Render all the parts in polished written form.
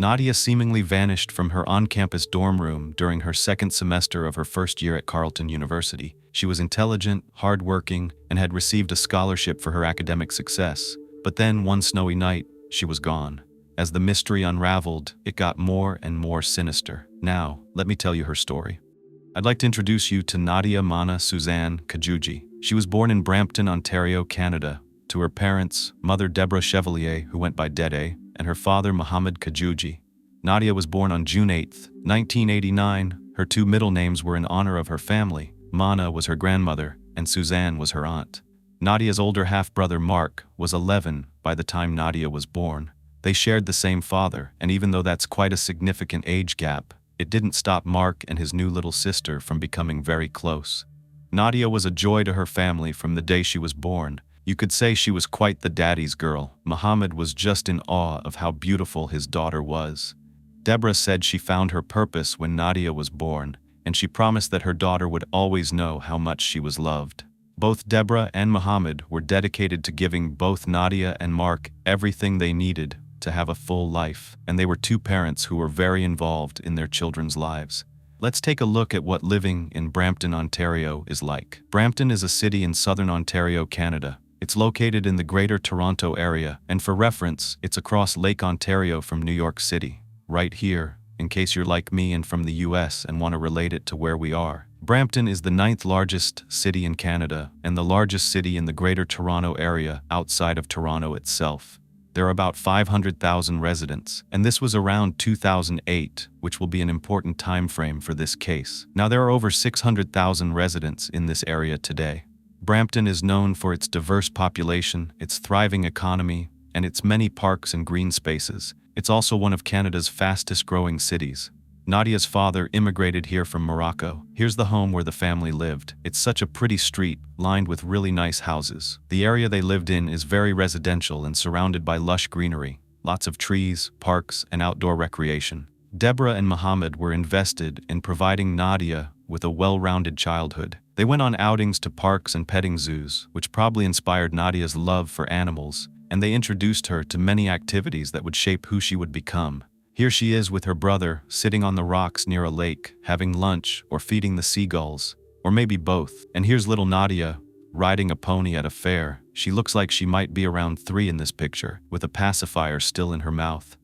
Nadia seemingly vanished from her on-campus dorm room during her second semester of her first year at Carleton University. She was intelligent, hardworking, and had received a scholarship for her academic success. But then, one snowy night, she was gone. As the mystery unraveled, it got more and more sinister. Now, let me tell you her story. I'd like to introduce you to Nadia Mana Suzanne Kajouji. She was born in Brampton, Ontario, Canada, to her parents, mother Deborah Chevalier, who went by Dede, and her father Mohammed Kajouji. Nadia was born on June 8, 1989. Her two middle names were in honor of her family. Mana was her grandmother, and Suzanne was her aunt. Nadia's older half-brother Mark was 11 by the time Nadia was born. They shared the same father, and even though that's quite a significant age gap, it didn't stop Mark and his new little sister from becoming very close. Nadia was a joy to her family from the day she was born. You could say she was quite the daddy's girl. Mohammed was just in awe of how beautiful his daughter was. Deborah said she found her purpose when Nadia was born, and she promised that her daughter would always know how much she was loved. Both Deborah and Mohammed were dedicated to giving both Nadia and Mark everything they needed to have a full life, and they were two parents who were very involved in their children's lives. Let's take a look at what living in Brampton, Ontario is like. Brampton is a city in southern Ontario, Canada. It's located in the Greater Toronto Area, and for reference, it's across Lake Ontario from New York City. Right here, in case you're like me and from the US and want to relate it to where we are. Brampton is the 9th largest city in Canada and the largest city in the Greater Toronto Area outside of Toronto itself. There are about 500,000 residents, and this was around 2008, which will be an important time frame for this case. Now there are over 600,000 residents in this area today. Brampton is known for its diverse population, its thriving economy, and its many parks and green spaces. It's also one of Canada's fastest-growing cities. Nadia's father immigrated here from Morocco. Here's the home where the family lived. It's such a pretty street, lined with really nice houses. The area they lived in is very residential and surrounded by lush greenery, lots of trees, parks, and outdoor recreation. Deborah and Mohammed were invested in providing Nadia with a well-rounded childhood. They went on outings to parks and petting zoos, which probably inspired Nadia's love for animals, and they introduced her to many activities that would shape who she would become. Here she is with her brother, sitting on the rocks near a lake, having lunch or feeding the seagulls, or maybe both. And here's little Nadia, riding a pony at a fair. She looks like she might be around 3 in this picture, with a pacifier still in her mouth.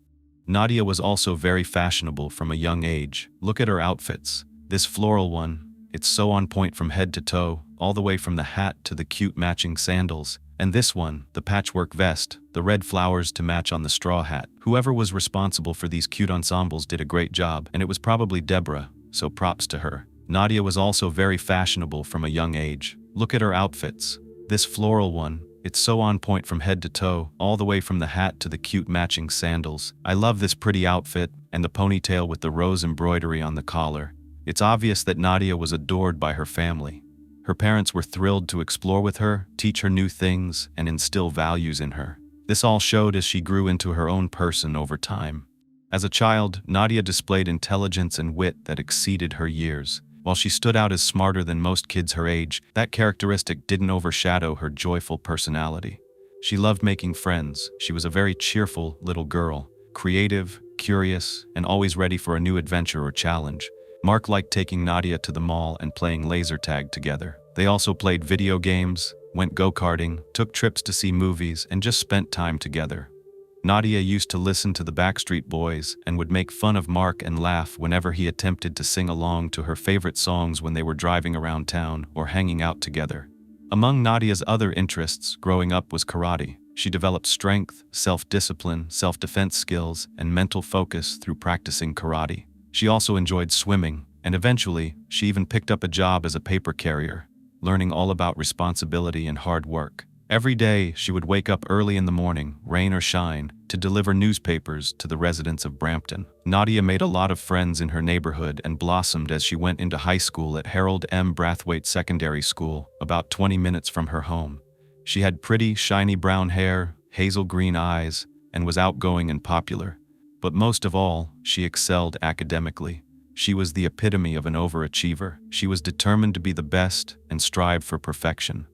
Nadia was also very fashionable from a young age. Look at her outfits. This floral one, it's so on point from head to toe, all the way from the hat to the cute matching sandals. And this one, the patchwork vest, the red flowers to match on the straw hat. Whoever was responsible for these cute ensembles did a great job, and it was probably Deborah, so props to her. Nadia was also very fashionable from a young age. Look at her outfits. This floral one, it's so on point from head to toe, all the way from the hat to the cute matching sandals. I love this pretty outfit, and the ponytail with the rose embroidery on the collar. It's obvious that Nadia was adored by her family. Her parents were thrilled to explore with her, teach her new things, and instill values in her. This all showed as she grew into her own person over time. As a child, Nadia displayed intelligence and wit that exceeded her years. While she stood out as smarter than most kids her age, that characteristic didn't overshadow her joyful personality. She loved making friends. She was a very cheerful little girl, creative, curious, and always ready for a new adventure or challenge. Mark liked taking Nadia to the mall and playing laser tag together. They also played video games, went go-karting, took trips to see movies, and just spent time together. Nadia used to listen to the Backstreet Boys and would make fun of Mark and laugh whenever he attempted to sing along to her favorite songs when they were driving around town or hanging out together. Among Nadia's other interests growing up was karate. She developed strength, self-discipline, self-defense skills, and mental focus through practicing karate. She also enjoyed swimming, and eventually, she even picked up a job as a paper carrier, learning all about responsibility and hard work. Every day, she would wake up early in the morning, rain or shine, to deliver newspapers to the residents of Brampton. Nadia made a lot of friends in her neighborhood and blossomed as she went into high school at Harold M. Brathwaite Secondary School, about 20 minutes from her home. She had pretty, shiny brown hair, hazel green eyes, and was outgoing and popular. But most of all, she excelled academically. She was the epitome of an overachiever. She was determined to be the best and strive for perfection.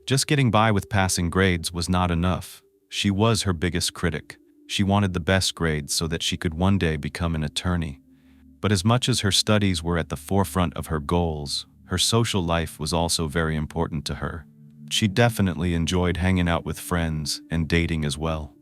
Just getting by with passing grades was not enough. She was her biggest critic. She wanted the best grades so that she could one day become an attorney. But as much as her studies were at the forefront of her goals, her social life was also very important to her. She definitely enjoyed hanging out with friends and dating as well.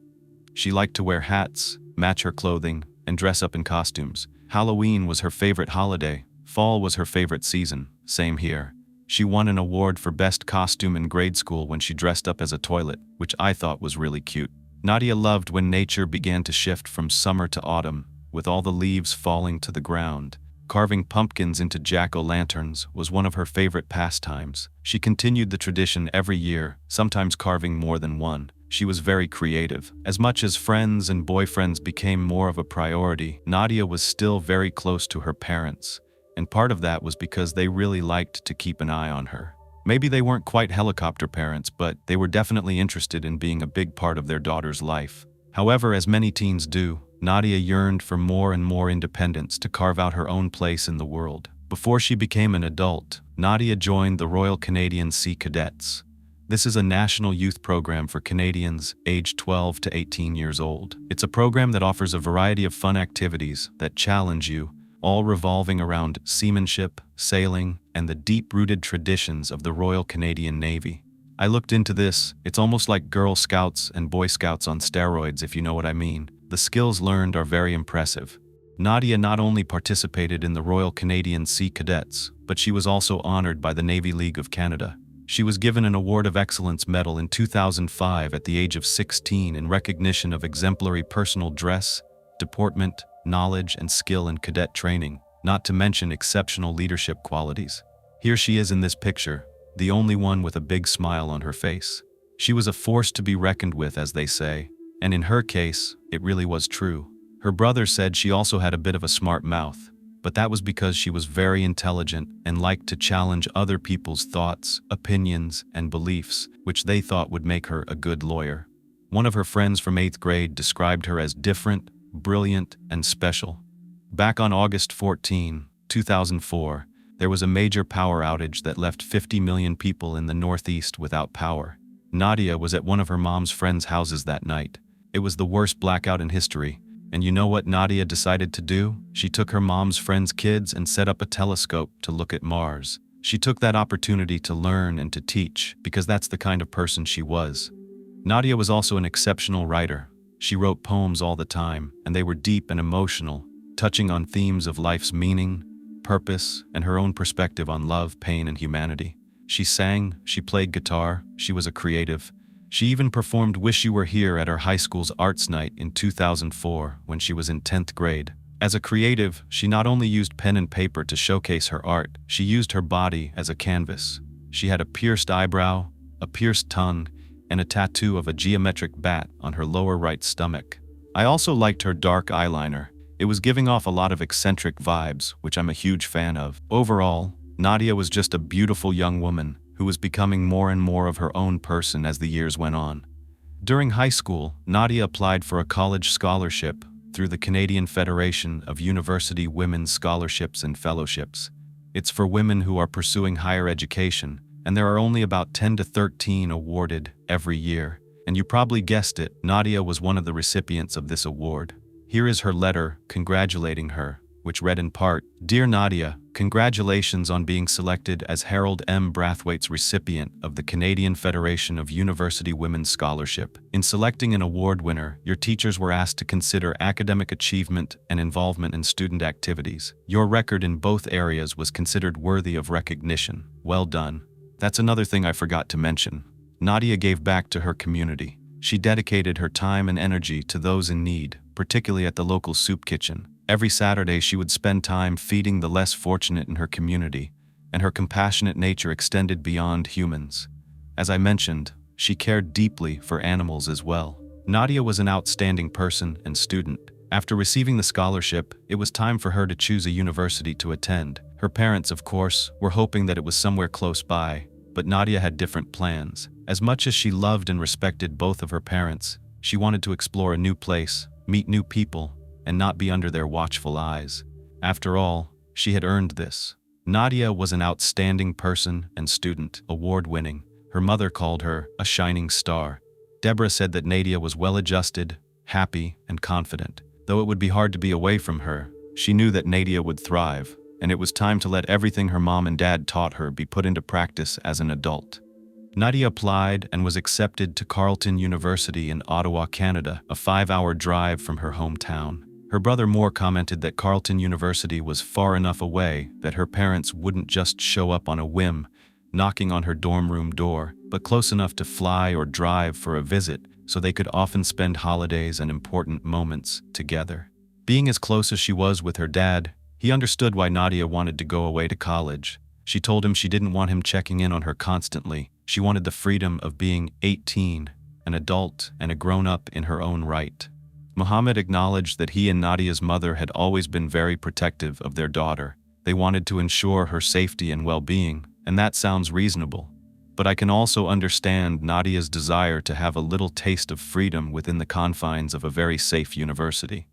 She liked to wear hats, match her clothing, and dress up in costumes. Halloween was her favorite holiday. Fall was her favorite season. Same here. She won an award for best costume in grade school when she dressed up as a toilet, which I thought was really cute. Nadia loved when nature began to shift from summer to autumn, with all the leaves falling to the ground. Carving pumpkins into jack-o'-lanterns was one of her favorite pastimes. She continued the tradition every year, sometimes carving more than one. She was very creative. As much as friends and boyfriends became more of a priority, Nadia was still very close to her parents, and part of that was because they really liked to keep an eye on her. Maybe they weren't quite helicopter parents, but they were definitely interested in being a big part of their daughter's life. However, as many teens do, Nadia yearned for more and more independence to carve out her own place in the world. Before she became an adult, Nadia joined the Royal Canadian Sea Cadets. This is a national youth program for Canadians aged 12 to 18 years old. It's a program that offers a variety of fun activities that challenge you, all revolving around seamanship, sailing, and the deep-rooted traditions of the Royal Canadian Navy. I looked into this. It's almost like Girl Scouts and Boy Scouts on steroids, if you know what I mean. The skills learned are very impressive. Nadia not only participated in the Royal Canadian Sea Cadets, but she was also honored by the Navy League of Canada. She was given an Award of Excellence Medal in 2005 at the age of 16 in recognition of exemplary personal dress, deportment, knowledge, and skill in cadet training, not to mention exceptional leadership qualities. Here she is in this picture, the only one with a big smile on her face. She was a force to be reckoned with, as they say, and in her case, it really was true. Her brother said she also had a bit of a smart mouth, but that was because she was very intelligent and liked to challenge other people's thoughts, opinions, and beliefs, which they thought would make her a good lawyer. One of her friends from 8th grade described her as different, brilliant, and special. Back on August 14, 2004, there was a major power outage that left 50 million people in the Northeast without power. Nadia was at one of her mom's friends' houses that night. It was the worst blackout in history, and you know what Nadia decided to do? She took her mom's friend's kids and set up a telescope to look at Mars. She took that opportunity to learn and to teach, because that's the kind of person she was. Nadia was also an exceptional writer. She wrote poems all the time, and they were deep and emotional, touching on themes of life's meaning, purpose, and her own perspective on love, pain, and humanity. She sang, she played guitar, she was a creative. She even performed Wish You Were Here at her high school's arts night in 2004 when she was in 10th grade. As a creative, she not only used pen and paper to showcase her art, she used her body as a canvas. She had a pierced eyebrow, a pierced tongue, and a tattoo of a geometric bat on her lower right stomach. I also liked her dark eyeliner. It was giving off a lot of eccentric vibes, which I'm a huge fan of. Overall, Nadia was just a beautiful young woman who was becoming more and more of her own person as the years went on. During high school, Nadia applied for a college scholarship through the Canadian Federation of University Women's Scholarships and Fellowships. It's for women who are pursuing higher education, and there are only about 10 to 13 awarded every year. And you probably guessed it, Nadia was one of the recipients of this award. Here is her letter congratulating her, which read in part, "Dear Nadia, congratulations on being selected as Harold M. Brathwaite's recipient of the Canadian Federation of University Women's Scholarship. In selecting an award winner, your teachers were asked to consider academic achievement and involvement in student activities. Your record in both areas was considered worthy of recognition. Well done." That's another thing I forgot to mention. Nadia gave back to her community. She dedicated her time and energy to those in need, particularly at the local soup kitchen. Every Saturday she would spend time feeding the less fortunate in her community, and her compassionate nature extended beyond humans. As I mentioned, she cared deeply for animals as well. Nadia was an outstanding person and student. After receiving the scholarship, it was time for her to choose a university to attend. Her parents, of course, were hoping that it was somewhere close by, but Nadia had different plans. As much as she loved and respected both of her parents, she wanted to explore a new place, meet new people, and not be under their watchful eyes. After all, she had earned this. Nadia was an outstanding person and student, award-winning. Her mother called her a shining star. Deborah said that Nadia was well-adjusted, happy, and confident. Though it would be hard to be away from her, she knew that Nadia would thrive, and it was time to let everything her mom and dad taught her be put into practice as an adult. Nadia applied and was accepted to Carleton University in Ottawa, Canada, a 5-hour drive from her hometown. Her brother Moore commented that Carleton University was far enough away that her parents wouldn't just show up on a whim, knocking on her dorm room door, but close enough to fly or drive for a visit so they could often spend holidays and important moments together. Being as close as she was with her dad, he understood why Nadia wanted to go away to college. She told him she didn't want him checking in on her constantly. She wanted the freedom of being 18, an adult and a grown-up in her own right. Mohammed acknowledged that he and Nadia's mother had always been very protective of their daughter. They wanted to ensure her safety and well-being, and that sounds reasonable. But I can also understand Nadia's desire to have a little taste of freedom within the confines of a very safe university.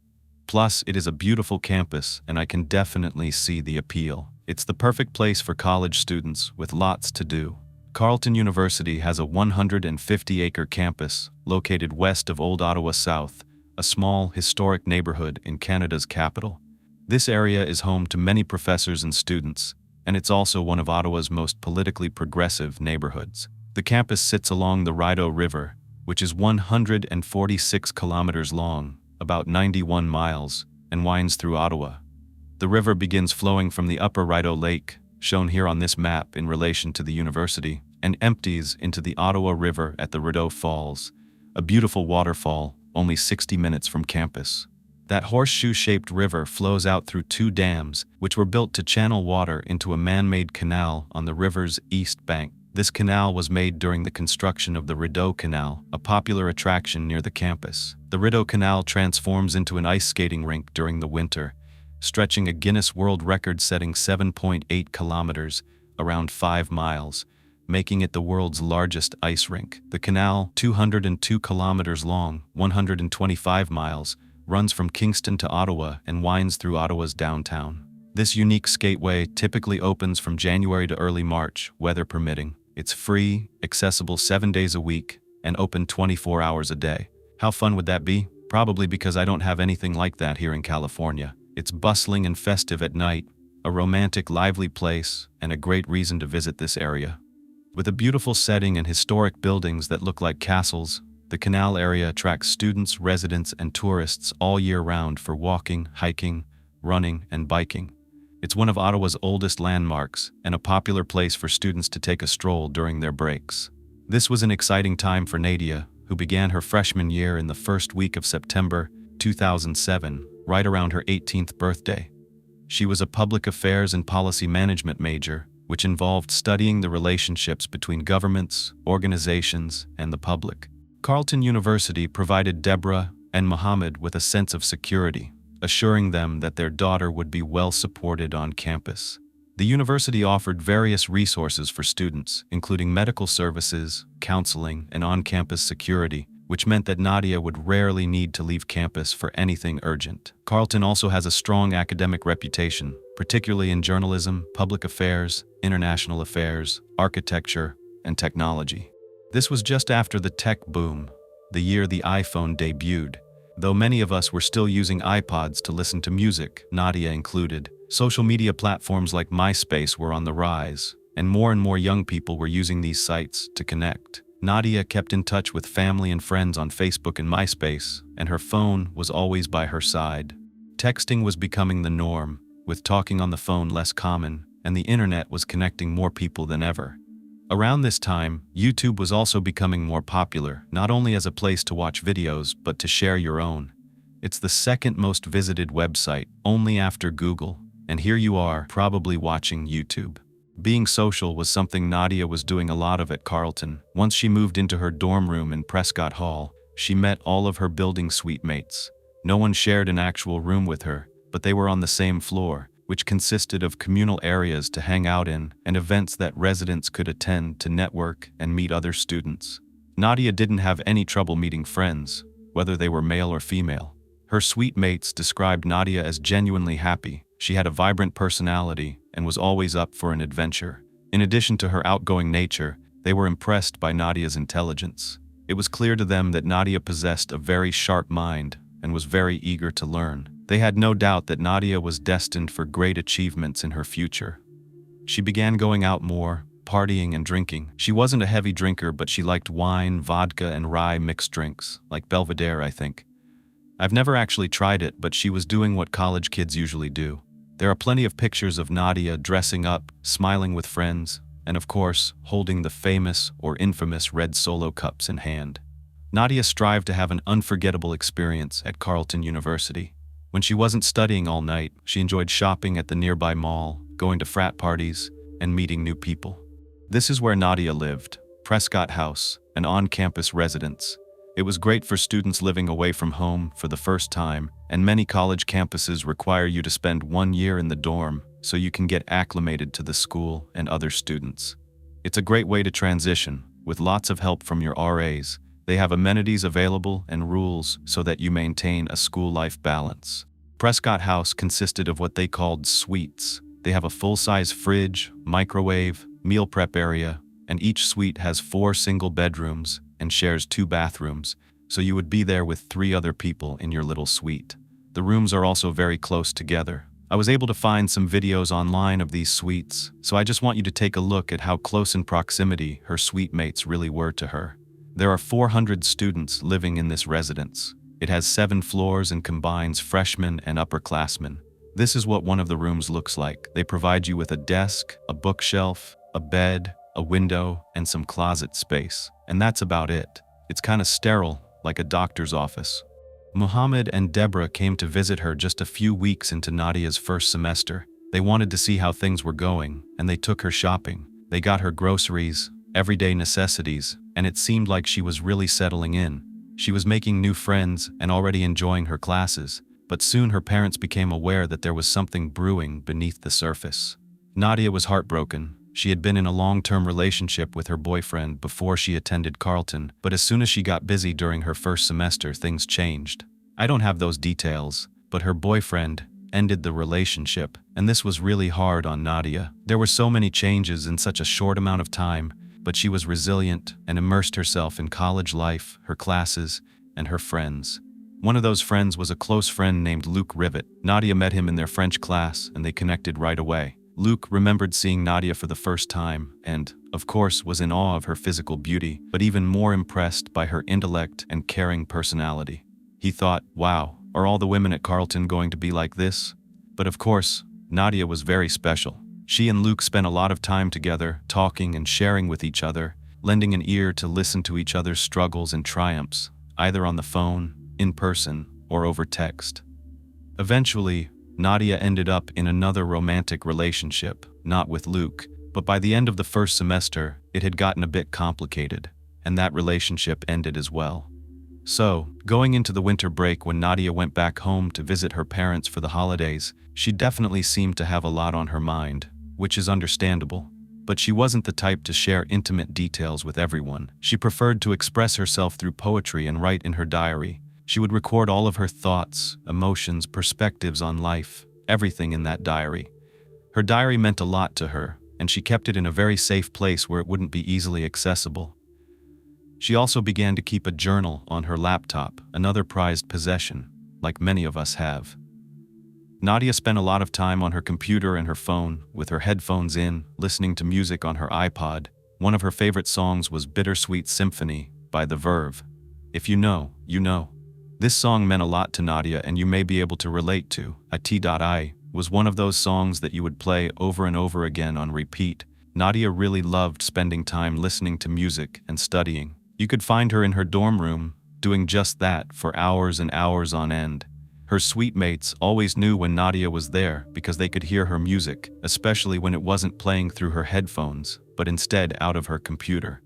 Plus, it is a beautiful campus, and I can definitely see the appeal. It's the perfect place for college students with lots to do. Carleton University has a 150-acre campus located west of Old Ottawa South, a small, historic neighborhood in Canada's capital. This area is home to many professors and students, and it's also one of Ottawa's most politically progressive neighborhoods. The campus sits along the Rideau River, which is 146 kilometers long, about 91 miles, and winds through Ottawa. The river begins flowing from the upper Rideau Lake, shown here on this map in relation to the university, and empties into the Ottawa River at the Rideau Falls, a beautiful waterfall only 60 minutes from campus. That horseshoe-shaped river flows out through 2 dams, which were built to channel water into a man-made canal on the river's east bank. This canal was made during the construction of the Rideau Canal, a popular attraction near the campus. The Rideau Canal transforms into an ice skating rink during the winter, stretching a Guinness World Record-setting 7.8 kilometers, around 5 miles, making it the world's largest ice rink. The canal, 202 kilometers long, 125 miles, runs from Kingston to Ottawa and winds through Ottawa's downtown. This unique skateway typically opens from January to early March, weather permitting. It's free, accessible 7 days a week, and open 24 hours a day. How fun would that be? Probably because I don't have anything like that here in California. It's bustling and festive at night, a romantic, lively place, and a great reason to visit this area. With a beautiful setting and historic buildings that look like castles, the canal area attracts students, residents, and tourists all year round for walking, hiking, running, and biking. It's one of Ottawa's oldest landmarks and a popular place for students to take a stroll during their breaks. This was an exciting time for Nadia, who began her freshman year in the first week of September 2007, right around her 18th birthday. She was a public affairs and policy management major, which involved studying the relationships between governments, organizations, and the public. Carleton University provided Deborah and Mohammed with a sense of security, assuring them that their daughter would be well supported on campus. The university offered various resources for students, including medical services, counseling, and on-campus security, which meant that Nadia would rarely need to leave campus for anything urgent. Carleton also has a strong academic reputation, particularly in journalism, public affairs, international affairs, architecture, and technology. This was just after the tech boom, the year the iPhone debuted. Though many of us were still using iPods to listen to music, Nadia included, social media platforms like MySpace were on the rise, and more young people were using these sites to connect. Nadia kept in touch with family and friends on Facebook and MySpace, and her phone was always by her side. Texting was becoming the norm, with talking on the phone less common, and the internet was connecting more people than ever. Around this time, YouTube was also becoming more popular, not only as a place to watch videos, but to share your own. It's the second most visited website, only after Google, and here you are, probably watching YouTube. Being social was something Nadia was doing a lot of at Carleton. Once she moved into her dorm room in Prescott Hall, she met all of her building suite mates. No one shared an actual room with her, but they were on the same floor, which consisted of communal areas to hang out in and events that residents could attend to network and meet other students. Nadia didn't have any trouble meeting friends, whether they were male or female. Her suite mates described Nadia as genuinely happy. She had a vibrant personality and was always up for an adventure. In addition to her outgoing nature, they were impressed by Nadia's intelligence. It was clear to them that Nadia possessed a very sharp mind and was very eager to learn. They had no doubt that Nadia was destined for great achievements in her future. She began going out more, partying and drinking. She wasn't a heavy drinker, but she liked wine, vodka, and rye mixed drinks, like Belvedere, I think. I've never actually tried it, but she was doing what college kids usually do. There are plenty of pictures of Nadia dressing up, smiling with friends, and of course, holding the famous or infamous red Solo cups in hand. Nadia strived to have an unforgettable experience at Carleton University. When she wasn't studying all night, she enjoyed shopping at the nearby mall, going to frat parties, and meeting new people. This is where Nadia lived, Prescott House, an on-campus residence. It was great for students living away from home for the first time, and many college campuses require you to spend 1 year in the dorm so you can get acclimated to the school and other students. It's a great way to transition, with lots of help from your RAs. They have amenities available and rules so that you maintain a school-life balance. Prescott House consisted of what they called suites. They have a full-size fridge, microwave, meal prep area, and each suite has 4 single bedrooms and shares 2 bathrooms, so you would be there with 3 other people in your little suite. The rooms are also very close together. I was able to find some videos online of these suites, so I just want you to take a look at how close in proximity her suite mates really were to her. There are 400 students living in this residence. It has 7 floors and combines freshmen and upperclassmen. This is what one of the rooms looks like. They provide you with a desk, a bookshelf, a bed, a window, and some closet space. And that's about it. It's kind of sterile, like a doctor's office. Muhammad and Deborah came to visit her just a few weeks into Nadia's first semester. They wanted to see how things were going, and they took her shopping. They got her groceries, everyday necessities, and it seemed like she was really settling in. She was making new friends and already enjoying her classes, but soon her parents became aware that there was something brewing beneath the surface. Nadia was heartbroken. She had been in a long-term relationship with her boyfriend before she attended Carleton, but as soon as she got busy during her first semester, things changed. I don't have those details, but her boyfriend ended the relationship, and this was really hard on Nadia. There were so many changes in such a short amount of time, but she was resilient and immersed herself in college life, her classes, and her friends. One of those friends was a close friend named Luke Rivet. Nadia met him in their French class, and they connected right away. Luke remembered seeing Nadia for the first time and, of course, was in awe of her physical beauty, but even more impressed by her intellect and caring personality. He thought, wow, are all the women at Carleton going to be like this? But of course, Nadia was very special. She and Luke spent a lot of time together, talking and sharing with each other, lending an ear to listen to each other's struggles and triumphs, either on the phone, in person, or over text. Eventually, Nadia ended up in another romantic relationship, not with Luke, but by the end of the first semester, it had gotten a bit complicated, and that relationship ended as well. So, going into the winter break when Nadia went back home to visit her parents for the holidays, she definitely seemed to have a lot on her mind, which is understandable. But she wasn't the type to share intimate details with everyone. She preferred to express herself through poetry and write in her diary. She would record all of her thoughts, emotions, perspectives on life, everything in that diary. Her diary meant a lot to her, and she kept it in a very safe place where it wouldn't be easily accessible. She also began to keep a journal on her laptop, another prized possession, like many of us have. Nadia spent a lot of time on her computer and her phone, with her headphones in, listening to music on her iPod. One of her favorite songs was Bittersweet Symphony by The Verve. If you know, you know. This song meant a lot to Nadia, and you may be able to relate to. T.I was one of those songs that you would play over and over again on repeat. Nadia really loved spending time listening to music and studying. You could find her in her dorm room, doing just that for hours and hours on end. Her suite mates always knew when Nadia was there because they could hear her music, especially when it wasn't playing through her headphones, but instead out of her computer.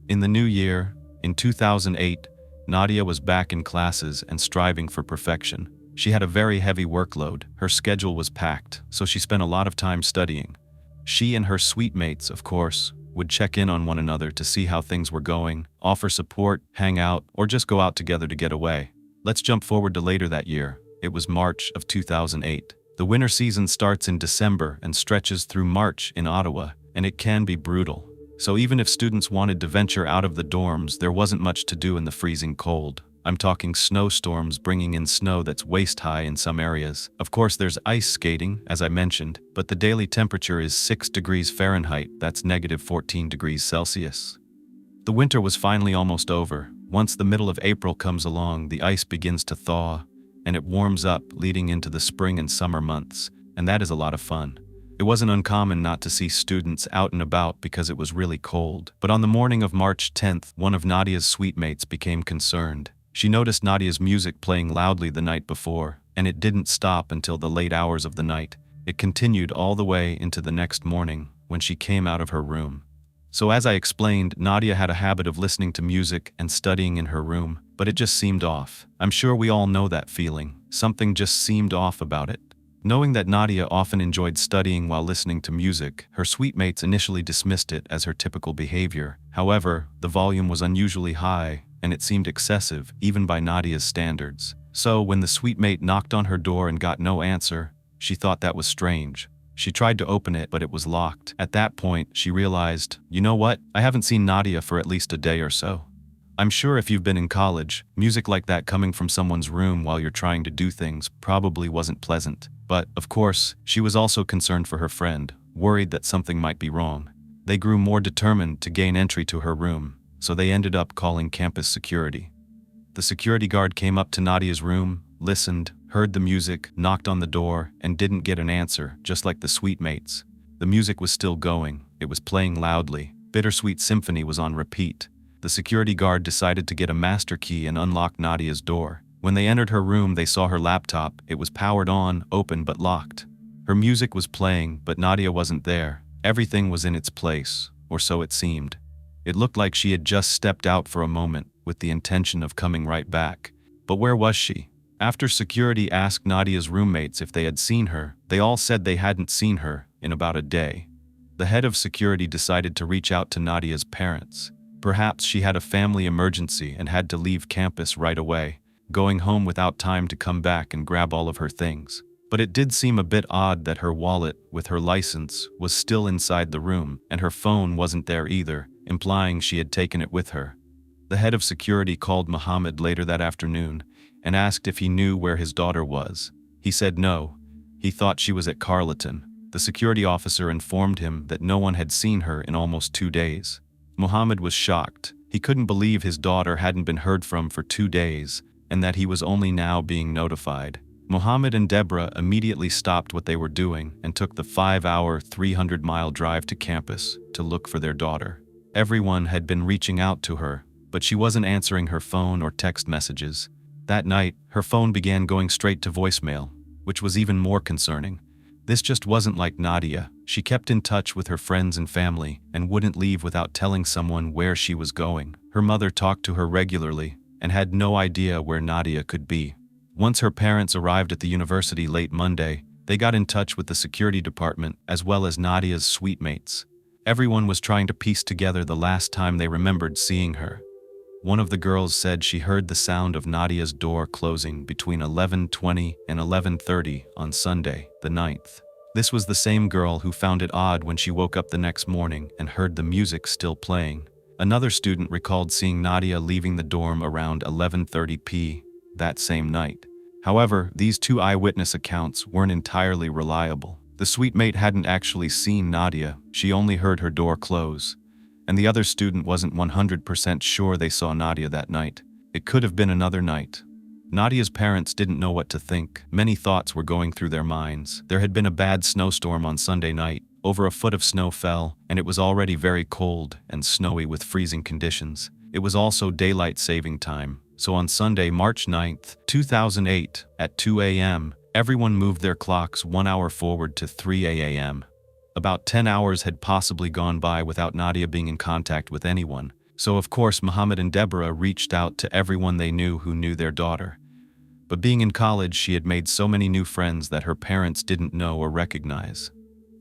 In the new year, in 2008, Nadia was back in classes and striving for perfection. She had a very heavy workload. Her schedule was packed, so she spent a lot of time studying. She and her suite mates, of course, would check in on one another to see how things were going, offer support, hang out, or just go out together to get away. Let's jump forward to later that year. It was March of 2008. The winter season starts in December and stretches through March in Ottawa, and it can be brutal. So even if students wanted to venture out of the dorms, there wasn't much to do in the freezing cold. I'm talking snowstorms bringing in snow that's waist-high in some areas. Of course, there's ice skating, as I mentioned, but the daily temperature is 6 degrees Fahrenheit, that's negative 14 degrees Celsius. The winter was finally almost over. Once the middle of April comes along, the ice begins to thaw, and it warms up, leading into the spring and summer months, and that is a lot of fun. It wasn't uncommon not to see students out and about because it was really cold. But on the morning of March 10th, one of Nadia's suite mates became concerned. She noticed Nadia's music playing loudly the night before, and it didn't stop until the late hours of the night. It continued all the way into the next morning, when she came out of her room. So as I explained, Nadia had a habit of listening to music and studying in her room, but it just seemed off. I'm sure we all know that feeling. Something just seemed off about it. Knowing that Nadia often enjoyed studying while listening to music, her suite mates initially dismissed it as her typical behavior. However, the volume was unusually high, and it seemed excessive, even by Nadia's standards. So when the suite mate knocked on her door and got no answer, she thought that was strange. She tried to open it, but it was locked. At that point, she realized, you know what? I haven't seen Nadia for at least a day or so. I'm sure if you've been in college, music like that coming from someone's room while you're trying to do things probably wasn't pleasant. But, of course, she was also concerned for her friend, worried that something might be wrong. They grew more determined to gain entry to her room, so they ended up calling campus security. The security guard came up to Nadia's room, listened, heard the music, knocked on the door, and didn't get an answer, just like the suite mates. The music was still going. It was playing loudly. Bittersweet Symphony was on repeat. The security guard decided to get a master key and unlock Nadia's door. When they entered her room, they saw her laptop. It was powered on, open but locked. Her music was playing, but Nadia wasn't there. Everything was in its place, or so it seemed. It looked like she had just stepped out for a moment, with the intention of coming right back. But where was she? After security asked Nadia's roommates if they had seen her, they all said they hadn't seen her in about a day. The head of security decided to reach out to Nadia's parents. Perhaps she had a family emergency and had to leave campus right away, going home without time to come back and grab all of her things. But it did seem a bit odd that her wallet, with her license, was still inside the room, and her phone wasn't there either, implying she had taken it with her. The head of security called Mohammed later that afternoon and asked if he knew where his daughter was. He said no. He thought she was at Carleton. The security officer informed him that no one had seen her in almost 2 days. Mohammed was shocked. He couldn't believe his daughter hadn't been heard from for 2 days, and that he was only now being notified. Mohammed and Deborah immediately stopped what they were doing and took the 5-hour, 300-mile drive to campus to look for their daughter. Everyone had been reaching out to her, but she wasn't answering her phone or text messages. That night, her phone began going straight to voicemail, which was even more concerning. This just wasn't like Nadia. She kept in touch with her friends and family and wouldn't leave without telling someone where she was going. Her mother talked to her regularly and had no idea where Nadia could be. Once her parents arrived at the university late Monday, they got in touch with the security department as well as Nadia's suite mates. Everyone was trying to piece together the last time they remembered seeing her. One of the girls said she heard the sound of Nadia's door closing between 11:20 and 11:30 on Sunday, the 9th. This was the same girl who found it odd when she woke up the next morning and heard the music still playing. Another student recalled seeing Nadia leaving the dorm around 11:30 p. that same night. However, these two eyewitness accounts weren't entirely reliable. The suite mate hadn't actually seen Nadia, she only heard her door close. And the other student wasn't 100% sure they saw Nadia that night. It could have been another night. Nadia's parents didn't know what to think. Many thoughts were going through their minds. There had been a bad snowstorm on Sunday night. Over a foot of snow fell, and it was already very cold and snowy with freezing conditions. It was also daylight saving time. So on Sunday, March 9th, 2008, at 2 a.m., everyone moved their clocks 1 hour forward to 3 a.m. About 10 hours had possibly gone by without Nadia being in contact with anyone. So of course Mohammed and Deborah reached out to everyone they knew who knew their daughter. But being in college, she had made so many new friends that her parents didn't know or recognize.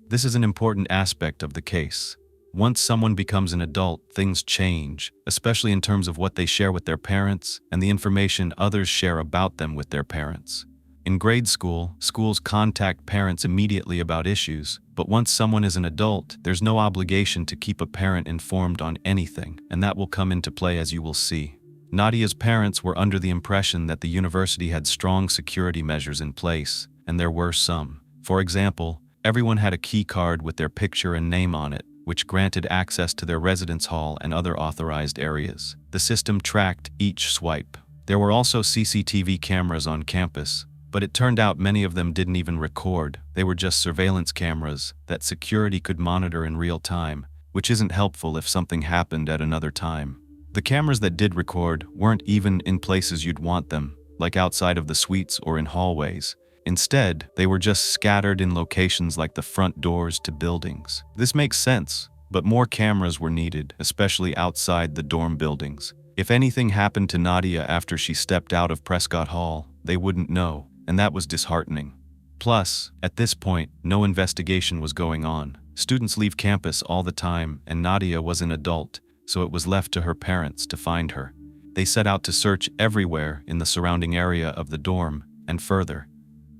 This is an important aspect of the case. Once someone becomes an adult, things change, especially in terms of what they share with their parents and the information others share about them with their parents. In grade school, schools contact parents immediately about issues, but once someone is an adult, there's no obligation to keep a parent informed on anything, and that will come into play as you will see. Nadia's parents were under the impression that the university had strong security measures in place, and there were some. For example, everyone had a key card with their picture and name on it, which granted access to their residence hall and other authorized areas. The system tracked each swipe. There were also CCTV cameras on campus, but it turned out many of them didn't even record. They were just surveillance cameras that security could monitor in real time, which isn't helpful if something happened at another time. The cameras that did record weren't even in places you'd want them, like outside of the suites or in hallways. Instead, they were just scattered in locations like the front doors to buildings. This makes sense, but more cameras were needed, especially outside the dorm buildings. If anything happened to Nadia after she stepped out of Prescott Hall, they wouldn't know, and that was disheartening. Plus, at this point, no investigation was going on. Students leave campus all the time, and Nadia was an adult, so it was left to her parents to find her. They set out to search everywhere in the surrounding area of the dorm, and further.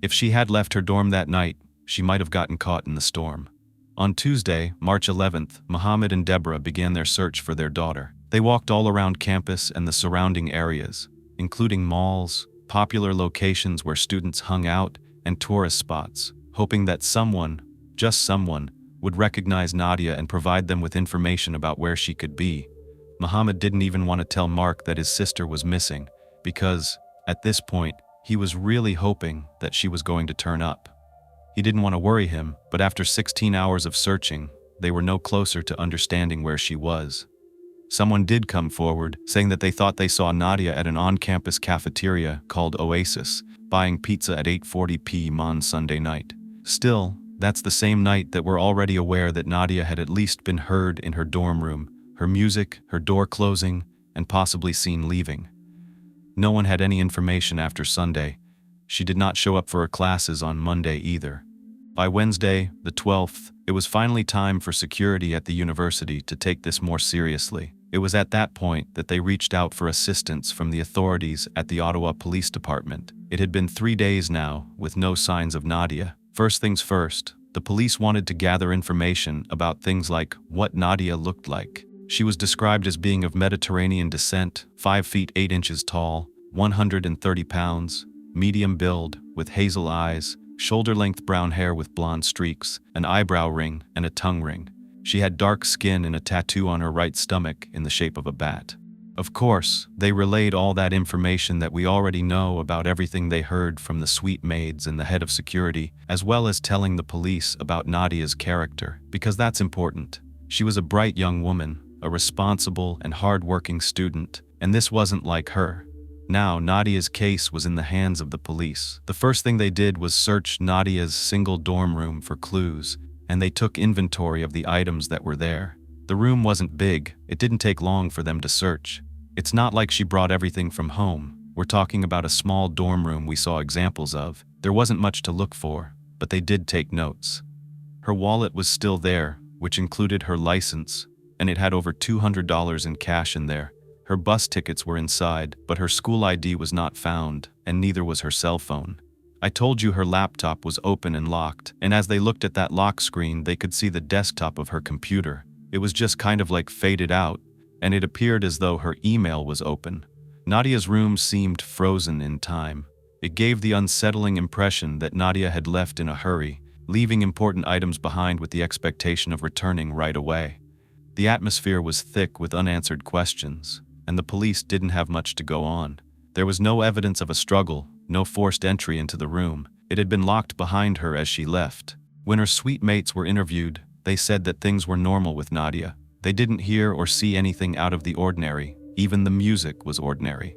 If she had left her dorm that night, she might have gotten caught in the storm. On Tuesday, March 11th, Mohammed and Deborah began their search for their daughter. They walked all around campus and the surrounding areas, including malls, popular locations where students hung out, and tourist spots, hoping that someone, just someone, would recognize Nadia and provide them with information about where she could be. Mohammed didn't even want to tell Mark that his sister was missing, because, at this point, he was really hoping that she was going to turn up. He didn't want to worry him, but after 16 hours of searching, they were no closer to understanding where she was. Someone did come forward, saying that they thought they saw Nadia at an on-campus cafeteria called Oasis, buying pizza at 8:40 p.m. on Sunday night. Still, that's the same night that we're already aware that Nadia had at least been heard in her dorm room, her music, her door closing, and possibly seen leaving. No one had any information after Sunday. She did not show up for her classes on Monday either. By Wednesday, the 12th, it was finally time for security at the university to take this more seriously. It was at that point that they reached out for assistance from the authorities at the Ottawa Police Department. It had been 3 days now, with no signs of Nadia. First things first, the police wanted to gather information about things like what Nadia looked like. She was described as being of Mediterranean descent, 5 feet 8 inches tall, 130 pounds, medium build, with hazel eyes, shoulder-length brown hair with blonde streaks, an eyebrow ring, and a tongue ring. She had dark skin and a tattoo on her right stomach in the shape of a bat. Of course, they relayed all that information that we already know about everything they heard from the suite maids and the head of security, as well as telling the police about Nadia's character, because that's important. She was a bright young woman, a responsible and hard-working student, and this wasn't like her. Now, Nadia's case was in the hands of the police. The first thing they did was search Nadia's single dorm room for clues, and they took inventory of the items that were there. The room wasn't big. It didn't take long for them to search. It's not like she brought everything from home. We're talking about a small dorm room we saw examples of. There wasn't much to look for, but they did take notes. Her wallet was still there, which included her license, and it had over $200 in cash in there. Her bus tickets were inside, but her school ID was not found, and neither was her cell phone. I told you her laptop was open and locked, and as they looked at that lock screen, they could see the desktop of her computer. It was just kind of like faded out, and it appeared as though her email was open. Nadia's room seemed frozen in time. It gave the unsettling impression that Nadia had left in a hurry, leaving important items behind with the expectation of returning right away. The atmosphere was thick with unanswered questions, and the police didn't have much to go on. There was no evidence of a struggle, no forced entry into the room. It had been locked behind her as she left. When her suite mates were interviewed, they said that things were normal with Nadia. They didn't hear or see anything out of the ordinary. Even the music was ordinary.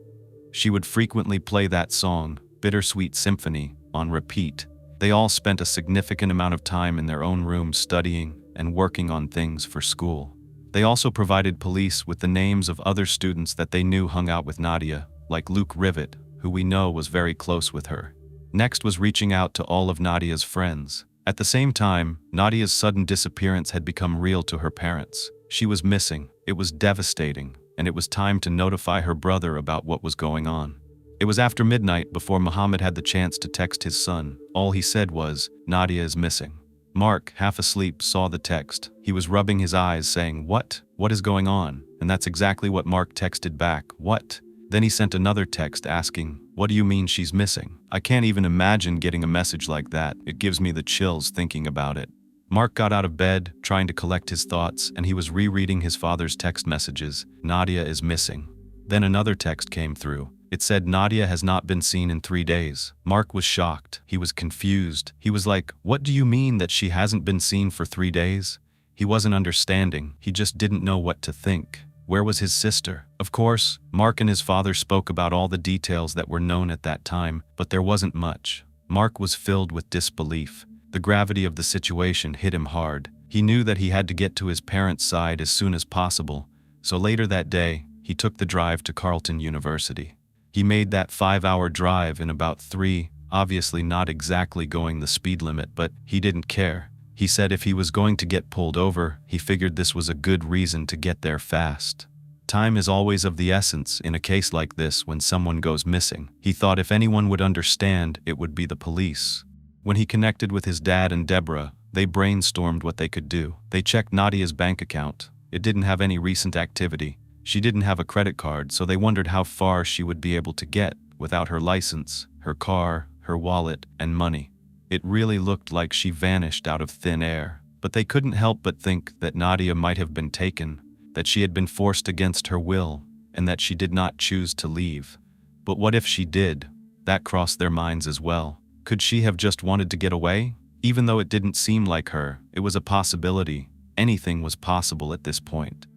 She would frequently play that song, Bittersweet Symphony, on repeat. They all spent a significant amount of time in their own rooms studying and working on things for school. They also provided police with the names of other students that they knew hung out with Nadia, like Luke Rivet, who we know was very close with her. Next was reaching out to all of Nadia's friends. At the same time, Nadia's sudden disappearance had become real to her parents. She was missing. It was devastating, and it was time to notify her brother about what was going on. It was after midnight before Mohammed had the chance to text his son. All he said was, "Nadia is missing." Mark, half asleep, saw the text. He was rubbing his eyes, saying, "What? What is going on?" And that's exactly what Mark texted back, "What?" Then he sent another text asking, "What do you mean she's missing?" I can't even imagine getting a message like that. It gives me the chills thinking about it. Mark got out of bed, trying to collect his thoughts, and he was rereading his father's text messages. "Nadia is missing." Then another text came through. It said Nadia has not been seen in 3 days. Mark was shocked. He was confused. He was like, "What do you mean that she hasn't been seen for 3 days?" He wasn't understanding. He just didn't know what to think. Where was his sister? Of course, Mark and his father spoke about all the details that were known at that time, but there wasn't much. Mark was filled with disbelief. The gravity of the situation hit him hard. He knew that he had to get to his parents' side as soon as possible, so later that day, he took the drive to Carleton University. He made that 5-hour drive in about 3, obviously not exactly going the speed limit, but he didn't care. He said if he was going to get pulled over, he figured this was a good reason to get there fast. Time is always of the essence in a case like this when someone goes missing. He thought if anyone would understand, it would be the police. When he connected with his dad and Deborah, they brainstormed what they could do. They checked Nadia's bank account. It didn't have any recent activity. She didn't have a credit card, so they wondered how far she would be able to get without her license, her car, her wallet, and money. It really looked like she vanished out of thin air. But they couldn't help but think that Nadia might have been taken, that she had been forced against her will, and that she did not choose to leave. But what if she did? That crossed their minds as well. Could she have just wanted to get away? Even though it didn't seem like her, it was a possibility. Anything was possible at this point.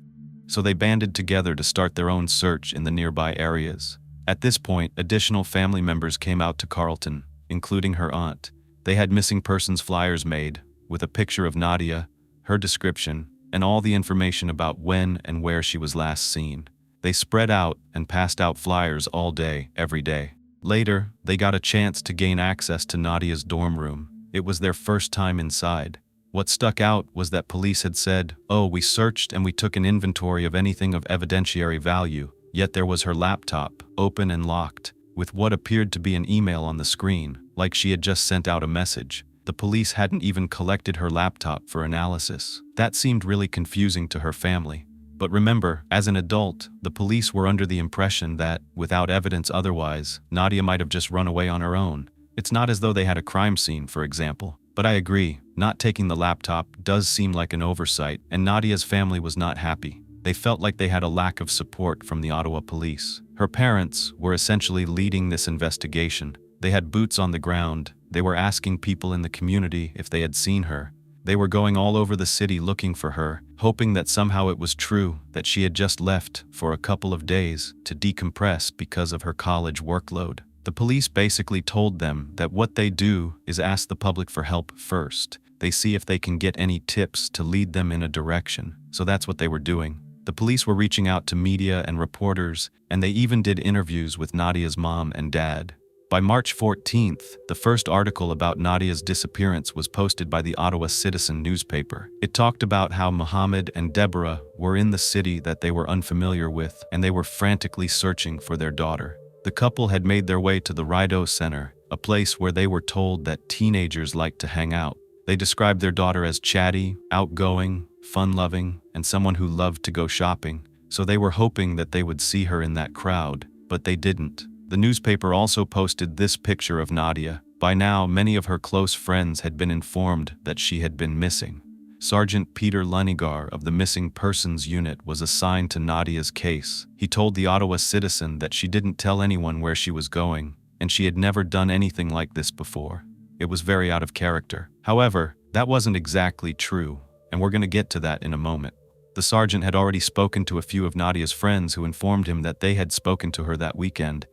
So they banded together to start their own search in the nearby areas. At this point, additional family members came out to Carleton, including her aunt. They had missing persons flyers made, with a picture of Nadia, her description, and all the information about when and where she was last seen. They spread out and passed out flyers all day, every day. Later, they got a chance to gain access to Nadia's dorm room. It was their first time inside. What stuck out was that police had said, "Oh, we searched and we took an inventory of anything of evidentiary value," yet there was her laptop, open and locked, with what appeared to be an email on the screen, like she had just sent out a message. The police hadn't even collected her laptop for analysis. That seemed really confusing to her family. But remember, as an adult, the police were under the impression that, without evidence otherwise, Nadia might have just run away on her own. It's not as though they had a crime scene, for example. But I agree, not taking the laptop does seem like an oversight, and Nadia's family was not happy. They felt like they had a lack of support from the Ottawa police. Her parents were essentially leading this investigation. They had boots on the ground. They were asking people in the community if they had seen her. They were going all over the city looking for her, hoping that somehow it was true that she had just left for a couple of days to decompress because of her college workload. The police basically told them that what they do is ask the public for help first. They see if they can get any tips to lead them in a direction. So that's what they were doing. The police were reaching out to media and reporters, and they even did interviews with Nadia's mom and dad. By March 14th, the first article about Nadia's disappearance was posted by the Ottawa Citizen newspaper. It talked about how Mohammed and Deborah were in the city that they were unfamiliar with, and they were frantically searching for their daughter. The couple had made their way to the Rideau Center, a place where they were told that teenagers liked to hang out. They described their daughter as chatty, outgoing, fun-loving, and someone who loved to go shopping, so they were hoping that they would see her in that crowd, but they didn't. The newspaper also posted this picture of Nadia. By now, many of her close friends had been informed that she had been missing. Sergeant Peter Lunigar of the Missing Persons Unit was assigned to Nadia's case. He told the Ottawa Citizen that she didn't tell anyone where she was going, and she had never done anything like this before. It was very out of character. However, that wasn't exactly true, and we're going to get to that in a moment. The sergeant had already spoken to a few of Nadia's friends who informed him that they had spoken to her that weekend,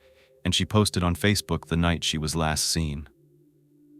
and she posted on Facebook the night she was last seen.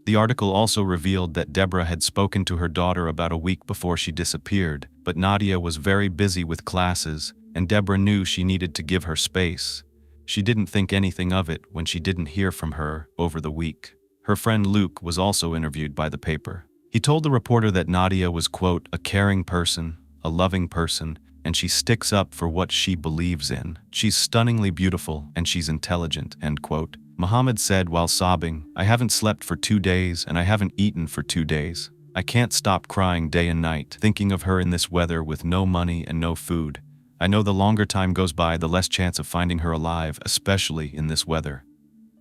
The article also revealed that Deborah had spoken to her daughter about a week before she disappeared, but Nadia was very busy with classes, and Deborah knew she needed to give her space. She didn't think anything of it when she didn't hear from her over the week. Her friend Luke was also interviewed by the paper. He told the reporter that Nadia was, quote, a caring person, a loving person, and she sticks up for what she believes in. She's stunningly beautiful and she's intelligent, end quote. Mohammed said while sobbing, "I haven't slept for 2 days and I haven't eaten for 2 days. I can't stop crying day and night, thinking of her in this weather with no money and no food. I know the longer time goes by, the less chance of finding her alive, especially in this weather."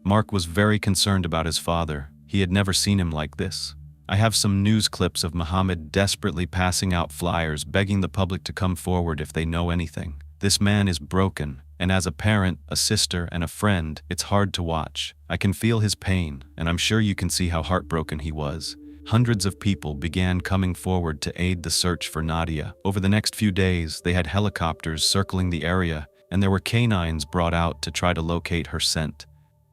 Mark was very concerned about his father. He had never seen him like this. I have some news clips of Mohammed desperately passing out flyers begging the public to come forward if they know anything. This man is broken, and as a parent, a sister, and a friend, it's hard to watch. I can feel his pain, and I'm sure you can see how heartbroken he was. Hundreds of people began coming forward to aid the search for Nadia. Over the next few days, they had helicopters circling the area, and there were canines brought out to try to locate her scent.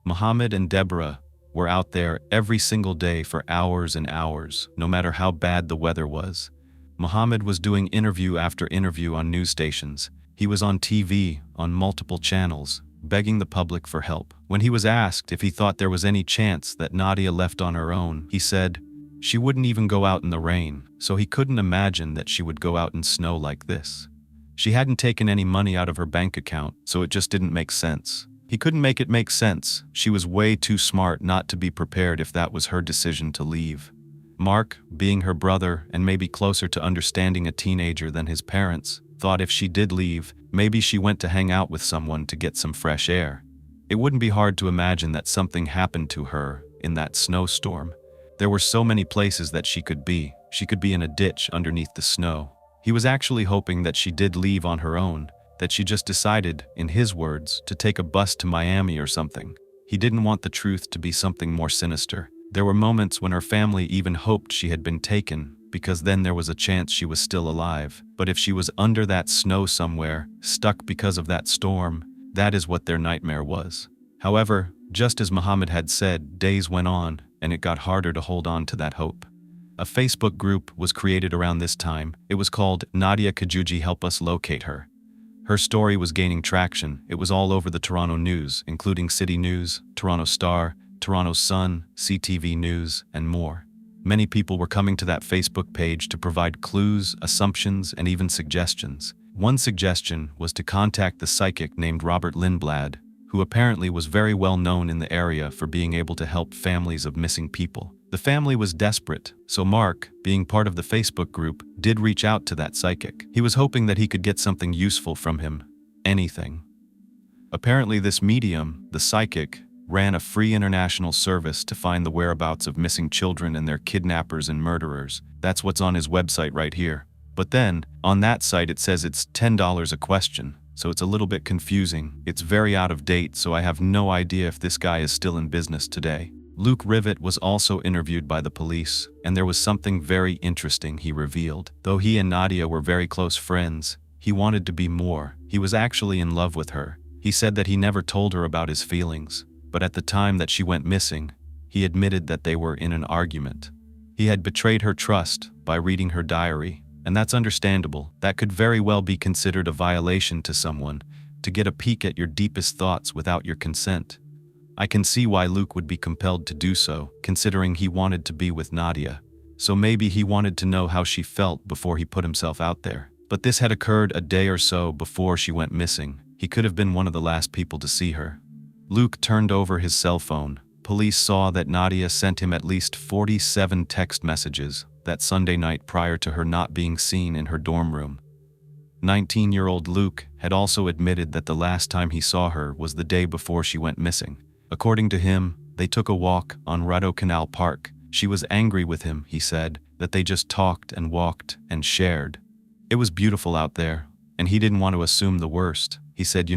Mohammed and Deborah were out there every single day for hours and hours, no matter how bad the weather was. Mohammed was doing interview after interview on news stations. He was on TV, on multiple channels, begging the public for help. When he was asked if he thought there was any chance that Nadia left on her own, he said, "She wouldn't even go out in the rain, so he couldn't imagine that she would go out in snow like this. She hadn't taken any money out of her bank account, so it just didn't make sense." He couldn't make it make sense. She was way too smart not to be prepared if that was her decision to leave. Mark, being her brother and maybe closer to understanding a teenager than his parents, thought if she did leave, maybe she went to hang out with someone to get some fresh air. It wouldn't be hard to imagine that something happened to her in that snowstorm. There were so many places that she could be. She could be in a ditch underneath the snow. He was actually hoping that she did leave on her own, that she just decided, in his words, to take a bus to Miami or something. He didn't want the truth to be something more sinister. There were moments when her family even hoped she had been taken, because then there was a chance she was still alive. But if she was under that snow somewhere, stuck because of that storm, that is what their nightmare was. However, just as Mohammed had said, days went on, and it got harder to hold on to that hope. A Facebook group was created around this time. It was called Nadia Kajouji Help Us Locate Her. Her story was gaining traction. It was all over the Toronto news, including City News, Toronto Star, Toronto Sun, CTV News, and more. Many people were coming to that Facebook page to provide clues, assumptions, and even suggestions. One suggestion was to contact the psychic named Robert Lindblad, who apparently was very well known in the area for being able to help families of missing people. The family was desperate, so Mark, being part of the Facebook group, did reach out to that psychic. He was hoping that he could get something useful from him. Anything. Apparently this medium, the psychic, ran a free international service to find the whereabouts of missing children and their kidnappers and murderers. That's what's on his website right here. But then, on that site it says it's $10 a question, so it's a little bit confusing. It's very out of date, so I have no idea if this guy is still in business today. Luke Rivet was also interviewed by the police, and there was something very interesting he revealed. Though he and Nadia were very close friends, he wanted to be more. He was actually in love with her. He said that he never told her about his feelings, but at the time that she went missing, he admitted that they were in an argument. He had betrayed her trust by reading her diary, and that's understandable. That could very well be considered a violation to someone, to get a peek at your deepest thoughts without your consent. I can see why Luke would be compelled to do so, considering he wanted to be with Nadia. So maybe he wanted to know how she felt before he put himself out there. But this had occurred a day or so before she went missing. He could have been one of the last people to see her. Luke turned over his cell phone. Police saw that Nadia sent him at least 47 text messages that Sunday night prior to her not being seen in her dorm room. 19-year-old Luke had also admitted that the last time he saw her was the day before she went missing. According to him, they took a walk on Rideau Canal Park. She was angry with him, he said, that they just talked and walked and shared. It was beautiful out there, and he didn't want to assume the worst. He said,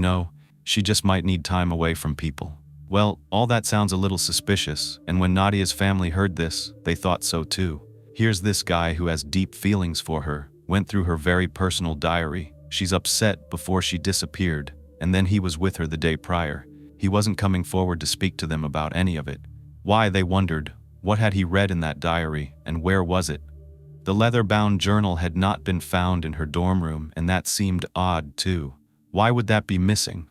she just might need time away from people. Well, all that sounds a little suspicious, and when Nadia's family heard this, they thought so too. Here's this guy who has deep feelings for her, went through her very personal diary. She's upset before she disappeared, and then he was with her the day prior. He wasn't coming forward to speak to them about any of it. Why, they wondered. What had he read in that diary, and where was it? The leather-bound journal had not been found in her dorm room, and that seemed odd too. Why would that be missing?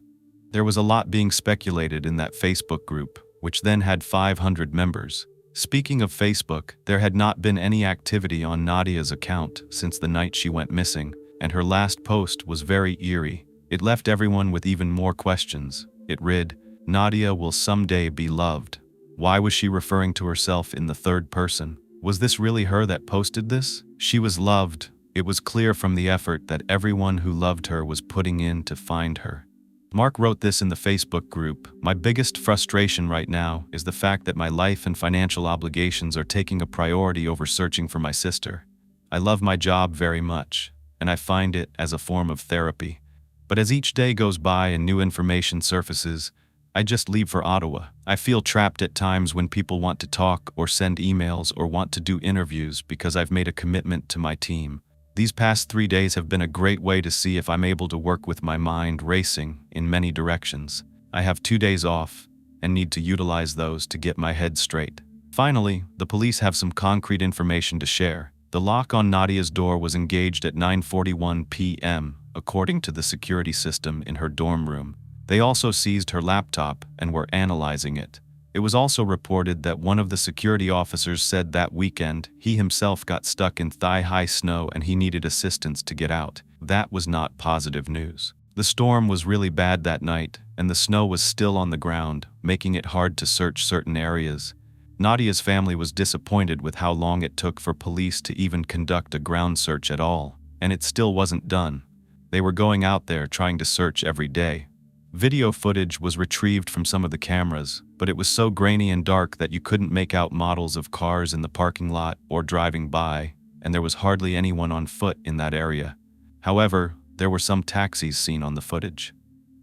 There was a lot being speculated in that Facebook group, which then had 500 members. Speaking of Facebook, there had not been any activity on Nadia's account since the night she went missing, and her last post was very eerie. It left everyone with even more questions. It read, "Nadia will someday be loved." Why was she referring to herself in the third person? Was this really her that posted this? She was loved. It was clear from the effort that everyone who loved her was putting in to find her. Mark wrote this in the Facebook group. "My biggest frustration right now is the fact that my life and financial obligations are taking a priority over searching for my sister. I love my job very much, and I find it as a form of therapy. But as each day goes by and new information surfaces, I just leave for Ottawa. I feel trapped at times when people want to talk or send emails or want to do interviews because I've made a commitment to my team. These past 3 days have been a great way to see if I'm able to work with my mind racing in many directions. I have 2 days off and need to utilize those to get my head straight." Finally, the police have some concrete information to share. The lock on Nadia's door was engaged at 9:41 p.m., according to the security system in her dorm room. They also seized her laptop and were analyzing it. It was also reported that one of the security officers said that weekend he himself got stuck in thigh-high snow and he needed assistance to get out. That was not positive news. The storm was really bad that night, and the snow was still on the ground, making it hard to search certain areas. Nadia's family was disappointed with how long it took for police to even conduct a ground search at all, and it still wasn't done. They were going out there trying to search every day. Video footage was retrieved from some of the cameras, but it was so grainy and dark that you couldn't make out models of cars in the parking lot or driving by, and there was hardly anyone on foot in that area. However, there were some taxis seen on the footage.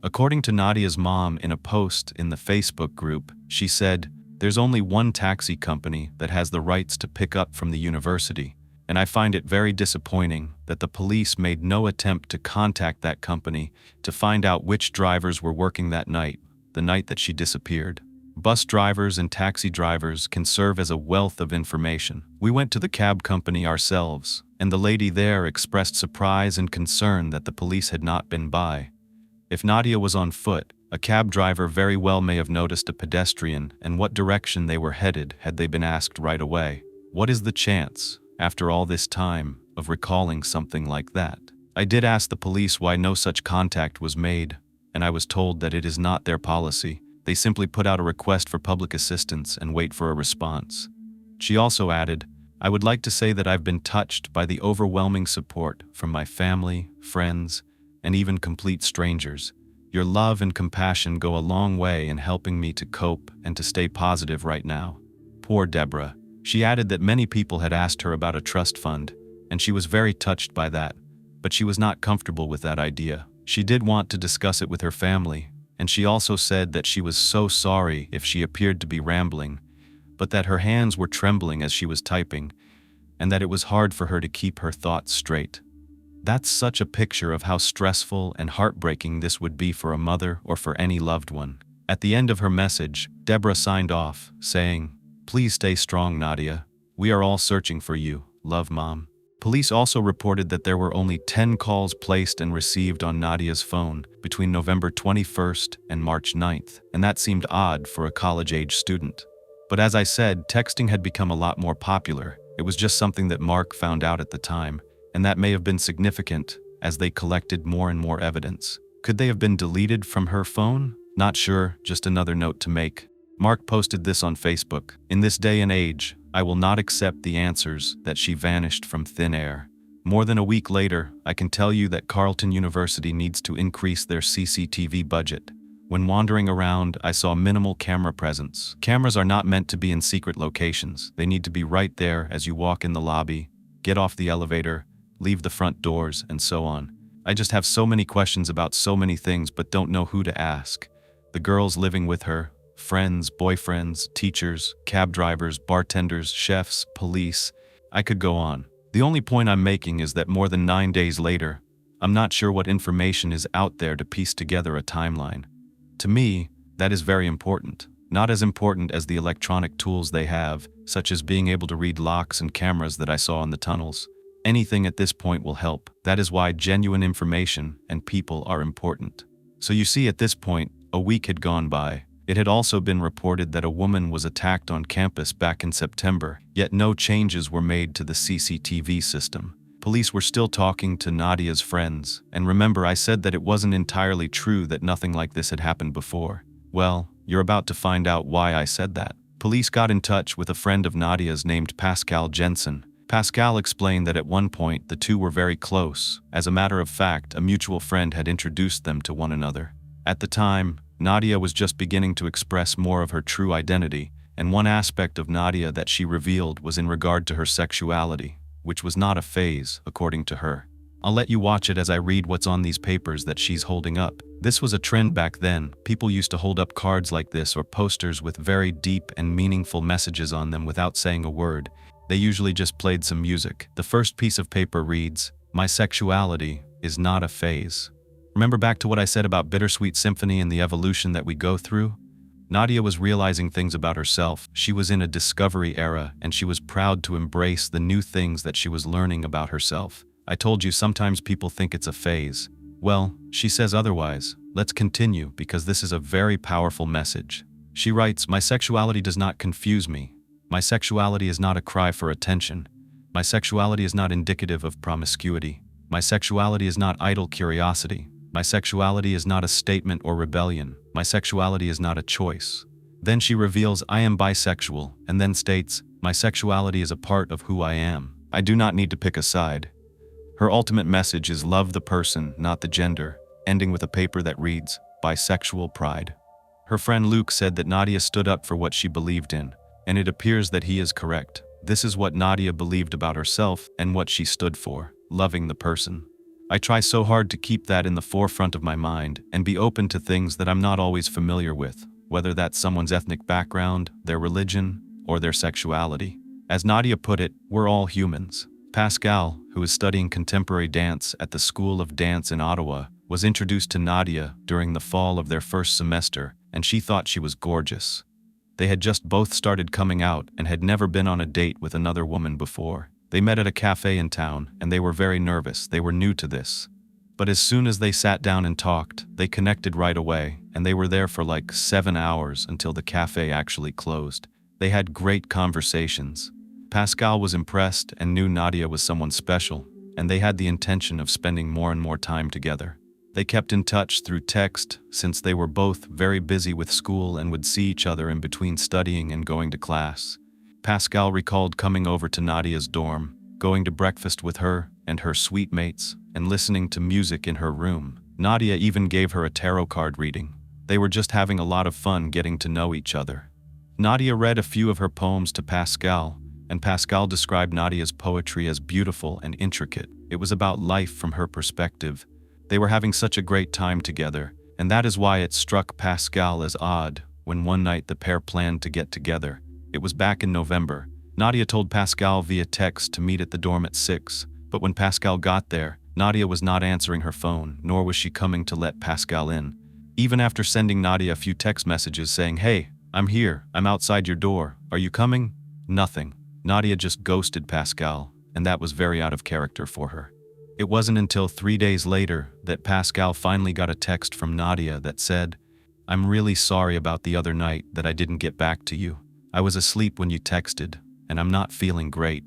According to Nadia's mom in a post in the Facebook group, she said, "There's only one taxi company that has the rights to pick up from the university, and I find it very disappointing that the police made no attempt to contact that company to find out which drivers were working that night, the night that she disappeared. Bus drivers and taxi drivers can serve as a wealth of information. We went to the cab company ourselves, and the lady there expressed surprise and concern that the police had not been by. If Nadia was on foot, a cab driver very well may have noticed a pedestrian and what direction they were headed had they been asked right away. What is the chance, after all this time, of recalling something like that? I did ask the police why no such contact was made, and I was told that it is not their policy. They simply put out a request for public assistance and wait for a response." She also added, "I would like to say that I've been touched by the overwhelming support from my family, friends, and even complete strangers. Your love and compassion go a long way in helping me to cope and to stay positive right now." Poor Deborah. She added that many people had asked her about a trust fund, and she was very touched by that, but she was not comfortable with that idea. She did want to discuss it with her family, and she also said that she was so sorry if she appeared to be rambling, but that her hands were trembling as she was typing, and that it was hard for her to keep her thoughts straight. That's such a picture of how stressful and heartbreaking this would be for a mother or for any loved one. At the end of her message, Deborah signed off, saying, "Please stay strong, Nadia. We are all searching for you. Love, Mom." Police also reported that there were only 10 calls placed and received on Nadia's phone between November 21st and March 9th, and that seemed odd for a college-age student. But as I said, texting had become a lot more popular. It was just something that Mark found out at the time, and that may have been significant as they collected more and more evidence. Could they have been deleted from her phone? Not sure, just another note to make. Mark posted this on Facebook. "In this day and age, I will not accept the answers that she vanished from thin air. More than a week later, I can tell you that Carleton University needs to increase their CCTV budget. When wandering around, I saw minimal camera presence. Cameras are not meant to be in secret locations. They need to be right there as you walk in the lobby, get off the elevator, leave the front doors, and so on. I just have so many questions about so many things but don't know who to ask. The girls living with her, friends, boyfriends, teachers, cab drivers, bartenders, chefs, police. I could go on. The only point I'm making is that more than 9 days later, I'm not sure what information is out there to piece together a timeline. To me, that is very important. Not as important as the electronic tools they have, such as being able to read locks and cameras that I saw in the tunnels. Anything at this point will help. That is why genuine information and people are important. So you see, at this point, a week had gone by. It had also been reported that a woman was attacked on campus back in September, yet no changes were made to the CCTV system. Police were still talking to Nadia's friends, and remember I said that it wasn't entirely true that nothing like this had happened before. Well, you're about to find out why I said that. Police got in touch with a friend of Nadia's named Pascal Jensen. Pascal explained that at one point the two were very close. As a matter of fact, a mutual friend had introduced them to one another. At the time, Nadia was just beginning to express more of her true identity, and one aspect of Nadia that she revealed was in regard to her sexuality, which was not a phase, according to her. I'll let you watch it as I read what's on these papers that she's holding up. This was a trend back then. People used to hold up cards like this or posters with very deep and meaningful messages on them without saying a word. They usually just played some music. The first piece of paper reads, "My sexuality is not a phase." Remember back to what I said about Bittersweet Symphony and the evolution that we go through? Nadia was realizing things about herself. She was in a discovery era, and she was proud to embrace the new things that she was learning about herself. I told you sometimes people think it's a phase. Well, she says otherwise. Let's continue, because this is a very powerful message. She writes, "My sexuality does not confuse me. My sexuality is not a cry for attention. My sexuality is not indicative of promiscuity. My sexuality is not idle curiosity. My sexuality is not a statement or rebellion. My sexuality is not a choice." Then she reveals, "I am bisexual," and then states, "My sexuality is a part of who I am. I do not need to pick a side." Her ultimate message is love the person, not the gender, ending with a paper that reads, "Bisexual Pride." Her friend Luke said that Nadia stood up for what she believed in, and it appears that he is correct. This is what Nadia believed about herself and what she stood for, loving the person. I try so hard to keep that in the forefront of my mind and be open to things that I'm not always familiar with, whether that's someone's ethnic background, their religion, or their sexuality. As Nadia put it, we're all humans. Pascal, who is studying contemporary dance at the School of Dance in Ottawa, was introduced to Nadia during the fall of their first semester, and she thought she was gorgeous. They had just both started coming out and had never been on a date with another woman before. They met at a cafe in town, and they were very nervous. They were new to this. But as soon as they sat down and talked, they connected right away, and they were there for like 7 hours until the cafe actually closed. They had great conversations. Pascal was impressed and knew Nadia was someone special, and they had the intention of spending more and more time together. They kept in touch through text, since they were both very busy with school and would see each other in between studying and going to class. Pascal recalled coming over to Nadia's dorm, going to breakfast with her and her suite mates, and listening to music in her room. Nadia even gave her a tarot card reading. They were just having a lot of fun getting to know each other. Nadia read a few of her poems to Pascal, and Pascal described Nadia's poetry as beautiful and intricate. It was about life from her perspective. They were having such a great time together, and that is why it struck Pascal as odd when one night the pair planned to get together. It was back in November. Nadia told Pascal via text to meet at the dorm at 6, but when Pascal got there, Nadia was not answering her phone, nor was she coming to let Pascal in. Even after sending Nadia a few text messages saying, "Hey, I'm here, I'm outside your door, are you coming?" Nothing. Nadia just ghosted Pascal, and that was very out of character for her. It wasn't until 3 days later that Pascal finally got a text from Nadia that said, "I'm really sorry about the other night that I didn't get back to you. I was asleep when you texted, and I'm not feeling great."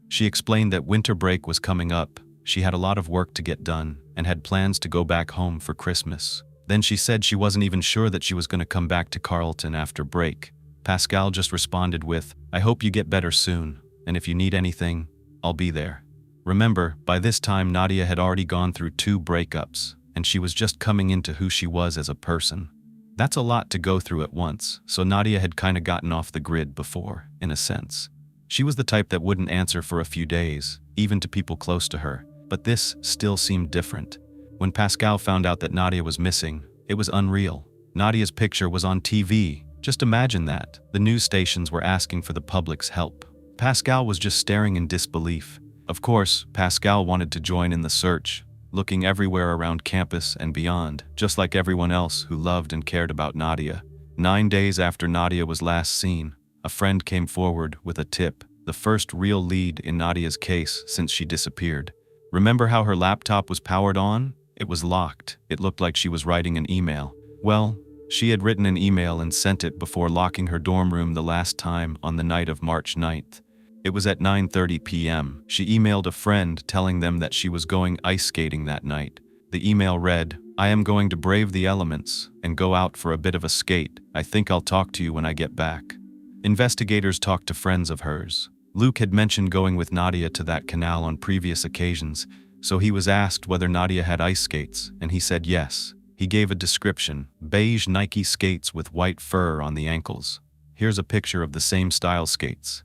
She explained that winter break was coming up. She had a lot of work to get done and had plans to go back home for Christmas. Then she said she wasn't even sure that she was going to come back to Carleton after break. Pascal just responded with, "I hope you get better soon, and if you need anything, I'll be there." Remember, by this time Nadia had already gone through 2 breakups, and she was just coming into who she was as a person. That's a lot to go through at once, so Nadia had kinda gotten off the grid before, in a sense. She was the type that wouldn't answer for a few days, even to people close to her, but this still seemed different. When Pascal found out that Nadia was missing, it was unreal. Nadia's picture was on TV. Just imagine that. The news stations were asking for the public's help. Pascal was just staring in disbelief. Of course, Pascal wanted to join in the search, looking everywhere around campus and beyond, just like everyone else who loved and cared about Nadia. 9 days after Nadia was last seen, a friend came forward with a tip, the first real lead in Nadia's case since she disappeared. Remember how her laptop was powered on? It was locked. It looked like she was writing an email. Well, she had written an email and sent it before locking her dorm room the last time on the night of March 9th. It was at 9:30 p.m. She emailed a friend telling them that she was going ice skating that night. The email read, "I am going to brave the elements and go out for a bit of a skate. I think I'll talk to you when I get back." Investigators talked to friends of hers. Luke had mentioned going with Nadia to that canal on previous occasions, so he was asked whether Nadia had ice skates, and he said yes. He gave a description: beige Nike skates with white fur on the ankles. Here's a picture of the same style skates.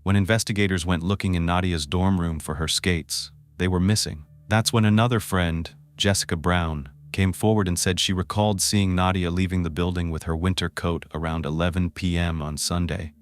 When investigators went looking in Nadia's dorm room for her skates, they were missing. That's when another friend, Jessica Brown, came forward and said she recalled seeing Nadia leaving the building with her winter coat around 11 p.m. on Sunday.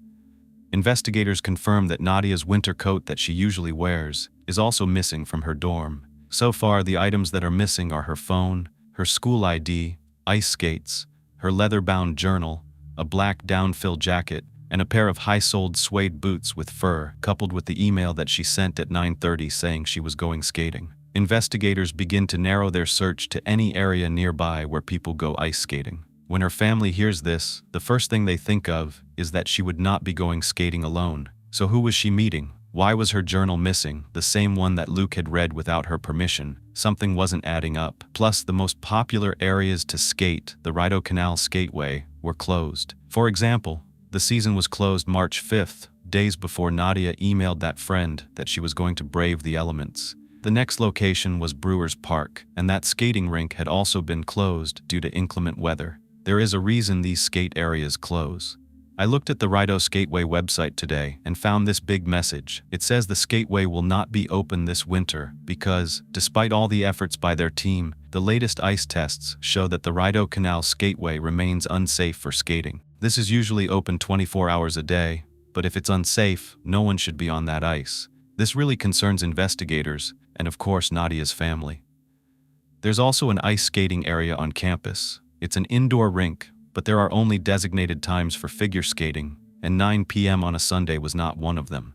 Investigators confirmed that Nadia's winter coat that she usually wears is also missing from her dorm. So far, the items that are missing are her phone, her school ID, ice skates, her leather-bound journal, a black down-fill jacket, and a pair of high-soled suede boots with fur, coupled with the email that she sent at 9:30 saying she was going skating. Investigators begin to narrow their search to any area nearby where people go ice skating. When her family hears this, the first thing they think of is that she would not be going skating alone. So who was she meeting? Why was her journal missing, the same one that Luke had read without her permission? Something wasn't adding up. Plus, the most popular areas to skate, the Rideau Canal Skateway, were closed. For example, the season was closed March 5th, days before Nadia emailed that friend that she was going to brave the elements. The next location was Brewers Park, and that skating rink had also been closed due to inclement weather. There is a reason these skate areas close. I looked at the Rideau Skateway website today and found this big message. It says the skateway will not be open this winter because, despite all the efforts by their team, the latest ice tests show that the Rideau Canal Skateway remains unsafe for skating. This is usually open 24 hours a day, but if it's unsafe, no one should be on that ice. This really concerns investigators and, of course, Nadia's family. There's also an ice skating area on campus. It's an indoor rink, but there are only designated times for figure skating, and 9 p.m. on a Sunday was not one of them.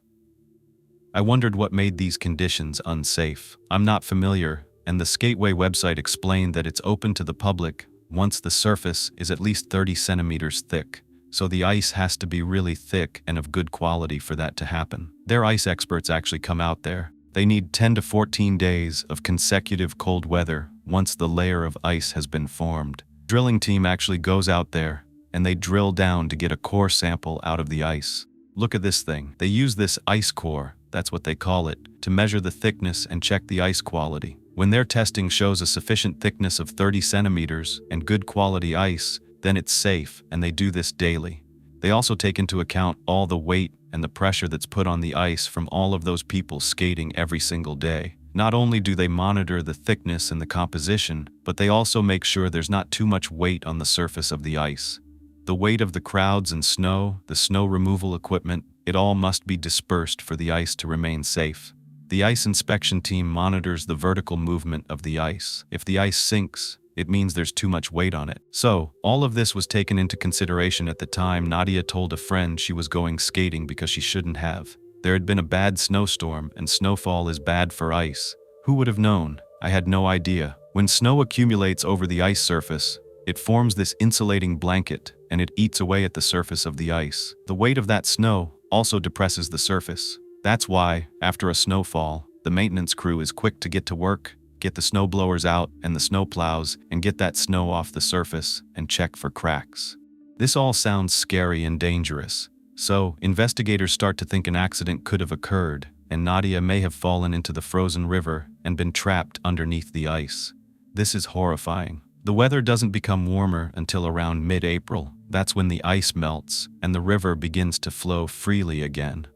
I wondered what made these conditions unsafe. I'm not familiar, and the Skateway website explained that it's open to the public once the surface is at least 30 centimeters thick, so the ice has to be really thick and of good quality for that to happen. Their ice experts actually come out there. They need 10 to 14 days of consecutive cold weather once the layer of ice has been formed. Drilling team actually goes out there, and they drill down to get a core sample out of the ice. Look at this thing. They use this ice core, that's what they call it, to measure the thickness and check the ice quality. When their testing shows a sufficient thickness of 30 centimeters and good quality ice, then it's safe, and they do this daily. They also take into account all the weight and the pressure that's put on the ice from all of those people skating every single day. Not only do they monitor the thickness and the composition, but they also make sure there's not too much weight on the surface of the ice. The weight of the crowds and snow, the snow removal equipment, it all must be dispersed for the ice to remain safe. The ice inspection team monitors the vertical movement of the ice. If the ice sinks, it means there's too much weight on it. So, all of this was taken into consideration at the time Nadia told a friend she was going skating because she shouldn't have. There had been a bad snowstorm, and snowfall is bad for ice. Who would have known? I had no idea. When snow accumulates over the ice surface, it forms this insulating blanket, and it eats away at the surface of the ice. The weight of that snow also depresses the surface. That's why, after a snowfall, the maintenance crew is quick to get to work, get the snow blowers out and the snow plows, and get that snow off the surface and check for cracks. This all sounds scary and dangerous. So, investigators start to think an accident could have occurred, and Nadia may have fallen into the frozen river and been trapped underneath the ice. This is horrifying. The weather doesn't become warmer until around mid-April. That's when the ice melts and the river begins to flow freely again.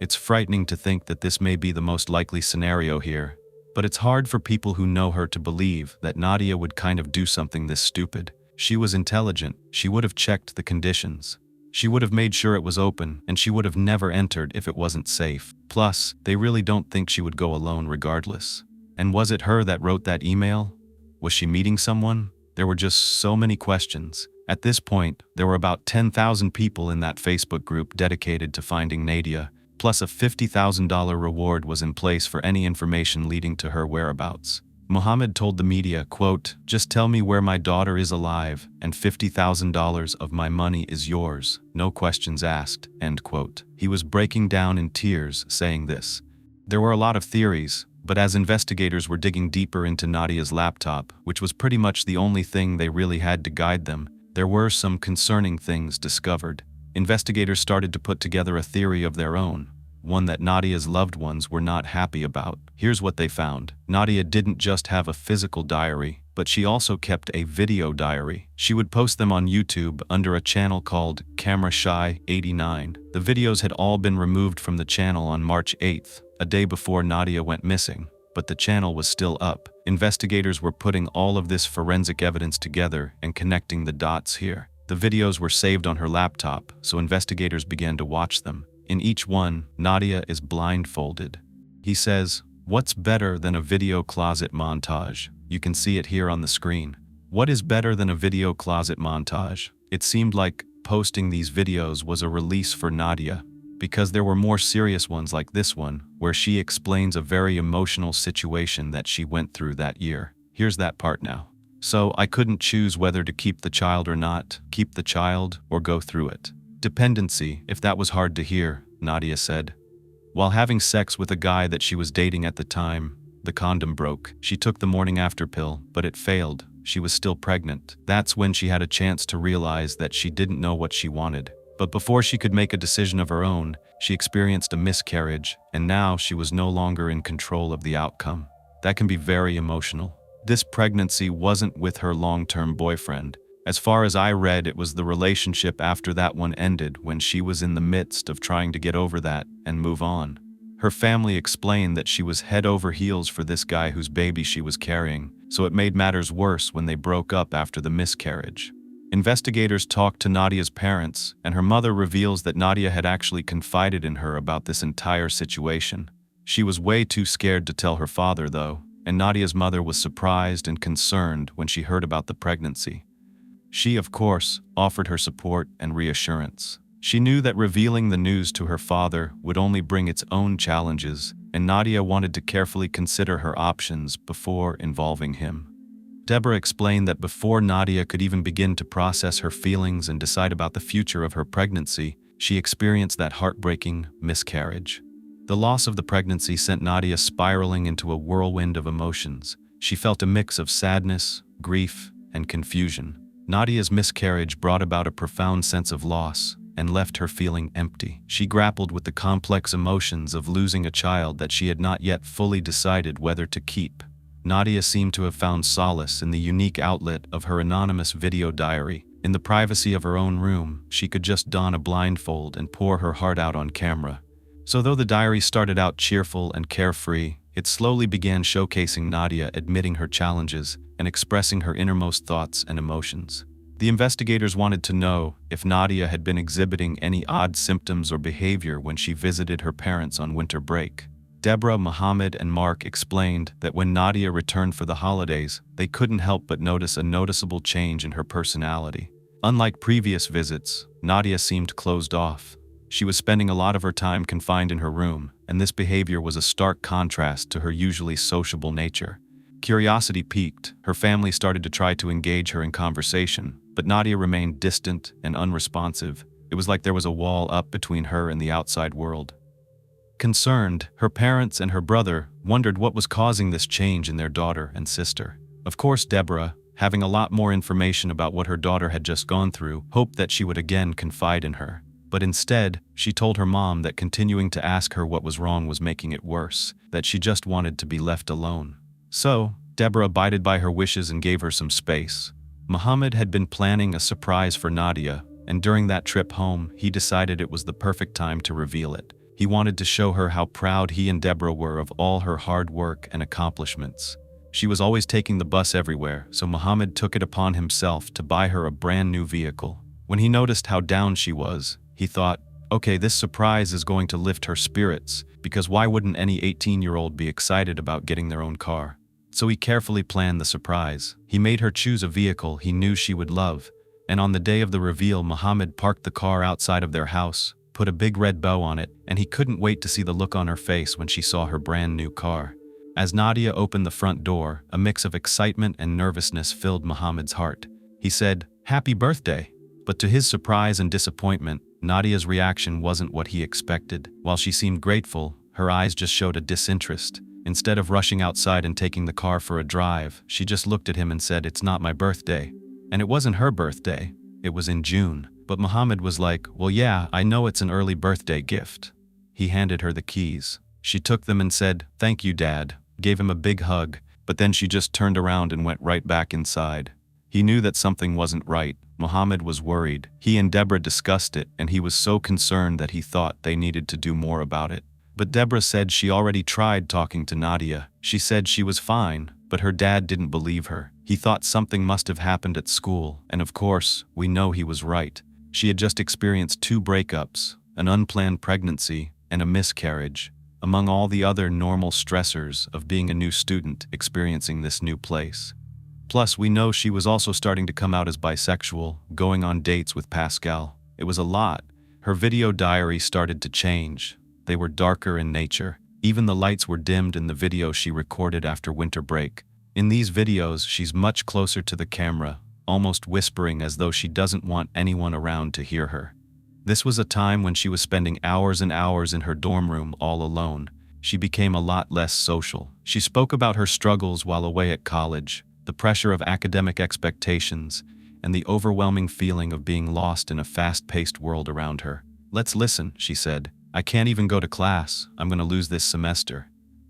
It's frightening to think that this may be the most likely scenario here, but it's hard for people who know her to believe that Nadia would kind of do something this stupid. She was intelligent. She would have checked the conditions. She would have made sure it was open, and she would have never entered if it wasn't safe. Plus, they really don't think she would go alone regardless. And was it her that wrote that email? Was she meeting someone? There were just so many questions. At this point, there were about 10,000 people in that Facebook group dedicated to finding Nadia, plus a $50,000 reward was in place for any information leading to her whereabouts. Mohammed told the media, quote, "Just tell me where my daughter is alive, and $50,000 of my money is yours, no questions asked," end quote. He was breaking down in tears saying this. There were a lot of theories, but as investigators were digging deeper into Nadia's laptop, which was pretty much the only thing they really had to guide them, there were some concerning things discovered. Investigators started to put together a theory of their own, one that Nadia's loved ones were not happy about. Here's what they found. Nadia didn't just have a physical diary, but she also kept a video diary. She would post them on YouTube under a channel called Camera Shy 89. The videos had all been removed from the channel on March 8th, a day before Nadia went missing, but the channel was still up. Investigators were putting all of this forensic evidence together and connecting the dots here. The videos were saved on her laptop, so investigators began to watch them. In each one, Nadia is blindfolded. He says, "What's better than a video closet montage?" You can see it here on the screen. What is better than a video closet montage? It seemed like posting these videos was a release for Nadia, because there were more serious ones like this one, where she explains a very emotional situation that she went through that year. Here's that part now. "So I couldn't choose whether to keep the child or not, keep the child or go through it. Dependency, if that was hard to hear," Nadia said. While having sex with a guy that she was dating at the time, the condom broke. She took the morning after pill, but it failed. She was still pregnant. That's when she had a chance to realize that she didn't know what she wanted. But before she could make a decision of her own, she experienced a miscarriage, and now she was no longer in control of the outcome. That can be very emotional. This pregnancy wasn't with her long-term boyfriend. As far as I read, it was the relationship after that one ended when she was in the midst of trying to get over that and move on. Her family explained that she was head over heels for this guy whose baby she was carrying, so it made matters worse when they broke up after the miscarriage. Investigators talked to Nadia's parents, and her mother reveals that Nadia had actually confided in her about this entire situation. She was way too scared to tell her father, though, and Nadia's mother was surprised and concerned when she heard about the pregnancy. She, of course, offered her support and reassurance. She knew that revealing the news to her father would only bring its own challenges, and Nadia wanted to carefully consider her options before involving him. Deborah explained that before Nadia could even begin to process her feelings and decide about the future of her pregnancy, she experienced that heartbreaking miscarriage. The loss of the pregnancy sent Nadia spiraling into a whirlwind of emotions. She felt a mix of sadness, grief, and confusion. Nadia's miscarriage brought about a profound sense of loss and left her feeling empty. She grappled with the complex emotions of losing a child that she had not yet fully decided whether to keep. Nadia seemed to have found solace in the unique outlet of her anonymous video diary. In the privacy of her own room, she could just don a blindfold and pour her heart out on camera. So though the diary started out cheerful and carefree, it slowly began showcasing Nadia admitting her challenges and expressing her innermost thoughts and emotions. The investigators wanted to know if Nadia had been exhibiting any odd symptoms or behavior when she visited her parents on winter break. Deborah, Mohammed, and Mark explained that when Nadia returned for the holidays, they couldn't help but notice a noticeable change in her personality. Unlike previous visits, Nadia seemed closed off. She was spending a lot of her time confined in her room, and this behavior was a stark contrast to her usually sociable nature. Curiosity piqued. Her family started to try to engage her in conversation, but Nadia remained distant and unresponsive. It was like there was a wall up between her and the outside world. Concerned, her parents and her brother wondered what was causing this change in their daughter and sister. Of course, Deborah, having a lot more information about what her daughter had just gone through, hoped that she would again confide in her. But instead, she told her mom that continuing to ask her what was wrong was making it worse, that she just wanted to be left alone. So, Deborah abided by her wishes and gave her some space. Mohammed had been planning a surprise for Nadia, and during that trip home, he decided it was the perfect time to reveal it. He wanted to show her how proud he and Deborah were of all her hard work and accomplishments. She was always taking the bus everywhere, so Mohammed took it upon himself to buy her a brand new vehicle. When he noticed how down she was, he thought, okay, this surprise is going to lift her spirits, because why wouldn't any 18-year-old be excited about getting their own car? So he carefully planned the surprise. He made her choose a vehicle he knew she would love, and on the day of the reveal, Mohammed parked the car outside of their house, put a big red bow on it, and he couldn't wait to see the look on her face when she saw her brand new car. As Nadia opened the front door, a mix of excitement and nervousness filled Mohammed's heart. He said, "Happy birthday." But to his surprise and disappointment, Nadia's reaction wasn't what he expected. While she seemed grateful, her eyes just showed a disinterest. Instead of rushing outside and taking the car for a drive, she just looked at him and said, "It's not my birthday." And it wasn't her birthday. It was in June. But Mohammed was like, "Well, yeah, I know it's an early birthday gift." He handed her the keys. She took them and said, "Thank you, Dad," gave him a big hug, but then she just turned around and went right back inside. He knew that something wasn't right. Mohammed was worried. He and Deborah discussed it, and he was so concerned that he thought they needed to do more about it. But Deborah said she already tried talking to Nadia. She said she was fine, but her dad didn't believe her. He thought something must have happened at school, and of course, we know he was right. She had just experienced 2 breakups, an unplanned pregnancy, and a miscarriage, among all the other normal stressors of being a new student experiencing this new place. Plus, we know she was also starting to come out as bisexual, going on dates with Pascal. It was a lot. Her video diary started to change. They were darker in nature. Even the lights were dimmed in the video she recorded after winter break. In these videos, she's much closer to the camera, almost whispering as though she doesn't want anyone around to hear her. This was a time when she was spending hours and hours in her dorm room all alone. She became a lot less social. She spoke about her struggles while away at college, the pressure of academic expectations, and the overwhelming feeling of being lost in a fast-paced world around her. "Let's listen," she said. "I can't even go to class. I'm going to lose this semester.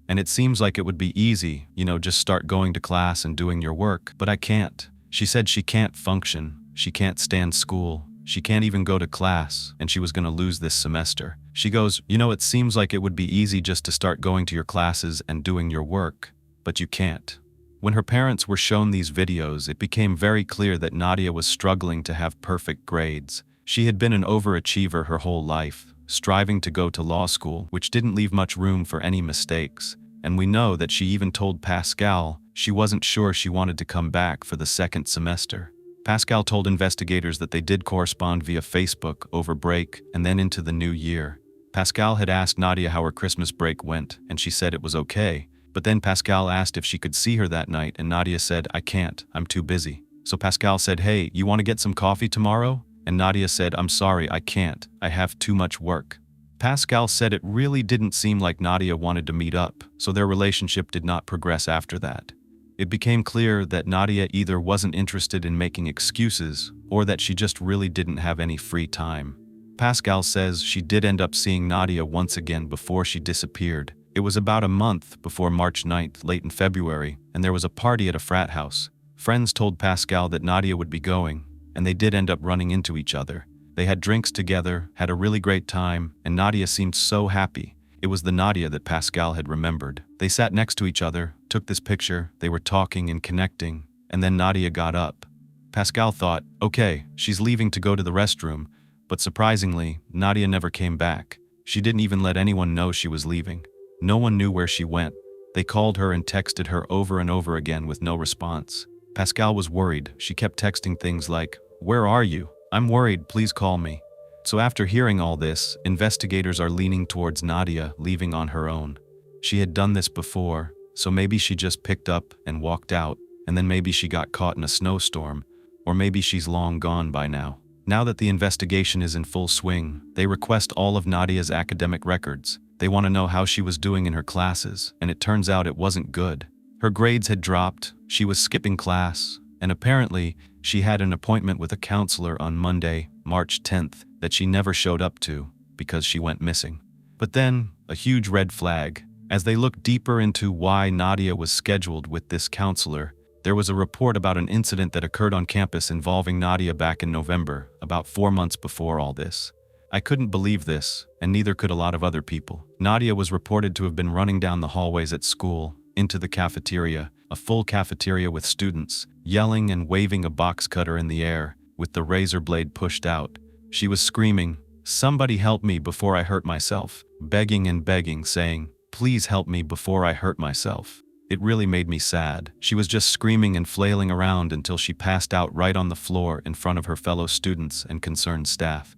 And it seems like it would be easy, just start going to class and doing your work, but I can't." She said she can't function, she can't stand school, she can't even go to class, and she was going to lose this semester. She goes, "It seems like it would be easy just to start going to your classes and doing your work, but you can't." When her parents were shown these videos, it became very clear that Nadia was struggling to have perfect grades. She had been an overachiever her whole life, striving to go to law school, which didn't leave much room for any mistakes. And we know that she even told Pascal she wasn't sure she wanted to come back for the 2nd semester. Pascal told investigators that they did correspond via Facebook over break and then into the new year. Pascal had asked Nadia how her Christmas break went, and she said it was okay. But then Pascal asked if she could see her that night, and Nadia said, "I can't, I'm too busy." So Pascal said, "Hey, you want to get some coffee tomorrow?" And Nadia said, "I'm sorry, I can't, I have too much work." Pascal said it really didn't seem like Nadia wanted to meet up, so their relationship did not progress after that. It became clear that Nadia either wasn't interested in making excuses, or that she just really didn't have any free time. Pascal says she did end up seeing Nadia once again before she disappeared. It was about a month before March 9th, late in February, and there was a party at a frat house. Friends told Pascal that Nadia would be going, and they did end up running into each other. They had drinks together, had a really great time, and Nadia seemed so happy. It was the Nadia that Pascal had remembered. They sat next to each other, took this picture, they were talking and connecting, and then Nadia got up. Pascal thought, okay, she's leaving to go to the restroom, but surprisingly, Nadia never came back. She didn't even let anyone know she was leaving. No one knew where she went. They called her and texted her over and over again with no response. Pascal was worried. She kept texting things like, "Where are you? I'm worried, please call me." So after hearing all this, investigators are leaning towards Nadia leaving on her own. She had done this before, so maybe she just picked up and walked out, and then maybe she got caught in a snowstorm, or maybe she's long gone by now. Now that the investigation is in full swing, they request all of Nadia's academic records. They want to know how she was doing in her classes, and it turns out it wasn't good. Her grades had dropped, she was skipping class, and apparently, she had an appointment with a counselor on Monday, March 10th, that she never showed up to because she went missing. But then, a huge red flag. As they looked deeper into why Nadia was scheduled with this counselor, there was a report about an incident that occurred on campus involving Nadia back in November, about 4 months before all this. I couldn't believe this, and neither could a lot of other people. Nadia was reported to have been running down the hallways at school, into the cafeteria, a full cafeteria with students, yelling and waving a box cutter in the air, with the razor blade pushed out. She was screaming, "Somebody help me before I hurt myself," begging and begging, saying, "Please help me before I hurt myself." It really made me sad. She was just screaming and flailing around until she passed out right on the floor in front of her fellow students and concerned staff.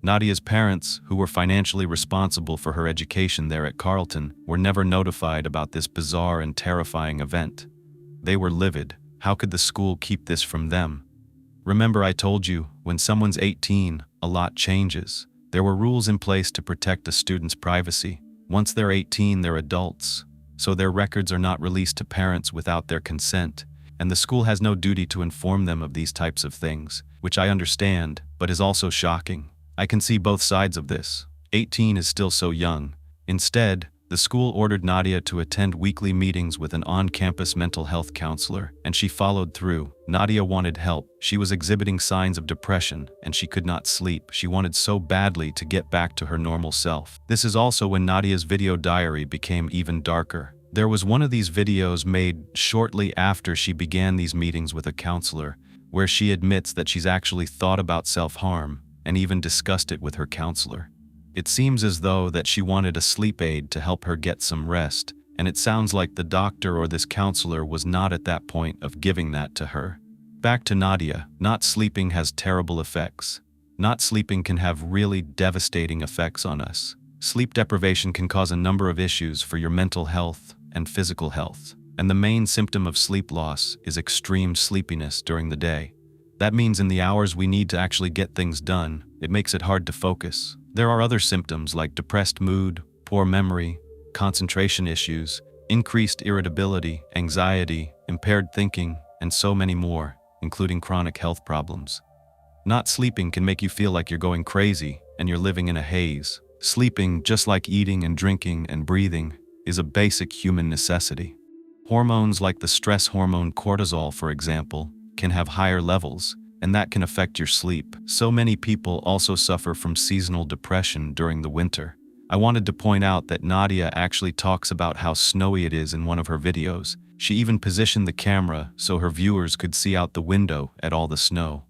Nadia's parents, who were financially responsible for her education there at Carleton, were never notified about this bizarre and terrifying event. They were livid. How could the school keep this from them? Remember I told you, when someone's 18, a lot changes. There were rules in place to protect a student's privacy. Once they're 18, they're adults, so their records are not released to parents without their consent, and the school has no duty to inform them of these types of things, which I understand, but is also shocking. I can see both sides of this. 18 is still so young. Instead, the school ordered Nadia to attend weekly meetings with an on-campus mental health counselor, and she followed through. Nadia wanted help. She was exhibiting signs of depression, and she could not sleep. She wanted so badly to get back to her normal self. This is also when Nadia's video diary became even darker. There was one of these videos made shortly after she began these meetings with a counselor, where she admits that she's actually thought about self-harm and even discussed it with her counselor. It seems as though that she wanted a sleep aid to help her get some rest, and it sounds like the doctor or this counselor was not at that point of giving that to her. Back to Nadia, not sleeping has terrible effects. Not sleeping can have really devastating effects on us. Sleep deprivation can cause a number of issues for your mental health and physical health, and the main symptom of sleep loss is extreme sleepiness during the day. That means in the hours we need to actually get things done, it makes it hard to focus. There are other symptoms like depressed mood, poor memory, concentration issues, increased irritability, anxiety, impaired thinking, and so many more, including chronic health problems. Not sleeping can make you feel like you're going crazy and you're living in a haze. Sleeping, just like eating and drinking and breathing, is a basic human necessity. Hormones like the stress hormone cortisol, for example, can have higher levels, and that can affect your sleep. So many people also suffer from seasonal depression during the winter. I wanted to point out that Nadia actually talks about how snowy it is in one of her videos. She even positioned the camera so her viewers could see out the window at all the snow.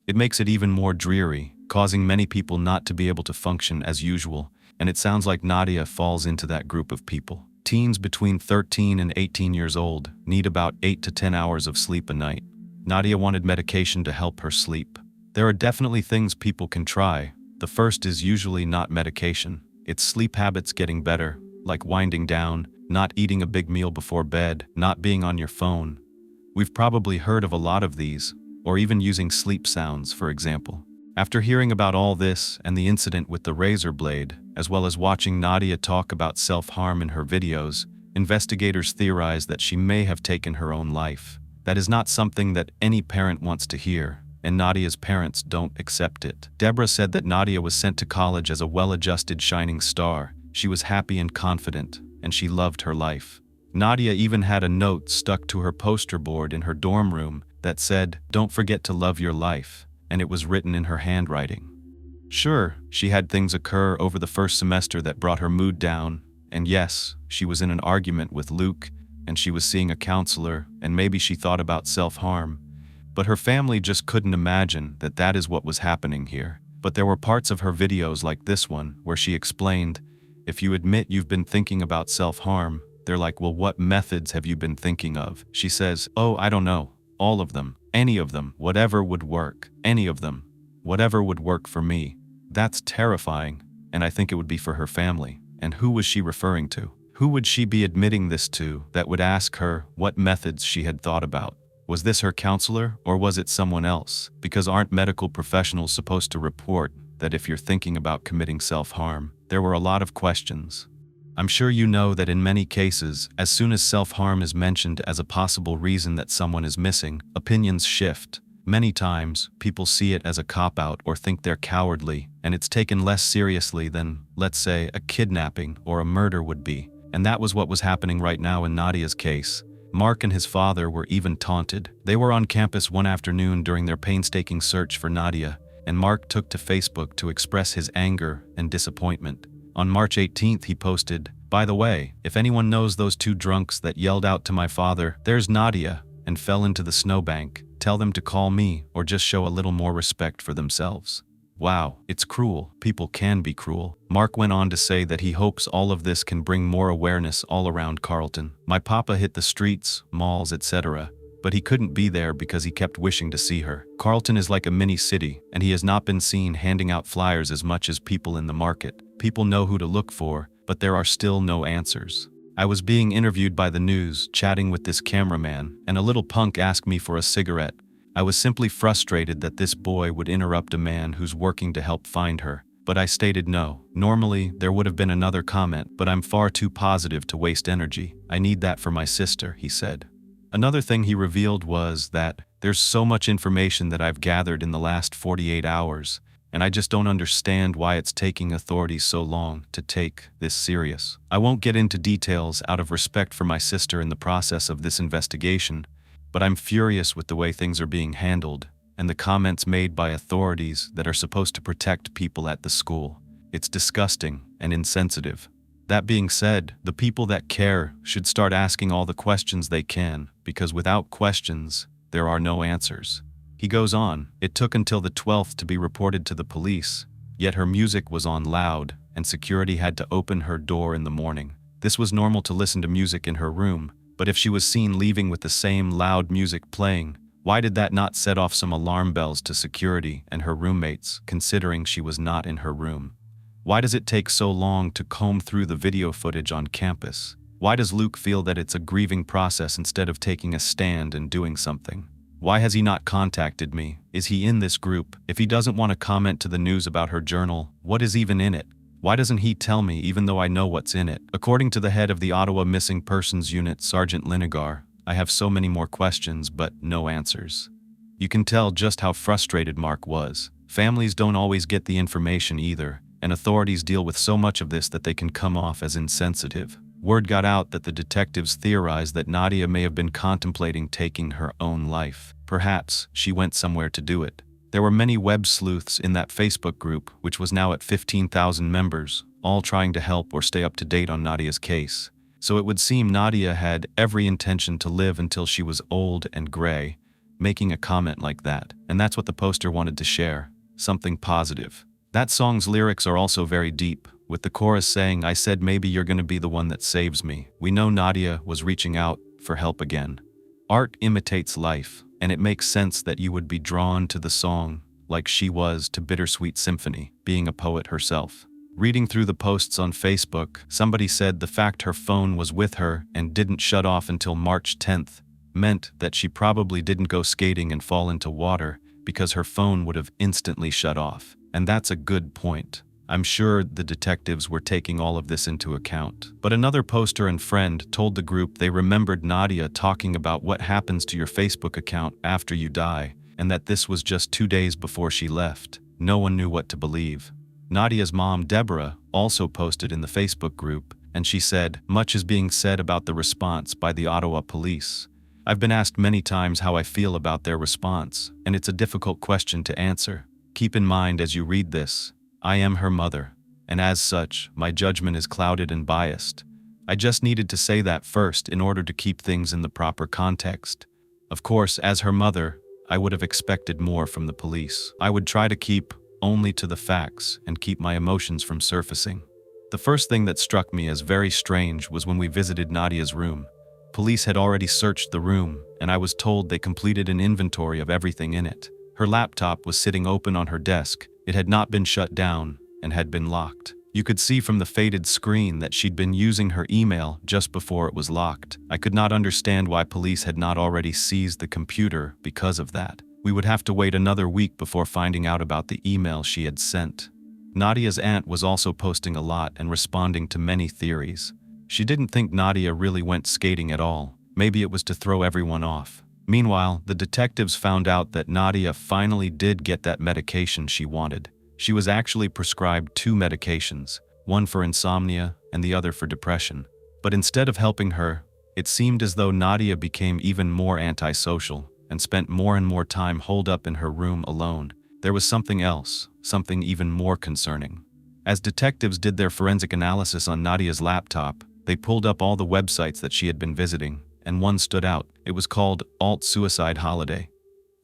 It makes it even more dreary, causing many people not to be able to function as usual, and it sounds like Nadia falls into that group of people. Teens between 13 and 18 years old need about 8 to 10 hours of sleep a night. Nadia wanted medication to help her sleep. There are definitely things people can try. The first is usually not medication. It's sleep habits getting better, like winding down, not eating a big meal before bed, not being on your phone. We've probably heard of a lot of these, or even using sleep sounds, for example. After hearing about all this and the incident with the razor blade, as well as watching Nadia talk about self-harm in her videos, investigators theorize that she may have taken her own life. That is not something that any parent wants to hear, and Nadia's parents don't accept it. Deborah said that Nadia was sent to college as a well-adjusted shining star. She was happy and confident, and she loved her life. Nadia even had a note stuck to her poster board in her dorm room that said, "Don't forget to love your life," and it was written in her handwriting. Sure, she had things occur over the first semester that brought her mood down, and yes, she was in an argument with Luke, and she was seeing a counselor, and maybe she thought about self-harm. But her family just couldn't imagine that that is what was happening here. But there were parts of her videos like this one where she explained, if you admit you've been thinking about self-harm, they're like, well, what methods have you been thinking of? She says, oh, I don't know. All of them. Any of them. Whatever would work. Any of them. Whatever would work for me. That's terrifying, and I think it would be for her family. And who was she referring to? Who would she be admitting this to that would ask her what methods she had thought about? Was this her counselor, or was it someone else? Because aren't medical professionals supposed to report that if you're thinking about committing self-harm? There were a lot of questions. I'm sure you know that in many cases, as soon as self-harm is mentioned as a possible reason that someone is missing, opinions shift. Many times, people see it as a cop-out or think they're cowardly, and it's taken less seriously than, let's say, a kidnapping or a murder would be. And that was what was happening right now in Nadia's case. Mark and his father were even taunted. They were on campus one afternoon during their painstaking search for Nadia, and Mark took to Facebook to express his anger and disappointment. On March 18th, he posted, "By the way, if anyone knows those two drunks that yelled out to my father, 'There's Nadia,' and fell into the snowbank, tell them to call me or just show a little more respect for themselves." Wow, it's cruel. People can be cruel. Mark went on to say that he hopes all of this can bring more awareness all around Carleton. My papa hit the streets, malls, etc. but he couldn't be there because he kept wishing to see her. Carleton is like a mini city, and he has not been seen handing out flyers as much as people in the market. People know who to look for, but there are still no answers. I was being interviewed by the news, chatting with this cameraman, and a little punk asked me for a cigarette. I was simply frustrated that this boy would interrupt a man who's working to help find her, but I stated no. Normally, there would have been another comment, but I'm far too positive to waste energy. I need that for my sister, he said. Another thing he revealed was that there's so much information that I've gathered in the last 48 hours, and I just don't understand why it's taking authorities so long to take this serious. I won't get into details out of respect for my sister in the process of this investigation, but I'm furious with the way things are being handled and the comments made by authorities that are supposed to protect people at the school. It's disgusting and insensitive. That being said, the people that care should start asking all the questions they can, because without questions, there are no answers. He goes on, it took until the 12th to be reported to the police, yet her music was on loud, and security had to open her door in the morning. This was normal to listen to music in her room, but if she was seen leaving with the same loud music playing, why did that not set off some alarm bells to security and her roommates, considering she was not in her room? Why does it take so long to comb through the video footage on campus? Why does Luke feel that it's a grieving process instead of taking a stand and doing something? Why has he not contacted me? Is he in this group? If he doesn't want to comment to the news about her journal, what is even in it? Why doesn't he tell me even though I know what's in it? According to the head of the Ottawa Missing Persons Unit, Sergeant Linegar, I have so many more questions but no answers. You can tell just how frustrated Mark was. Families don't always get the information either, and authorities deal with so much of this that they can come off as insensitive. Word got out that the detectives theorized that Nadia may have been contemplating taking her own life. Perhaps she went somewhere to do it. There were many web sleuths in that Facebook group, which was now at 15,000 members, all trying to help or stay up to date on Nadia's case. So it would seem Nadia had every intention to live until she was old and gray, making a comment like that. And that's what the poster wanted to share, something positive. That song's lyrics are also very deep, with the chorus saying, "I said maybe you're gonna be the one that saves me." We know Nadia was reaching out for help again. Art imitates life, and it makes sense that you would be drawn to the song like she was to Bittersweet Symphony, being a poet herself. Reading through the posts on Facebook, somebody said the fact her phone was with her and didn't shut off until March 10th meant that she probably didn't go skating and fall into water because her phone would have instantly shut off. And that's a good point. I'm sure the detectives were taking all of this into account. But another poster and friend told the group they remembered Nadia talking about what happens to your Facebook account after you die, and that this was just 2 days before she left. No one knew what to believe. Nadia's mom, Deborah, also posted in the Facebook group, and she said, "Much is being said about the response by the Ottawa police. I've been asked many times how I feel about their response, and it's a difficult question to answer. Keep in mind as you read this, I am her mother, and as such, my judgment is clouded and biased. I just needed to say that first in order to keep things in the proper context. Of course, as her mother, I would have expected more from the police. I would try to keep only to the facts and keep my emotions from surfacing." The first thing that struck me as very strange was when we visited Nadia's room. Police had already searched the room, and I was told they completed an inventory of everything in it. Her laptop was sitting open on her desk. It had not been shut down and had been locked. You could see from the faded screen that she'd been using her email just before it was locked. I could not understand why police had not already seized the computer because of that. We would have to wait another week before finding out about the email she had sent. Nadia's aunt was also posting a lot and responding to many theories. She didn't think Nadia really went skating at all. Maybe it was to throw everyone off. Meanwhile, the detectives found out that Nadia finally did get that medication she wanted. She was actually prescribed 2 medications, one for insomnia and the other for depression. But instead of helping her, it seemed as though Nadia became even more antisocial and spent more and more time holed up in her room alone. There was something else, something even more concerning. As detectives did their forensic analysis on Nadia's laptop, they pulled up all the websites that she had been visiting, and one stood out. It was called Alt Suicide Holiday.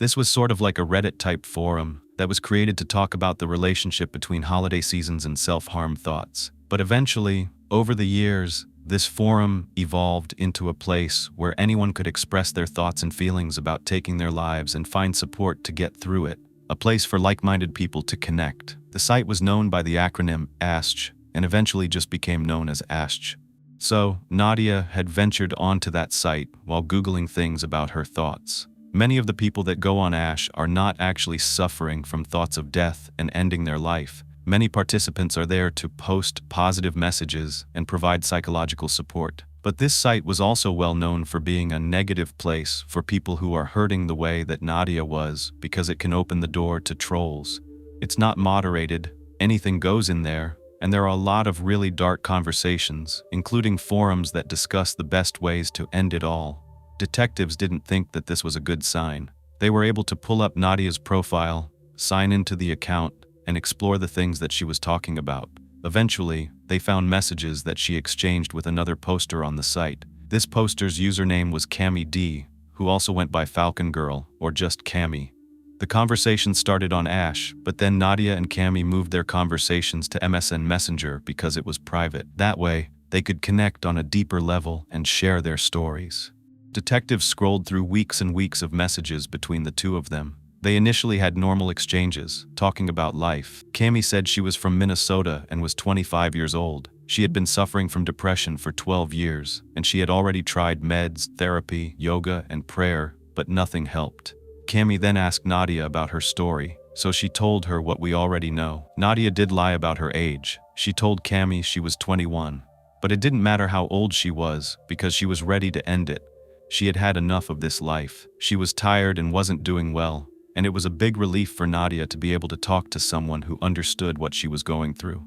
This was sort of like a Reddit-type forum that was created to talk about the relationship between holiday seasons and self-harm thoughts. But eventually, over the years, This forum evolved into a place where anyone could express their thoughts and feelings about taking their lives and find support to get through it, a place for like-minded people to connect. The site was known by the acronym ASCH and eventually just became known as ASCH. So, Nadia had ventured onto that site while Googling things about her thoughts. Many of the people that go on ASH are not actually suffering from thoughts of death and ending their life. Many participants are there to post positive messages and provide psychological support. But this site was also well known for being a negative place for people who are hurting the way that Nadia was, because it can open the door to trolls. It's not moderated, anything goes in there, and there are a lot of really dark conversations, including forums that discuss the best ways to end it all. Detectives didn't think that this was a good sign. They were able to pull up Nadia's profile, sign into the account, and explore the things that she was talking about. Eventually, they found messages that she exchanged with another poster on the site. This poster's username was Cami D, who also went by Falcon Girl, or just Cami. The conversation started on Ash, but then Nadia and Cami moved their conversations to MSN Messenger because it was private. That way, they could connect on a deeper level and share their stories. Detectives scrolled through weeks and weeks of messages between the two of them. They initially had normal exchanges, talking about life. Cami said she was from Minnesota and was 25 years old. She had been suffering from depression for 12 years, and she had already tried meds, therapy, yoga, and prayer, but nothing helped. Cami then asked Nadia about her story, so she told her what we already know. Nadia did lie about her age. She told Cami she was 21. But it didn't matter how old she was, because she was ready to end it. She had had enough of this life. She was tired and wasn't doing well, and it was a big relief for Nadia to be able to talk to someone who understood what she was going through.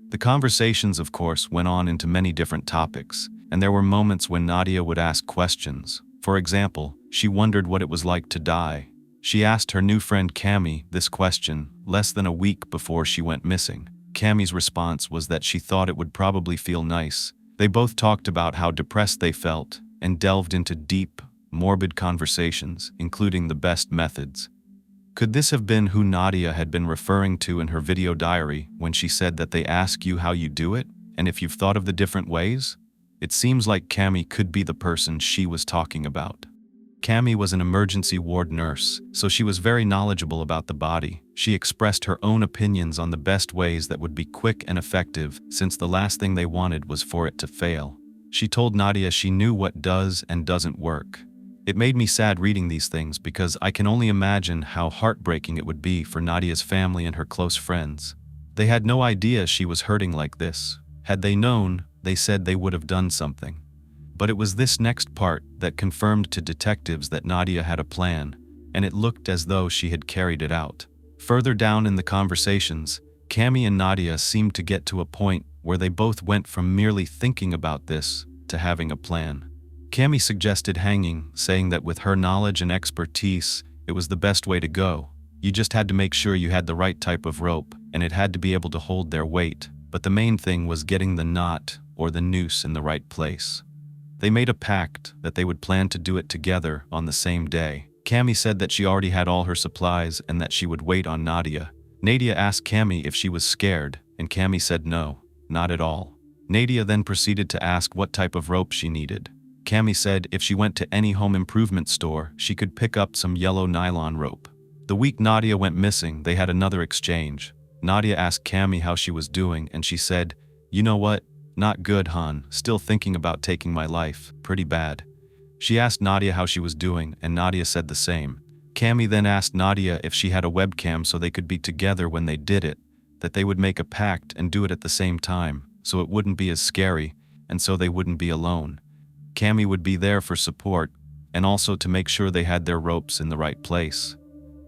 The conversations, of course, went on into many different topics, and there were moments when Nadia would ask questions. For example, she wondered what it was like to die. She asked her new friend Cami this question less than a week before she went missing. Cami's response was that she thought it would probably feel nice. They both talked about how depressed they felt and delved into deep, morbid conversations, including the best methods. Could this have been who Nadia had been referring to in her video diary when she said that they ask you how you do it and if you've thought of the different ways? It seems like Cami could be the person she was talking about. Cami was an emergency ward nurse, so she was very knowledgeable about the body. She expressed her own opinions on the best ways that would be quick and effective, since the last thing they wanted was for it to fail. She told Nadia she knew what does and doesn't work. It made me sad reading these things because I can only imagine how heartbreaking it would be for Nadia's family and her close friends. They had no idea she was hurting like this. Had they known, they said they would have done something. But it was this next part that confirmed to detectives that Nadia had a plan, and it looked as though she had carried it out. Further down in the conversations, Cami and Nadia seemed to get to a point where they both went from merely thinking about this to having a plan. Cami suggested hanging, saying that with her knowledge and expertise, it was the best way to go. You just had to make sure you had the right type of rope, and it had to be able to hold their weight. But the main thing was getting the knot or the noose in the right place. They made a pact that they would plan to do it together on the same day. Cami said that she already had all her supplies and that she would wait on Nadia. Nadia asked Cami if she was scared, and Cami said no, not at all. Nadia then proceeded to ask what type of rope she needed. Cami said if she went to any home improvement store, she could pick up some yellow nylon rope. The week Nadia went missing, they had another exchange. Nadia asked Cami how she was doing, and she said, "You know what? Not good, hon. Still thinking about taking my life. Pretty bad." She asked Nadia how she was doing, and Nadia said the same. Cami then asked Nadia if she had a webcam so they could be together when they did it, that they would make a pact and do it at the same time, so it wouldn't be as scary, and so they wouldn't be alone. Cami would be there for support, and also to make sure they had their ropes in the right place.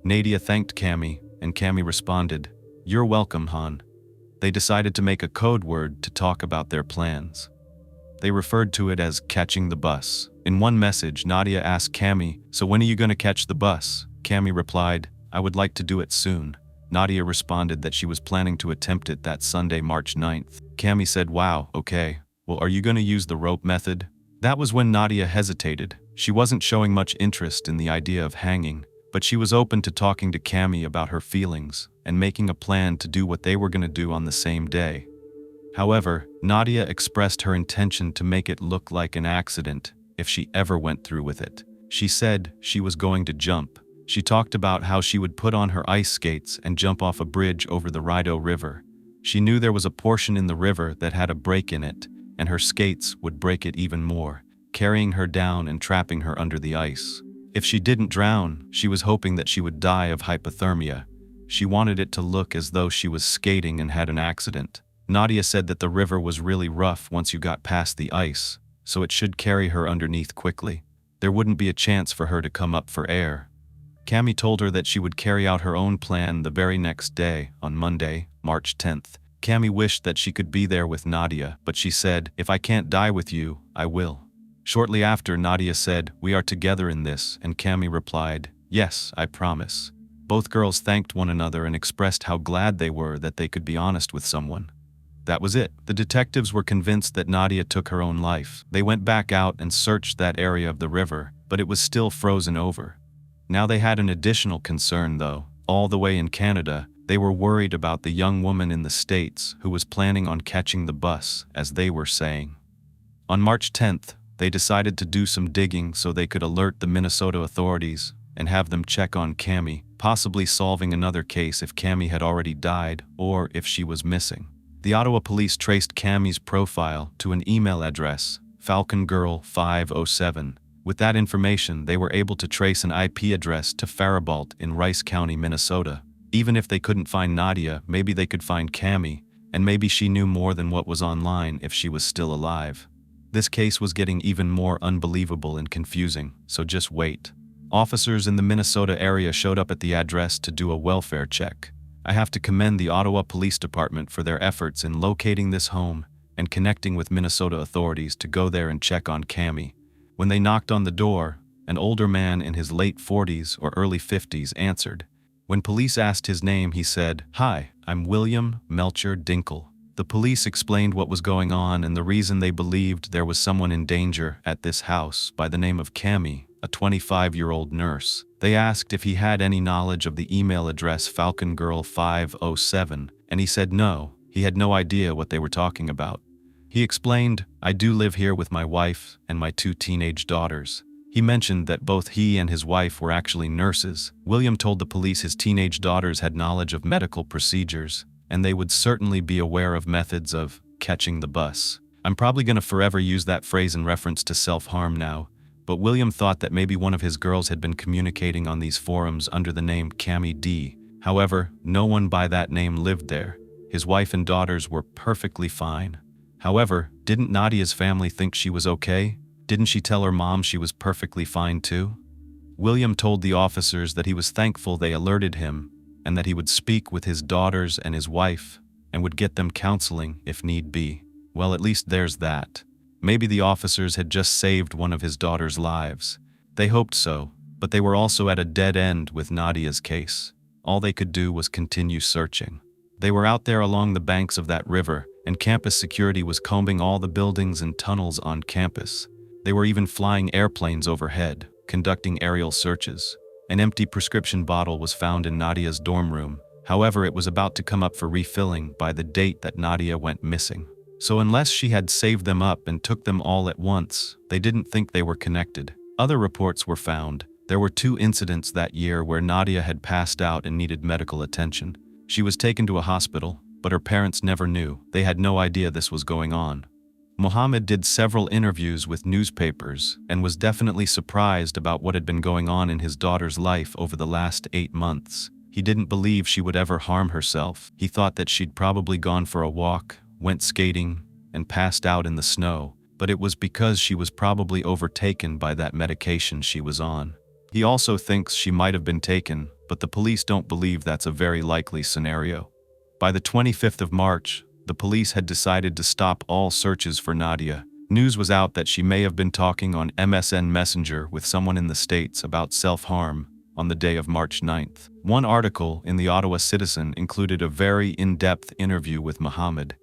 Nadia thanked Cami, and Cami responded, "You're welcome, hon." They decided to make a code word to talk about their plans. They referred to it as catching the bus. In one message, Nadia asked Cami, "So when are you going to catch the bus?" Cami replied, "I would like to do it soon." Nadia responded that she was planning to attempt it that Sunday, March 9th. Cami said, "Wow, okay. Well, are you going to use the rope method?" That was when Nadia hesitated. She wasn't showing much interest in the idea of hanging, but she was open to talking to Cami about her feelings and making a plan to do what they were going to do on the same day. However, Nadia expressed her intention to make it look like an accident if she ever went through with it. She said she was going to jump. She talked about how she would put on her ice skates and jump off a bridge over the Rideau River. She knew there was a portion in the river that had a break in it, and her skates would break it even more, carrying her down and trapping her under the ice. If she didn't drown, she was hoping that she would die of hypothermia. She wanted it to look as though she was skating and had an accident. Nadia said that the river was really rough once you got past the ice, so it should carry her underneath quickly. There wouldn't be a chance for her to come up for air. Cami told her that she would carry out her own plan the very next day, on Monday, March 10th. Cami wished that she could be there with Nadia, but she said, "If I can't die with you, I will." Shortly after, Nadia said, "We are together in this," and Cami replied, "Yes, I promise." Both girls thanked one another and expressed how glad they were that they could be honest with someone. That was it. The detectives were convinced that Nadia took her own life. They went back out and searched that area of the river, but it was still frozen over. Now they had an additional concern though. All the way in Canada, they were worried about the young woman in the States who was planning on catching the bus, as they were saying. On March 10th, they decided to do some digging so they could alert the Minnesota authorities and have them check on Cami, possibly solving another case if Cami had already died or if she was missing. The Ottawa police traced Cami's profile to an email address, falcongirl507. With that information, they were able to trace an IP address to Faribault in Rice County, Minnesota. Even if they couldn't find Nadia, maybe they could find Cami, and maybe she knew more than what was online if she was still alive. This case was getting even more unbelievable and confusing, so just wait. Officers in the Minnesota area showed up at the address to do a welfare check. I have to commend the Ottawa Police Department for their efforts in locating this home and connecting with Minnesota authorities to go there and check on Cami. When they knocked on the door, an older man in his late 40s or early 50s answered. When police asked his name, he said, "Hi, I'm William Melcher Dinkle." The police explained what was going on and the reason they believed there was someone in danger at this house by the name of Cami, a 25-year-old nurse. They asked if he had any knowledge of the email address falcongirl507, and he said no, he had no idea what they were talking about. He explained, "I do live here with my wife and my 2 teenage daughters." He mentioned that both he and his wife were actually nurses. William told the police his teenage daughters had knowledge of medical procedures, and they would certainly be aware of methods of catching the bus. I'm probably going to forever use that phrase in reference to self-harm now, but William thought that maybe one of his girls had been communicating on these forums under the name Cami D. However, no one by that name lived there. His wife and daughters were perfectly fine. However, didn't Nadia's family think she was okay? Didn't she tell her mom she was perfectly fine too? William told the officers that he was thankful they alerted him and that he would speak with his daughters and his wife and would get them counseling if need be. Well, at least there's that. Maybe the officers had just saved one of his daughters' lives. They hoped so, but they were also at a dead end with Nadia's case. All they could do was continue searching. They were out there along the banks of that river, and campus security was combing all the buildings and tunnels on campus. They were even flying airplanes overhead, conducting aerial searches. An empty prescription bottle was found in Nadia's dorm room. However, it was about to come up for refilling by the date that Nadia went missing. So unless she had saved them up and took them all at once, they didn't think they were connected. Other reports were found. There were 2 incidents that year where Nadia had passed out and needed medical attention. She was taken to a hospital, but her parents never knew. They had no idea this was going on. Mohammed did several interviews with newspapers and was definitely surprised about what had been going on in his daughter's life over the last 8 months. He didn't believe she would ever harm herself. He thought that she'd probably gone for a walk, went skating, and passed out in the snow, but it was because she was probably overtaken by that medication she was on. He also thinks she might have been taken, but the police don't believe that's a very likely scenario. By the 25th of March, the police had decided to stop all searches for Nadia. News was out that she may have been talking on MSN Messenger with someone in the States about self-harm on the day of March 9th. One article in the Ottawa Citizen included a very in-depth interview with Mohammed,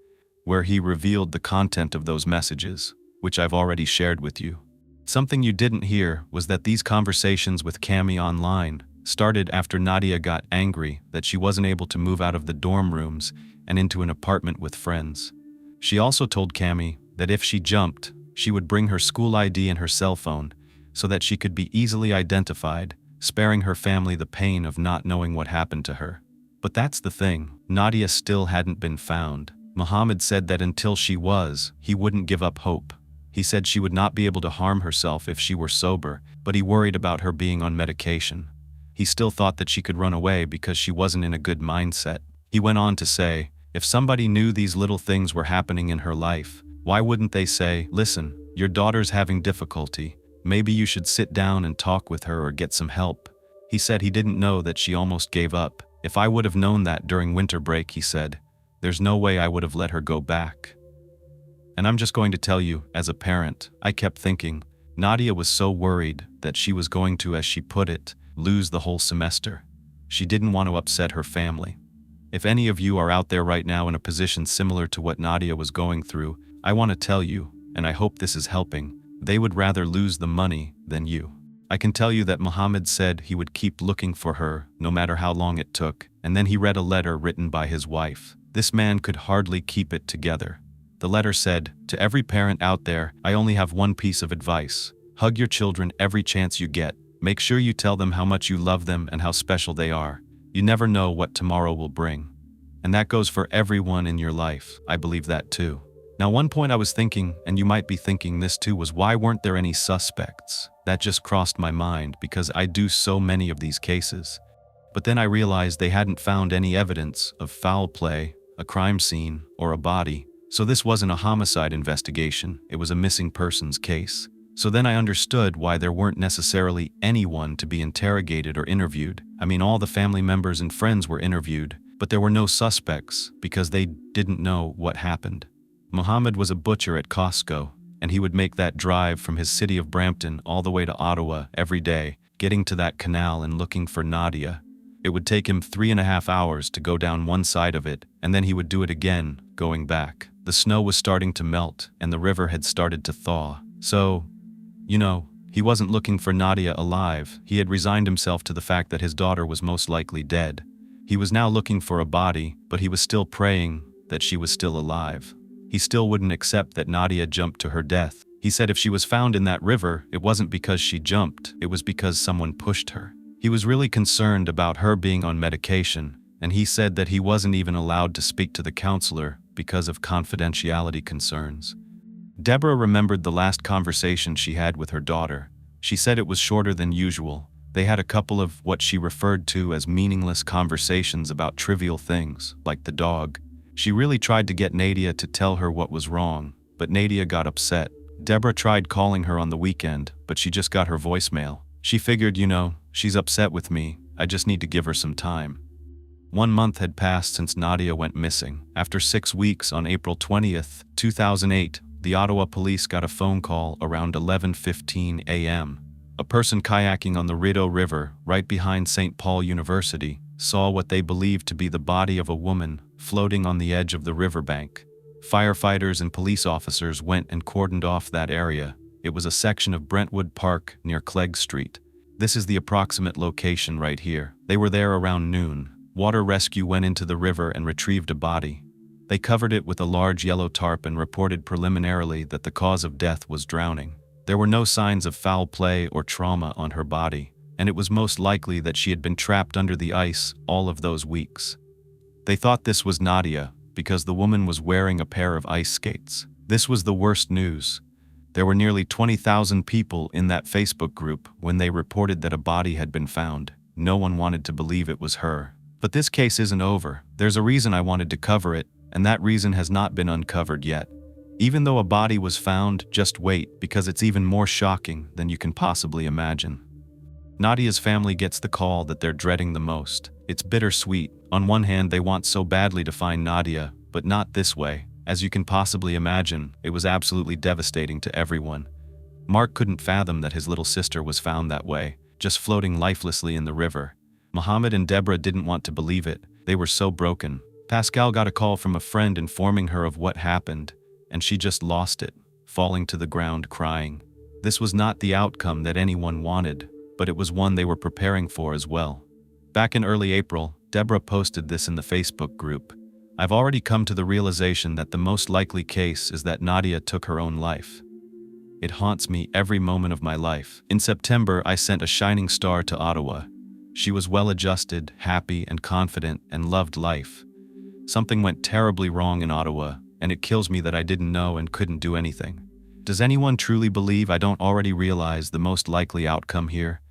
where he revealed the content of those messages, which I've already shared with you. Something you didn't hear was that these conversations with Cami online started after Nadia got angry that she wasn't able to move out of the dorm rooms and into an apartment with friends. She also told Cami that if she jumped, she would bring her school ID and her cell phone so that she could be easily identified, sparing her family the pain of not knowing what happened to her. But that's the thing, Nadia still hadn't been found. Mohammed said that until she was, he wouldn't give up hope. He said she would not be able to harm herself if she were sober, but he worried about her being on medication. He still thought that she could run away because she wasn't in a good mindset. He went on to say, if somebody knew these little things were happening in her life, why wouldn't they say, listen, your daughter's having difficulty, maybe you should sit down and talk with her or get some help. He said he didn't know that she almost gave up. If I would have known that during winter break, he said, there's no way I would have let her go back. And I'm just going to tell you, as a parent, I kept thinking, Nadia was so worried that she was going to, as she put it, lose the whole semester. She didn't want to upset her family. If any of you are out there right now in a position similar to what Nadia was going through, I want to tell you, and I hope this is helping, they would rather lose the money than you. I can tell you that Mohammed said he would keep looking for her, no matter how long it took, and then he read a letter written by his wife. This man could hardly keep it together. The letter said, to every parent out there, I only have one piece of advice. Hug your children every chance you get. Make sure you tell them how much you love them and how special they are. You never know what tomorrow will bring. And that goes for everyone in your life. I believe that too. Now, one point I was thinking, and you might be thinking this too, was why weren't there any suspects? That just crossed my mind because I do so many of these cases. But then I realized they hadn't found any evidence of foul play, a crime scene, or a body. So this wasn't a homicide investigation, it was a missing persons case. So then I understood why there weren't necessarily anyone to be interrogated or interviewed. I mean, all the family members and friends were interviewed, but there were no suspects because they didn't know what happened. Mohammed was a butcher at Costco, and he would make that drive from his city of Brampton all the way to Ottawa every day, getting to that canal and looking for Nadia. It would take him 3.5 hours to go down one side of it, and then he would do it again, going back. The snow was starting to melt, and the river had started to thaw. So, he wasn't looking for Nadia alive. He had resigned himself to the fact that his daughter was most likely dead. He was now looking for a body, but he was still praying that she was still alive. He still wouldn't accept that Nadia jumped to her death. He said if she was found in that river, it wasn't because she jumped, it was because someone pushed her. He was really concerned about her being on medication, and he said that he wasn't even allowed to speak to the counselor because of confidentiality concerns. Deborah remembered the last conversation she had with her daughter. She said it was shorter than usual. They had a couple of what she referred to as meaningless conversations about trivial things, like the dog. She really tried to get Nadia to tell her what was wrong, but Nadia got upset. Deborah tried calling her on the weekend, but she just got her voicemail. She figured, she's upset with me, I just need to give her some time. 1 month had passed since Nadia went missing. After 6 weeks, on April 20th, 2008, the Ottawa police got a phone call around 11:15 a.m. A person kayaking on the Rideau River, right behind St. Paul University, saw what they believed to be the body of a woman floating on the edge of the riverbank. Firefighters and police officers went and cordoned off that area. It was a section of Brentwood Park near Clegg Street. This is the approximate location right here. They were there around noon. Water rescue went into the river and retrieved a body. They covered it with a large yellow tarp and reported preliminarily that the cause of death was drowning. There were no signs of foul play or trauma on her body, and it was most likely that she had been trapped under the ice all of those weeks. They thought this was Nadia because the woman was wearing a pair of ice skates. This was the worst news. There were nearly 20,000 people in that Facebook group when they reported that a body had been found. No one wanted to believe it was her. But this case isn't over. There's a reason I wanted to cover it, and that reason has not been uncovered yet. Even though a body was found, just wait, because it's even more shocking than you can possibly imagine. Nadia's family gets the call that they're dreading the most. It's bittersweet. On one hand, they want so badly to find Nadia, but not this way. As you can possibly imagine, it was absolutely devastating to everyone. Mark couldn't fathom that his little sister was found that way, just floating lifelessly in the river. Mohammed and Deborah didn't want to believe it. They were so broken. Pascal got a call from a friend informing her of what happened, and she just lost it, falling to the ground crying. This was not the outcome that anyone wanted, but it was one they were preparing for as well. Back in early April, Deborah posted this in the Facebook group. I've already come to the realization that the most likely case is that Nadia took her own life. It haunts me every moment of my life. In September, I sent a shining star to Ottawa. She was well-adjusted, happy, and confident, and loved life. Something went terribly wrong in Ottawa, and it kills me that I didn't know and couldn't do anything. Does anyone truly believe I don't already realize the most likely outcome here?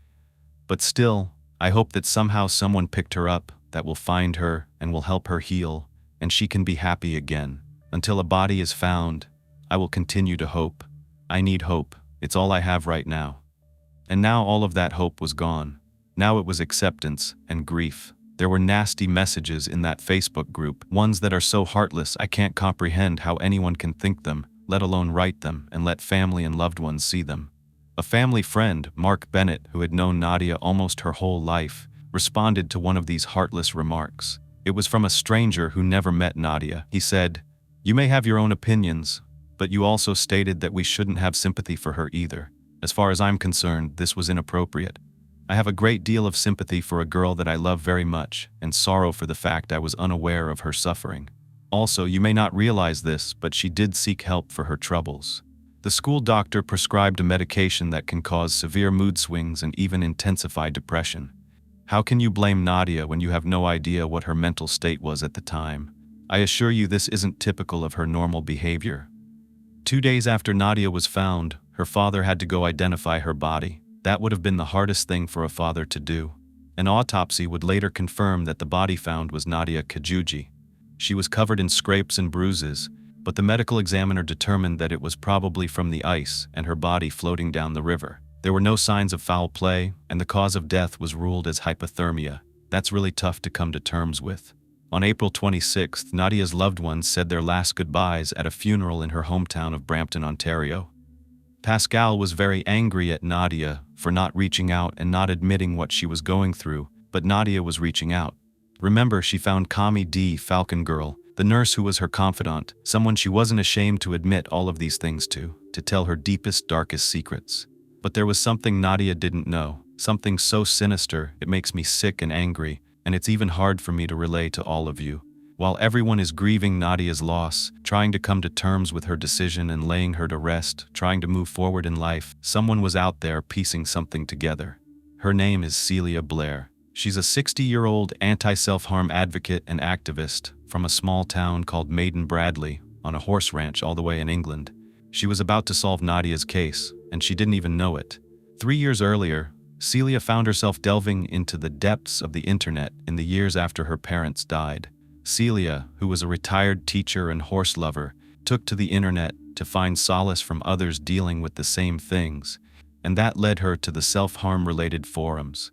But still, I hope that somehow someone picked her up, that will find her, and will help her heal, and she can be happy again. Until a body is found, I will continue to hope. I need hope. It's all I have right now. And now all of that hope was gone. Now it was acceptance and grief. There were nasty messages in that Facebook group, ones that are so heartless I can't comprehend how anyone can think them, let alone write them and let family and loved ones see them. A family friend, Mark Bennett, who had known Nadia almost her whole life, responded to one of these heartless remarks. It was from a stranger who never met Nadia. He said, "You may have your own opinions, but you also stated that we shouldn't have sympathy for her either. As far as I'm concerned, this was inappropriate. I have a great deal of sympathy for a girl that I love very much, and sorrow for the fact I was unaware of her suffering. Also, you may not realize this, but she did seek help for her troubles. The school doctor prescribed a medication that can cause severe mood swings and even intensify depression. How can you blame Nadia when you have no idea what her mental state was at the time? I assure you this isn't typical of her normal behavior." 2 days after Nadia was found, her father had to go identify her body. That would have been the hardest thing for a father to do. An autopsy would later confirm that the body found was Nadia Kajouji. She was covered in scrapes and bruises, but the medical examiner determined that it was probably from the ice and her body floating down the river. There were no signs of foul play, and the cause of death was ruled as hypothermia. That's really tough to come to terms with. On April 26th, Nadia's loved ones said their last goodbyes at a funeral in her hometown of Brampton, Ontario. Pascal was very angry at Nadia for not reaching out and not admitting what she was going through, but Nadia was reaching out. Remember, she found Kami D. Falcon Girl, the nurse who was her confidant, someone she wasn't ashamed to admit all of these things to tell her deepest, darkest secrets. But there was something Nadia didn't know, something so sinister it makes me sick and angry, and it's even hard for me to relay to all of you. While everyone is grieving Nadia's loss, trying to come to terms with her decision and laying her to rest, trying to move forward in life, someone was out there piecing something together. Her name is Celia Blair. She's a 60-year-old anti-self-harm advocate and activist from a small town called Maiden Bradley on a horse ranch all the way in England. She was about to solve Nadia's case, and she didn't even know it. 3 years earlier, Celia found herself delving into the depths of the internet in the years after her parents died. Celia, who was a retired teacher and horse lover, took to the internet to find solace from others dealing with the same things, and that led her to the self-harm-related forums.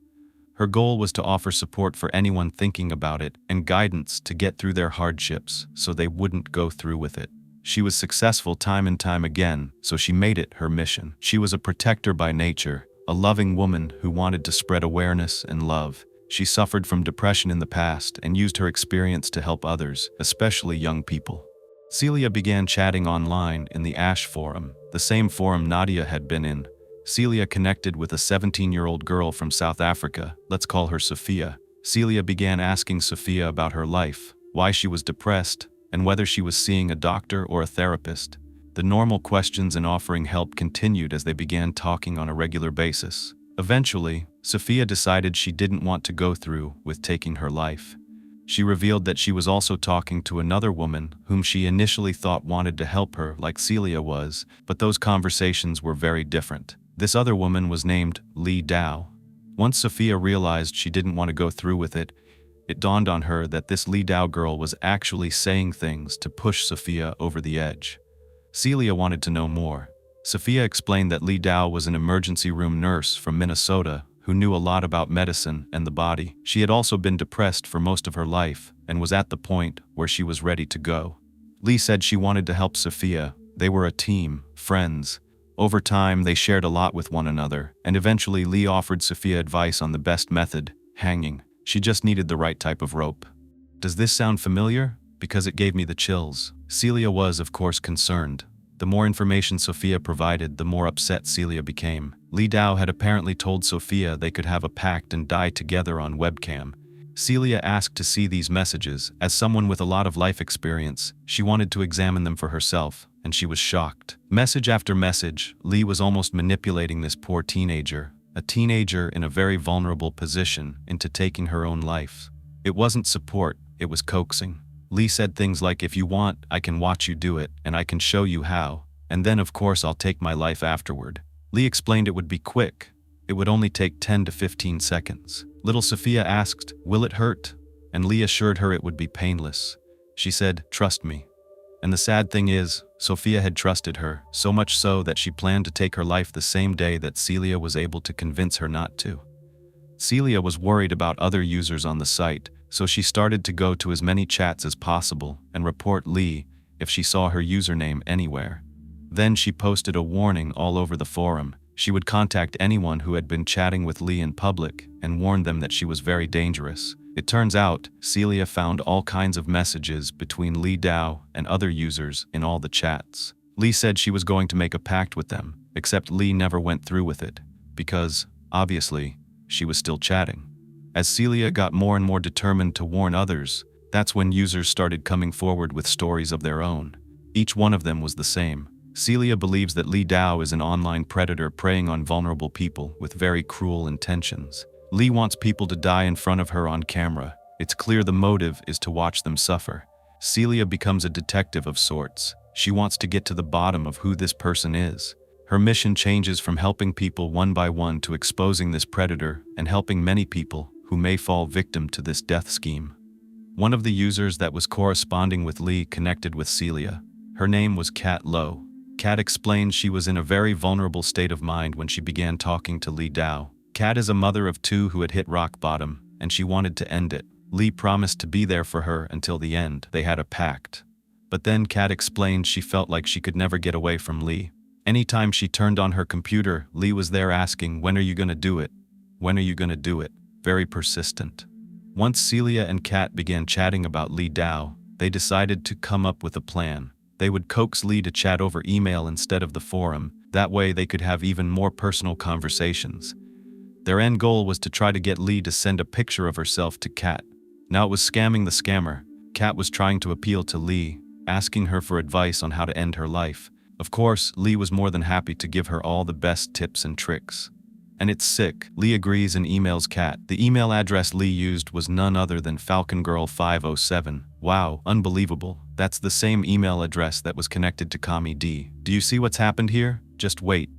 Her goal was to offer support for anyone thinking about it and guidance to get through their hardships so they wouldn't go through with it. She was successful time and time again, so she made it her mission. She was a protector by nature, a loving woman who wanted to spread awareness and love. She suffered from depression in the past and used her experience to help others, especially young people. Celia began chatting online in the Ash forum, the same forum Nadia had been in. Celia connected with a 17-year-old girl from South Africa, let's call her Sophia. Celia began asking Sophia about her life, why she was depressed, and whether she was seeing a doctor or a therapist. The normal questions and offering help continued as they began talking on a regular basis. Eventually, Sophia decided she didn't want to go through with taking her life. She revealed that she was also talking to another woman whom she initially thought wanted to help her like Celia was, but those conversations were very different. This other woman was named Li Dao. Once Sophia realized she didn't want to go through with it, it dawned on her that this Li Dao girl was actually saying things to push Sophia over the edge. Celia wanted to know more. Sophia explained that Li Dao was an emergency room nurse from Minnesota who knew a lot about medicine and the body. She had also been depressed for most of her life and was at the point where she was ready to go. Li said she wanted to help Sophia. They were a team, friends. Over time, they shared a lot with one another, and eventually Li offered Sophia advice on the best method, hanging. She just needed the right type of rope. Does this sound familiar? Because it gave me the chills. Celia was, of course, concerned. The more information Sophia provided, the more upset Celia became. Li Dao had apparently told Sophia they could have a pact and die together on webcam. Celia asked to see these messages. As someone with a lot of life experience, she wanted to examine them for herself, and she was shocked. Message after message, Lee was almost manipulating this poor teenager, a teenager in a very vulnerable position, into taking her own life. It wasn't support, it was coaxing. Lee said things like, "If you want, I can watch you do it, and I can show you how, and then of course I'll take my life afterward." Lee explained it would be quick. It would only take 10 to 15 seconds. Little Sophia asked, "Will it hurt?" And Lee assured her it would be painless. She said, "Trust me." And the sad thing is, Sophia had trusted her, so much so that she planned to take her life the same day that Celia was able to convince her not to. Celia was worried about other users on the site, so she started to go to as many chats as possible and report Lee if she saw her username anywhere. Then she posted a warning all over the forum. She would contact anyone who had been chatting with Lee in public and warn them that she was very dangerous. It turns out, Celia found all kinds of messages between Lee Dao and other users in all the chats. Lee said she was going to make a pact with them, except Lee never went through with it, because, obviously, she was still chatting. As Celia got more and more determined to warn others, that's when users started coming forward with stories of their own. Each one of them was the same. Celia believes that Lee Dao is an online predator preying on vulnerable people with very cruel intentions. Lee wants people to die in front of her on camera. It's clear the motive is to watch them suffer. Celia becomes a detective of sorts. She wants to get to the bottom of who this person is. Her mission changes from helping people one by one to exposing this predator and helping many people who may fall victim to this death scheme. One of the users that was corresponding with Lee connected with Celia. Her name was Kat Lowe. Kat explained she was in a very vulnerable state of mind when she began talking to Lee Dao. Kat is a mother of two who had hit rock bottom, and she wanted to end it. Lee promised to be there for her until the end. They had a pact. But then Kat explained she felt like she could never get away from Lee. Anytime she turned on her computer, Lee was there asking, "When are you gonna do it? When are you gonna do it?" Very persistent. Once Celia and Kat began chatting about Lee Dao, they decided to come up with a plan. They would coax Lee to chat over email instead of the forum. That way they could have even more personal conversations. Their end goal was to try to get Lee to send a picture of herself to Kat. Now it was scamming the scammer. Kat was trying to appeal to Lee, asking her for advice on how to end her life. Of course, Lee was more than happy to give her all the best tips and tricks. And it's sick. Lee agrees and emails Kat. The email address Lee used was none other than FalconGirl507. Wow, unbelievable. That's the same email address that was connected to Kami D. Do you see what's happened here? Just wait.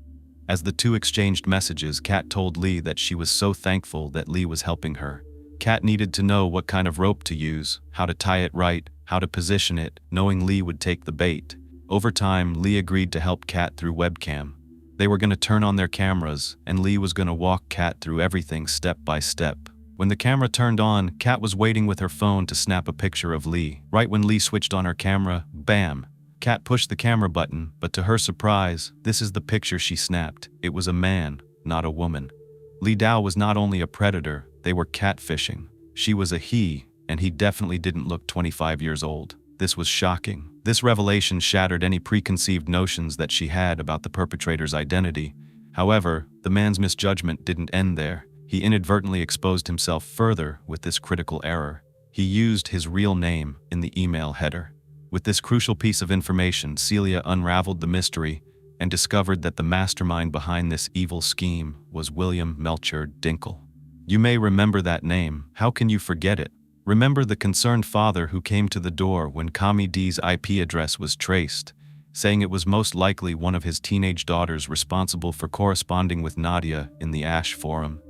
As the two exchanged messages, Kat told Lee that she was so thankful that Lee was helping her. Kat needed to know what kind of rope to use, how to tie it right, how to position it, knowing Lee would take the bait. Over time, Lee agreed to help Kat through webcam. They were going to turn on their cameras, and Lee was going to walk Kat through everything step by step. When the camera turned on, Kat was waiting with her phone to snap a picture of Lee. Right when Lee switched on her camera, bam! Kat pushed the camera button, but to her surprise, this is the picture she snapped. It was a man, not a woman. Lee Dao was not only a predator, they were catfishing. She was a he, and he definitely didn't look 25 years old. This was shocking. This revelation shattered any preconceived notions that she had about the perpetrator's identity. However, the man's misjudgment didn't end there. He inadvertently exposed himself further with this critical error. He used his real name in the email header. With this crucial piece of information, Celia unraveled the mystery and discovered that the mastermind behind this evil scheme was William Melcher Dinkle. You may remember that name. How can you forget it? Remember the concerned father who came to the door when Kami D's IP address was traced, saying it was most likely one of his teenage daughters responsible for corresponding with Nadia in the Ash forum.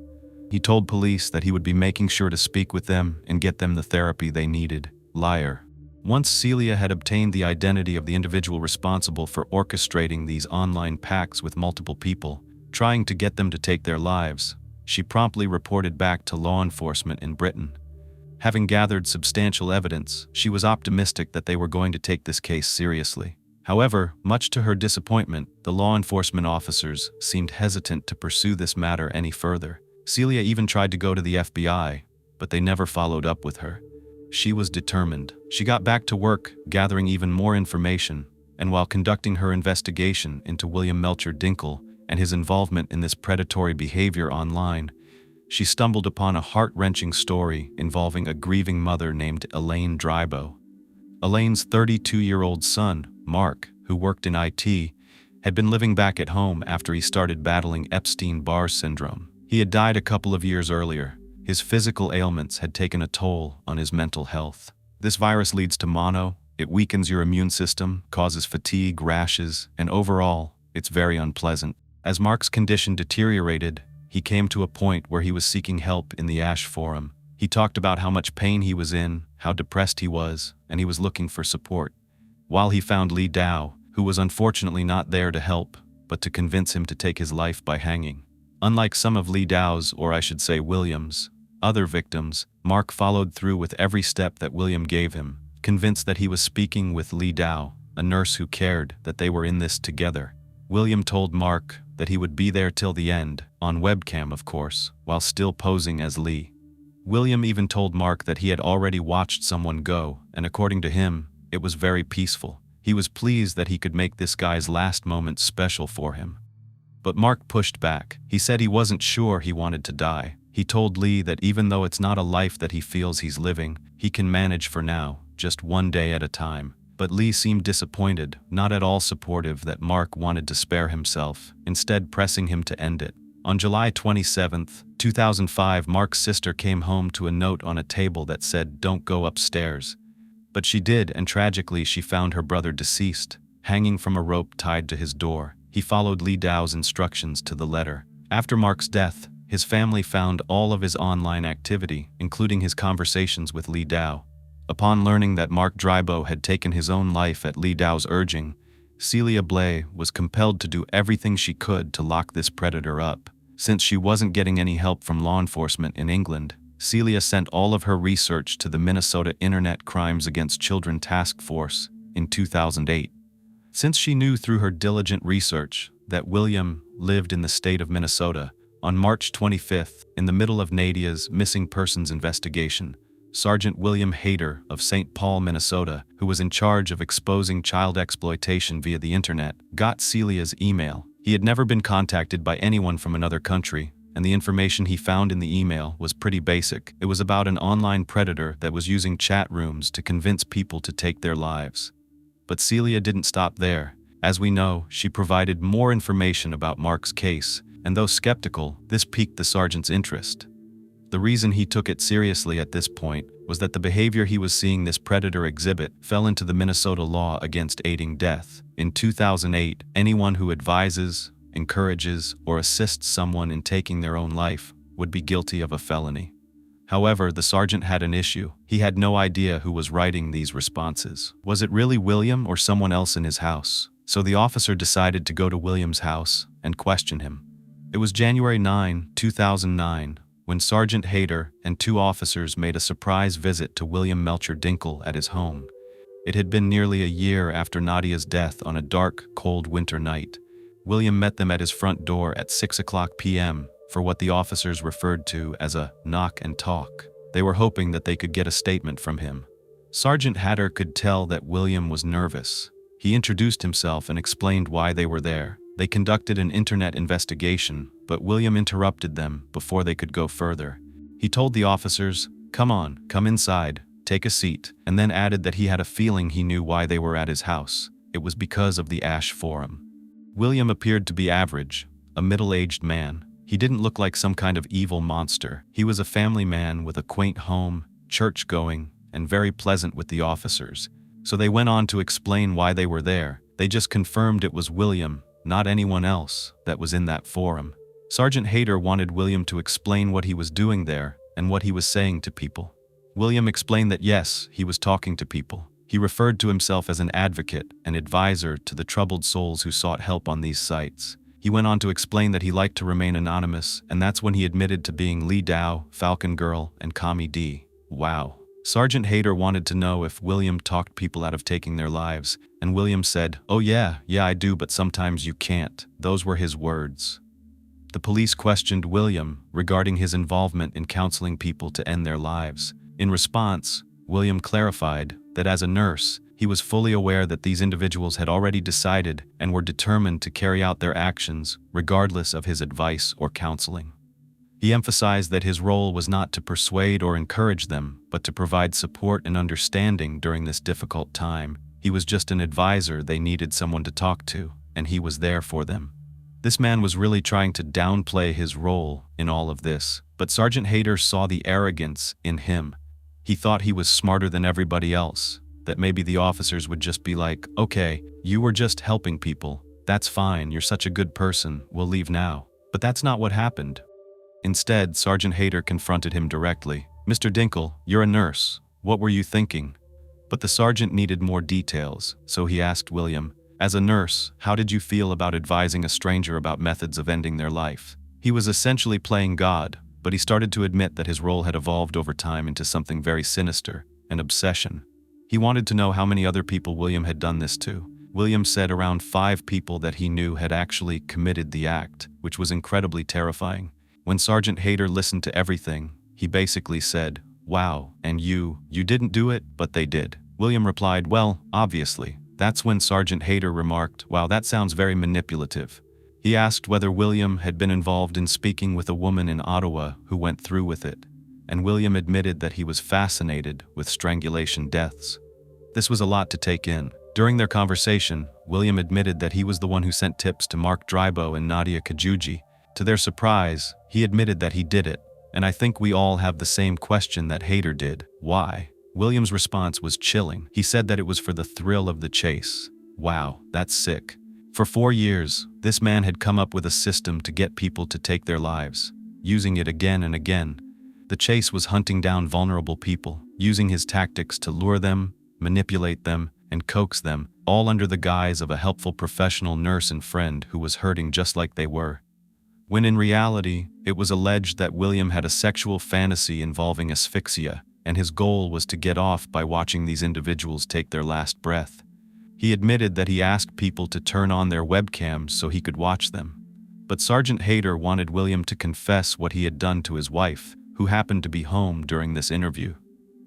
He told police that he would be making sure to speak with them and get them the therapy they needed. Liar. Once Celia had obtained the identity of the individual responsible for orchestrating these online pacts with multiple people, trying to get them to take their lives, she promptly reported back to law enforcement in Britain. Having gathered substantial evidence, she was optimistic that they were going to take this case seriously. However, much to her disappointment, the law enforcement officers seemed hesitant to pursue this matter any further. Celia even tried to go to the FBI, but they never followed up with her. She was determined. She got back to work, gathering even more information, and while conducting her investigation into William Melcher Dinkle and his involvement in this predatory behavior online, she stumbled upon a heart-wrenching story involving a grieving mother named Elaine Drybo. Elaine's 32-year-old son, Mark, who worked in IT, had been living back at home after he started battling Epstein-Barr syndrome. He had died a couple of years earlier. His physical ailments had taken a toll on his mental health. This virus leads to mono, it weakens your immune system, causes fatigue, rashes, and overall, it's very unpleasant. As Mark's condition deteriorated, he came to a point where he was seeking help in the ASH forum. He talked about how much pain he was in, how depressed he was, and he was looking for support. While he found Li Dao, who was unfortunately not there to help, but to convince him to take his life by hanging. Unlike some of Li Dao's, or I should say William's, other victims, Mark followed through with every step that William gave him, convinced that he was speaking with Li Dao, a nurse who cared that they were in this together. William told Mark that he would be there till the end, on webcam of course, while still posing as Li. William even told Mark that he had already watched someone go, and according to him, it was very peaceful. He was pleased that he could make this guy's last moments special for him. But Mark pushed back. He said he wasn't sure he wanted to die. He told Li that even though it's not a life that he feels he's living, he can manage for now, just one day at a time. But Li seemed disappointed, not at all supportive that Mark wanted to spare himself, instead pressing him to end it. On July 27, 2005, Mark's sister came home to a note on a table that said, "Don't go upstairs." But she did, and tragically she found her brother deceased, hanging from a rope tied to his door. He followed Li Dao's instructions to the letter. After Mark's death, his family found all of his online activity, including his conversations with Li Dao. Upon learning that Mark Drybo had taken his own life at Li Dao's urging, Celia Blay was compelled to do everything she could to lock this predator up. Since she wasn't getting any help from law enforcement in England, Celia sent all of her research to the Minnesota Internet Crimes Against Children Task Force in 2008. Since she knew through her diligent research that William lived in the state of Minnesota, on March 25th, in the middle of Nadia's missing persons investigation, Sergeant William Hayter of St. Paul, Minnesota, who was in charge of exposing child exploitation via the internet, got Celia's email. He had never been contacted by anyone from another country, and the information he found in the email was pretty basic. It was about an online predator that was using chat rooms to convince people to take their lives. But Celia didn't stop there. As we know, she provided more information about Mark's case, and though skeptical, this piqued the sergeant's interest. The reason he took it seriously at this point was that the behavior he was seeing this predator exhibit fell into the Minnesota law against aiding death. In 2008, anyone who advises, encourages, or assists someone in taking their own life would be guilty of a felony. However, the sergeant had an issue. He had no idea who was writing these responses. Was it really William or someone else in his house? So the officer decided to go to William's house and question him. It was January 9, 2009, when Sergeant Hayter and two officers made a surprise visit to William Melcher Dinkle at his home. It had been nearly a year after Nadia's death on a dark, cold winter night. William met them at his front door at 6:00 p.m. for what the officers referred to as a knock and talk. They were hoping that they could get a statement from him. Sergeant Hayter could tell that William was nervous. He introduced himself and explained why they were there. They conducted an internet investigation, but William interrupted them before they could go further. He told the officers, "Come on, come inside, take a seat," and then added that he had a feeling he knew why they were at his house. It was because of the ASH forum. William appeared to be average, a middle-aged man. He didn't look like some kind of evil monster. He was a family man with a quaint home, church-going, and very pleasant with the officers. So they went on to explain why they were there. They just confirmed it was William, not anyone else, that was in that forum. Sergeant Hayter wanted William to explain what he was doing there and what he was saying to people. William explained that yes, he was talking to people. He referred to himself as an advocate, an advisor to the troubled souls who sought help on these sites. He went on to explain that he liked to remain anonymous, and that's when he admitted to being Li Dao, Falcon Girl, and Kami D. Wow. Sergeant Hayter wanted to know if William talked people out of taking their lives, and William said, "Oh yeah, I do, but sometimes you can't." Those were his words. The police questioned William regarding his involvement in counseling people to end their lives. In response, William clarified that as a nurse, he was fully aware that these individuals had already decided and were determined to carry out their actions regardless of his advice or counseling. He emphasized that his role was not to persuade or encourage them, but to provide support and understanding during this difficult time. He was just an advisor they needed someone to talk to, and he was there for them. This man was really trying to downplay his role in all of this, but Sergeant Hayter saw the arrogance in him. He thought he was smarter than everybody else, that maybe the officers would just be like, "Okay, you were just helping people. That's fine, you're such a good person, we'll leave now." But that's not what happened. Instead, Sergeant Hayter confronted him directly. "Mr. Dinkle, you're a nurse. What were you thinking?" But the sergeant needed more details, so he asked William, "As a nurse, how did you feel about advising a stranger about methods of ending their life?" He was essentially playing God, but he started to admit that his role had evolved over time into something very sinister, an obsession. He wanted to know how many other people William had done this to. William said around 5 people that he knew had actually committed the act, which was incredibly terrifying. When Sergeant Hayter listened to everything, he basically said, "Wow, and you didn't do it, but they did." William replied, "Well, obviously." That's when Sergeant Hayter remarked, "Wow, that sounds very manipulative." He asked whether William had been involved in speaking with a woman in Ottawa who went through with it, and William admitted that he was fascinated with strangulation deaths. This was a lot to take in. During their conversation, William admitted that he was the one who sent tips to Mark Drybo and Nadia Kajouji. To their surprise, he admitted that he did it, and I think we all have the same question that Hayter did. Why? William's response was chilling. He said that it was for the thrill of the chase. Wow, that's sick. For 4 years, this man had come up with a system to get people to take their lives, using it again and again. The chase was hunting down vulnerable people, using his tactics to lure them, manipulate them, and coax them, all under the guise of a helpful professional nurse and friend who was hurting just like they were. When in reality, it was alleged that William had a sexual fantasy involving asphyxia, and his goal was to get off by watching these individuals take their last breath. He admitted that he asked people to turn on their webcams so he could watch them. But Sergeant Hayter wanted William to confess what he had done to his wife, who happened to be home during this interview.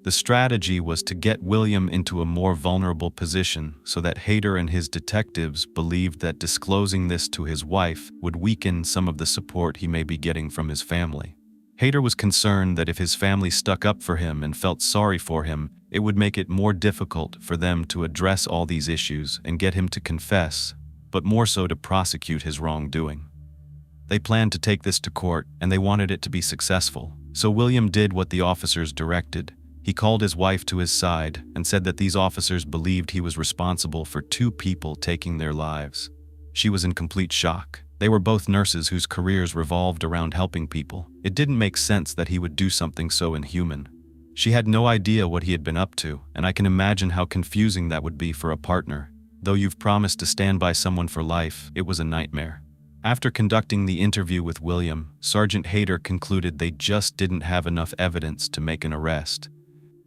The strategy was to get William into a more vulnerable position so that Hayter and his detectives believed that disclosing this to his wife would weaken some of the support he may be getting from his family. Hayter was concerned that if his family stuck up for him and felt sorry for him, it would make it more difficult for them to address all these issues and get him to confess, but more so to prosecute his wrongdoing. They planned to take this to court, and they wanted it to be successful. So William did what the officers directed. He called his wife to his side and said that these officers believed he was responsible for 2 people taking their lives. She was in complete shock. They were both nurses whose careers revolved around helping people. It didn't make sense that he would do something so inhuman. She had no idea what he had been up to, and I can imagine how confusing that would be for a partner. Though you've promised to stand by someone for life, it was a nightmare. After conducting the interview with William, Sergeant Hayter concluded they just didn't have enough evidence to make an arrest.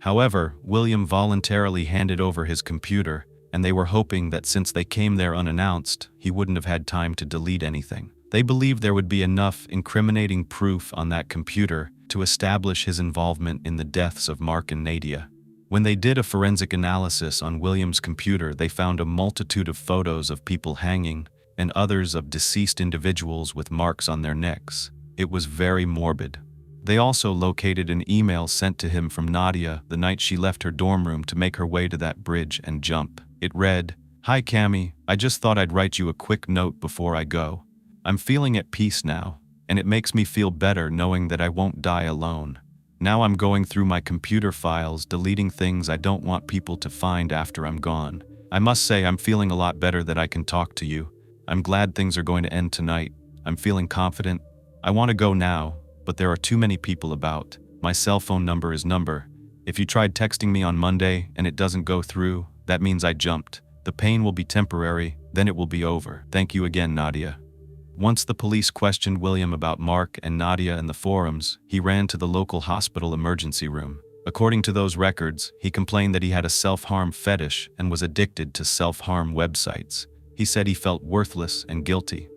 However, William voluntarily handed over his computer, and they were hoping that since they came there unannounced, he wouldn't have had time to delete anything. They believed there would be enough incriminating proof on that computer to establish his involvement in the deaths of Mark and Nadia. When they did a forensic analysis on William's computer, they found a multitude of photos of people hanging and others of deceased individuals with marks on their necks. It was very morbid. They also located an email sent to him from Nadia the night she left her dorm room to make her way to that bridge and jump. It read, "Hi Cammy, I just thought I'd write you a quick note before I go. I'm feeling at peace now, and it makes me feel better knowing that I won't die alone. Now I'm going through my computer files, deleting things I don't want people to find after I'm gone. I must say I'm feeling a lot better that I can talk to you. I'm glad things are going to end tonight. I'm feeling confident. I want to go now, but there are too many people about. My cell phone number is number. If you tried texting me on Monday and it doesn't go through, that means I jumped. The pain will be temporary, then it will be over. Thank you again, Nadia." Once the police questioned William about Mark and Nadia in the forums, he ran to the local hospital emergency room. According to those records, he complained that he had a self-harm fetish and was addicted to self-harm websites. He said he felt worthless and guilty.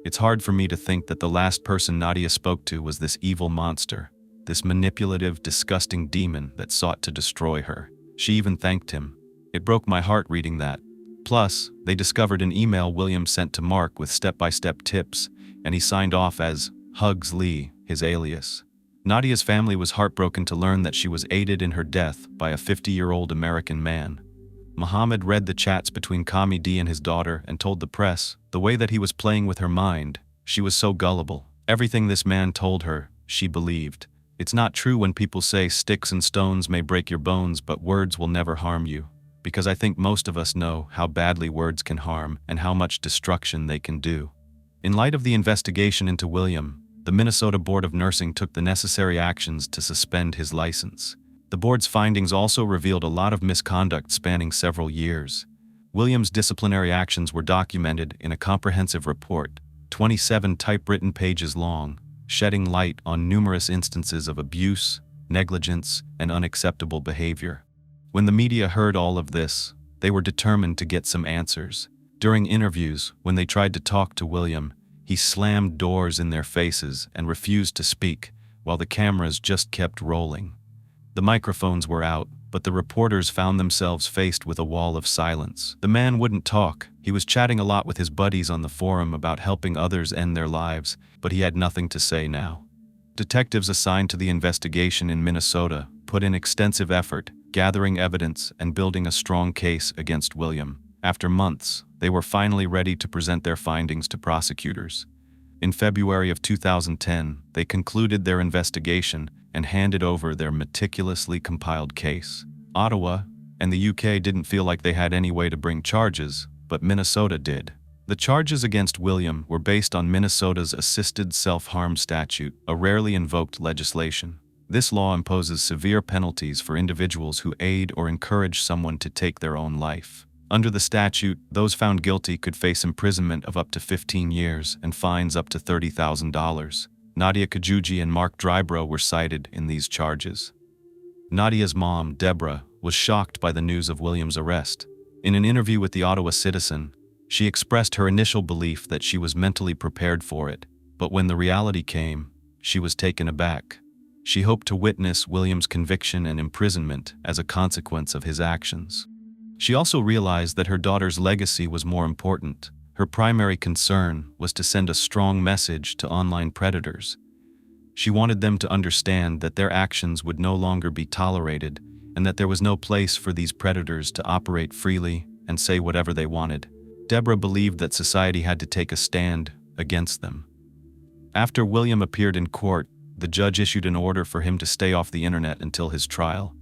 "It's hard for me to think that the last person Nadia spoke to was this evil monster, this manipulative, disgusting demon that sought to destroy her. She even thanked him. It broke my heart reading that." Plus, they discovered an email William sent to Mark with step-by-step tips, and he signed off as, Hugs Lee, his alias. Nadia's family was heartbroken to learn that she was aided in her death by a 50-year-old American man. Muhammad read the chats between Kami D and his daughter and told the press, the way that he was playing with her mind, she was so gullible. Everything this man told her, she believed. It's not true when people say sticks and stones may break your bones, but words will never harm you. Because I think most of us know how badly words can harm and how much destruction they can do. In light of the investigation into William, the Minnesota Board of Nursing took the necessary actions to suspend his license. The board's findings also revealed a lot of misconduct spanning several years. William's disciplinary actions were documented in a comprehensive report, 27 typewritten pages long, shedding light on numerous instances of abuse, negligence, and unacceptable behavior. When the media heard all of this, they were determined to get some answers. During interviews, when they tried to talk to William, he slammed doors in their faces and refused to speak, while the cameras just kept rolling. The microphones were out, but the reporters found themselves faced with a wall of silence. The man wouldn't talk. He was chatting a lot with his buddies on the forum about helping others end their lives, but he had nothing to say now. Detectives assigned to the investigation in Minnesota put in extensive effort, gathering evidence and building a strong case against William. After months, they were finally ready to present their findings to prosecutors. In February of 2010, they concluded their investigation and handed over their meticulously compiled case. Ottawa and the UK didn't feel like they had any way to bring charges, but Minnesota did. The charges against William were based on Minnesota's assisted self-harm statute, a rarely invoked legislation. This law imposes severe penalties for individuals who aid or encourage someone to take their own life. Under the statute, those found guilty could face imprisonment of up to 15 years and fines up to $30,000. Nadia Kajouji and Mark Drybrough were cited in these charges. Nadia's mom, Deborah, was shocked by the news of William's arrest. In an interview with the Ottawa Citizen, she expressed her initial belief that she was mentally prepared for it, but when the reality came, she was taken aback. She hoped to witness William's conviction and imprisonment as a consequence of his actions. She also realized that her daughter's legacy was more important. Her primary concern was to send a strong message to online predators. She wanted them to understand that their actions would no longer be tolerated and that there was no place for these predators to operate freely and say whatever they wanted. Deborah believed that society had to take a stand against them. After William appeared in court, the judge issued an order for him to stay off the internet until his trial.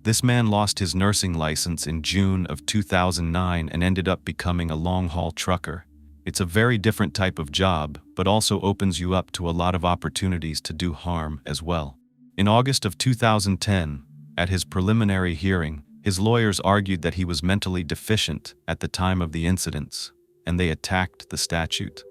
This man lost his nursing license in June of 2009 and ended up becoming a long-haul trucker. It's a very different type of job, but also opens you up to a lot of opportunities to do harm as well. In August of 2010, at his preliminary hearing, his lawyers argued that he was mentally deficient at the time of the incidents, and they attacked the statute.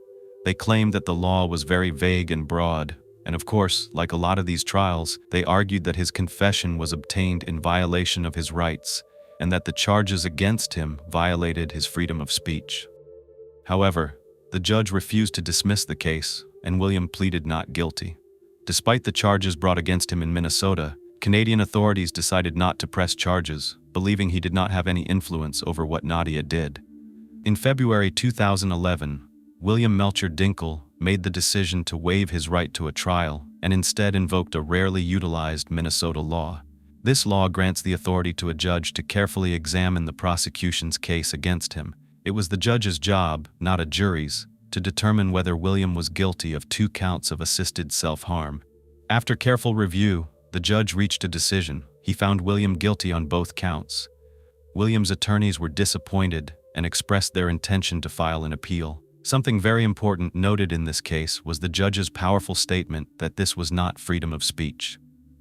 They claimed that the law was very vague and broad, and of course, like a lot of these trials, they argued that his confession was obtained in violation of his rights, and that the charges against him violated his freedom of speech. However, the judge refused to dismiss the case, and William pleaded not guilty. Despite the charges brought against him in Minnesota, Canadian authorities decided not to press charges, believing he did not have any influence over what Nadia did. In February 2011, William Melcher Dinkle made the decision to waive his right to a trial and instead invoked a rarely utilized Minnesota law. This law grants the authority to a judge to carefully examine the prosecution's case against him. It was the judge's job, not a jury's, to determine whether William was guilty of 2 counts of assisted self-harm. After careful review, the judge reached a decision. He found William guilty on both counts. William's attorneys were disappointed and expressed their intention to file an appeal. Something very important noted in this case was the judge's powerful statement that this was not freedom of speech.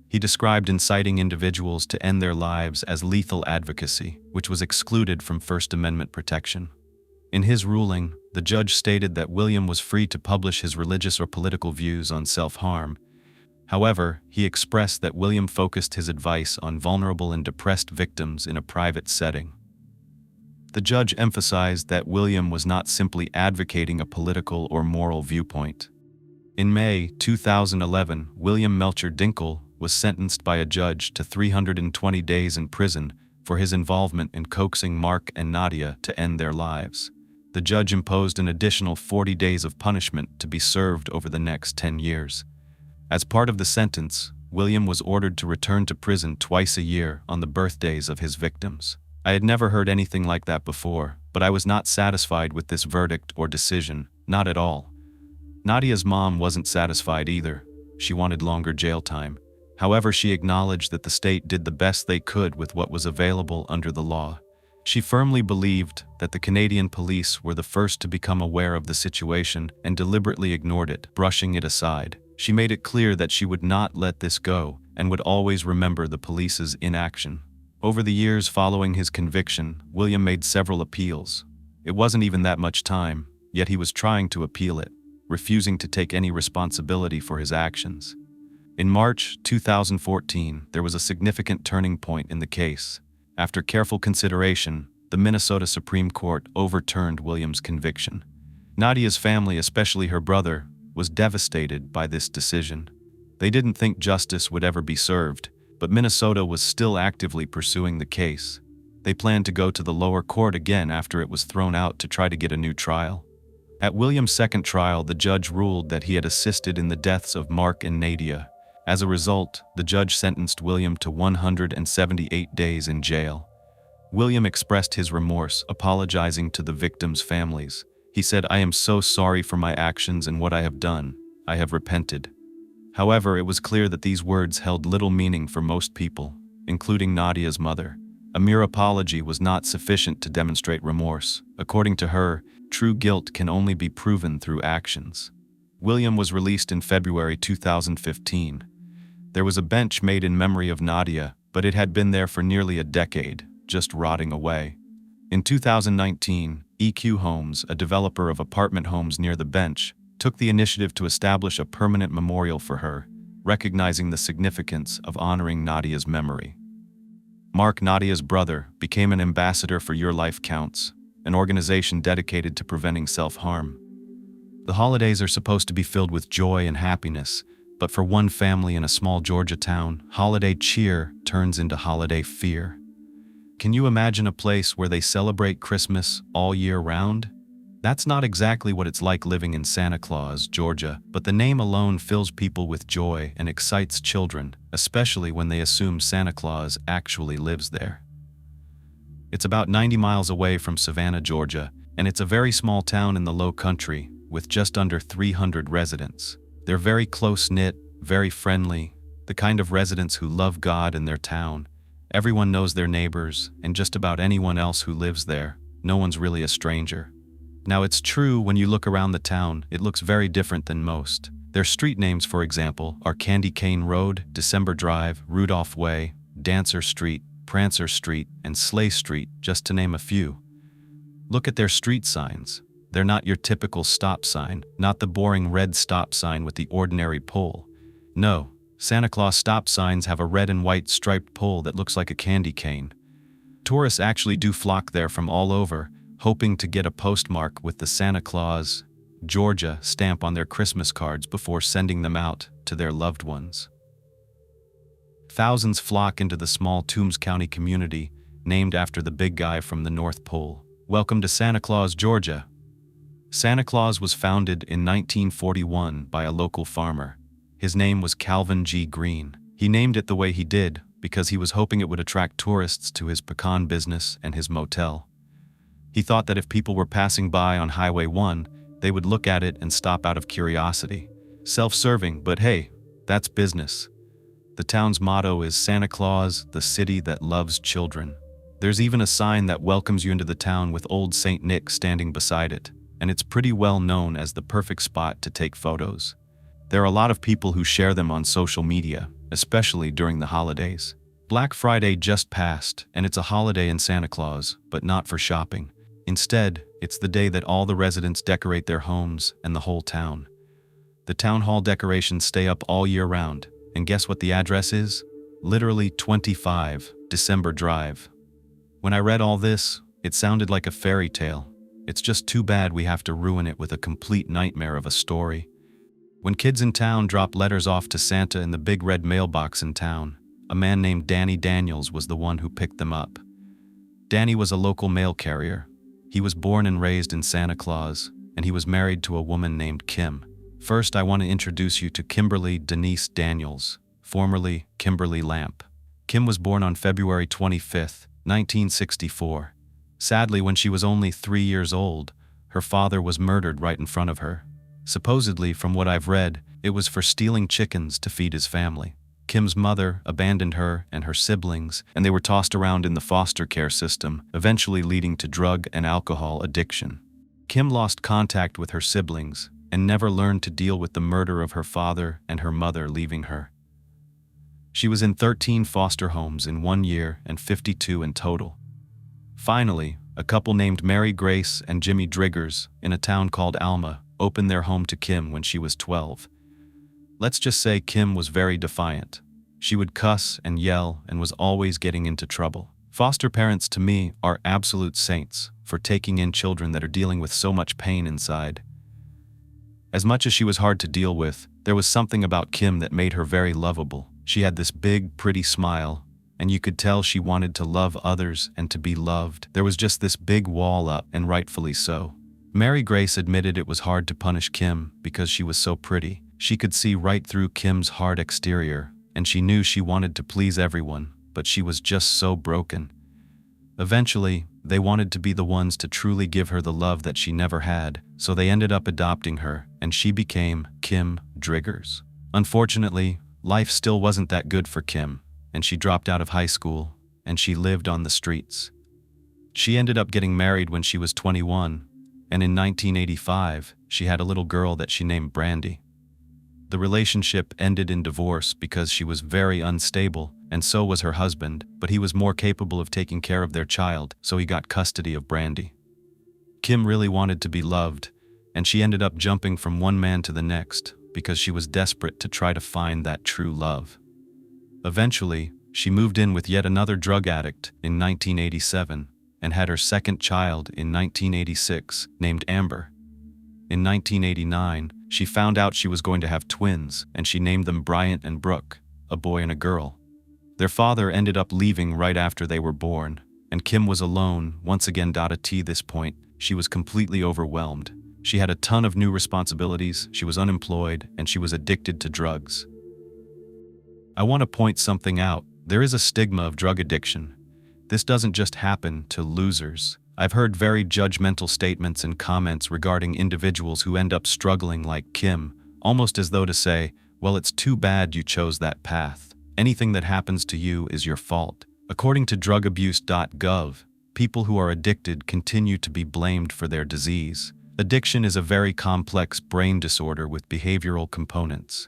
He described inciting individuals to end their lives as lethal advocacy, which was excluded from First Amendment protection. In his ruling, the judge stated that William was free to publish his religious or political views on self-harm. However, he expressed that William focused his advice on vulnerable and depressed victims in a private setting. The judge emphasized that William was not simply advocating a political or moral viewpoint. In May 2011, William Melcher Dinkle was sentenced by a judge to 320 days in prison for his involvement in coaxing Mark and Nadia to end their lives. The judge imposed an additional 40 days of punishment to be served over the next 10 years. As part of the sentence, William was ordered to return to prison twice a year on the birthdays of his victims. I had never heard anything like that before, but I was not satisfied with this verdict or decision, not at all. Nadia's mom wasn't satisfied either. She wanted longer jail time. However, she acknowledged that the state did the best they could with what was available under the law. She firmly believed that the Canadian police were the first to become aware of the situation and deliberately ignored it, brushing it aside. She made it clear that she would not let this go and would always remember the police's inaction. Over the years following his conviction, William made several appeals. It wasn't even that much time, yet he was trying to appeal it, refusing to take any responsibility for his actions. In March 2014, there was a significant turning point in the case. After careful consideration, the Minnesota Supreme Court overturned William's conviction. Nadia's family, especially her brother, was devastated by this decision. They didn't think justice would ever be served, but Minnesota was still actively pursuing the case. They planned to go to the lower court again after it was thrown out to try to get a new trial. At William's second trial, the judge ruled that he had assisted in the deaths of Mark and Nadia. As a result, the judge sentenced William to 178 days in jail. William expressed his remorse, apologizing to the victims' families. He said, "I am so sorry for my actions and what I have done. I have repented." However, it was clear that these words held little meaning for most people, including Nadia's mother. A mere apology was not sufficient to demonstrate remorse. According to her, true guilt can only be proven through actions. William was released in February 2015. There was a bench made in memory of Nadia, but it had been there for nearly a decade, just rotting away. In 2019, EQ Homes, a developer of apartment homes near the bench, took the initiative to establish a permanent memorial for her, recognizing the significance of honoring Nadia's memory. Mark, Nadia's brother, became an ambassador for Your Life Counts, an organization dedicated to preventing self-harm. The holidays are supposed to be filled with joy and happiness, but for one family in a small Georgia town, holiday cheer turns into holiday fear. Can you imagine a place where they celebrate Christmas all year round? That's not exactly what it's like living in Santa Claus, Georgia, but the name alone fills people with joy and excites children, especially when they assume Santa Claus actually lives there. It's about 90 miles away from Savannah, Georgia, and it's a very small town in the Low Country with just under 300 residents. They're very close-knit, very friendly, the kind of residents who love God and their town. Everyone knows their neighbors and just about anyone else who lives there. No one's really a stranger. Now, it's true, when you look around the town, it looks very different than most. Their street names, for example, are Candy Cane Road, December Drive, Rudolph Way, Dancer Street, Prancer Street, and Sleigh Street, just to name a few. Look at their street signs. They're not your typical stop sign, not the boring red stop sign with the ordinary pole. No, Santa Claus stop signs have a red and white striped pole that looks like a candy cane. Tourists actually do flock there from all over, hoping to get a postmark with the Santa Claus, Georgia stamp on their Christmas cards before sending them out to their loved ones. Thousands flock into the small Toombs County community, named after the big guy from the North Pole. Welcome to Santa Claus, Georgia. Santa Claus was founded in 1941 by a local farmer. His name was Calvin G. Green. He named it the way he did because he was hoping it would attract tourists to his pecan business and his motel. He thought that if people were passing by on Highway 1, they would look at it and stop out of curiosity. Self-serving, but hey, that's business. The town's motto is Santa Claus, the city that loves children. There's even a sign that welcomes you into the town with old St. Nick standing beside it, and it's pretty well known as the perfect spot to take photos. There are a lot of people who share them on social media, especially during the holidays. Black Friday just passed, and it's a holiday in Santa Claus, but not for shopping. Instead, it's the day that all the residents decorate their homes and the whole town. The town hall decorations stay up all year round, and guess what the address is? Literally 25 December Drive. When I read all this, it sounded like a fairy tale. It's just too bad we have to ruin it with a complete nightmare of a story. When kids in town drop letters off to Santa in the big red mailbox in town, a man named Danny Daniels was the one who picked them up. Danny was a local mail carrier. He was born and raised in Santa Claus, and he was married to a woman named Kim. First, I want to introduce you to Kimberly Denise Daniels, formerly Kimberly Lamp. Kim was born on February 25, 1964. Sadly, when she was only 3 years old, her father was murdered right in front of her. Supposedly, from what I've read, it was for stealing chickens to feed his family. Kim's mother abandoned her and her siblings, and they were tossed around in the foster care system, eventually leading to drug and alcohol addiction. Kim lost contact with her siblings and never learned to deal with the murder of her father and her mother leaving her. She was in 13 foster homes in 1 year and 52 in total. Finally, a couple named Mary Grace and Jimmy Driggers in a town called Alma opened their home to Kim when she was 12. Let's just say Kim was very defiant. She would cuss and yell and was always getting into trouble. Foster parents, to me, are absolute saints for taking in children that are dealing with so much pain inside. As much as she was hard to deal with, there was something about Kim that made her very lovable. She had this big, pretty smile, and you could tell she wanted to love others and to be loved. There was just this big wall up, and rightfully so. Mary Grace admitted it was hard to punish Kim because she was so pretty. She could see right through Kim's hard exterior, and she knew she wanted to please everyone, but she was just so broken. Eventually, they wanted to be the ones to truly give her the love that she never had, so they ended up adopting her, and she became Kim Driggers. Unfortunately, life still wasn't that good for Kim, and she dropped out of high school, and she lived on the streets. She ended up getting married when she was 21, and in 1985, she had a little girl that she named Brandy. The relationship ended in divorce because she was very unstable, and so was her husband, but he was more capable of taking care of their child, so he got custody of Brandy. Kim really wanted to be loved, and she ended up jumping from one man to the next because she was desperate to try to find that true love. Eventually, she moved in with yet another drug addict in 1987 and had her second child in 1986 named Amber. In 1989, she found out she was going to have twins, and she named them Bryant and Brooke, a boy and a girl. Their father ended up leaving right after they were born, and Kim was alone, once again. At this point, she was completely overwhelmed. She had a ton of new responsibilities, she was unemployed, and she was addicted to drugs. I want to point something out. There is a stigma of drug addiction. This doesn't just happen to losers. I've heard very judgmental statements and comments regarding individuals who end up struggling like Kim, almost as though to say, well, it's too bad you chose that path. Anything that happens to you is your fault. According to drugabuse.gov, people who are addicted continue to be blamed for their disease. Addiction is a very complex brain disorder with behavioral components.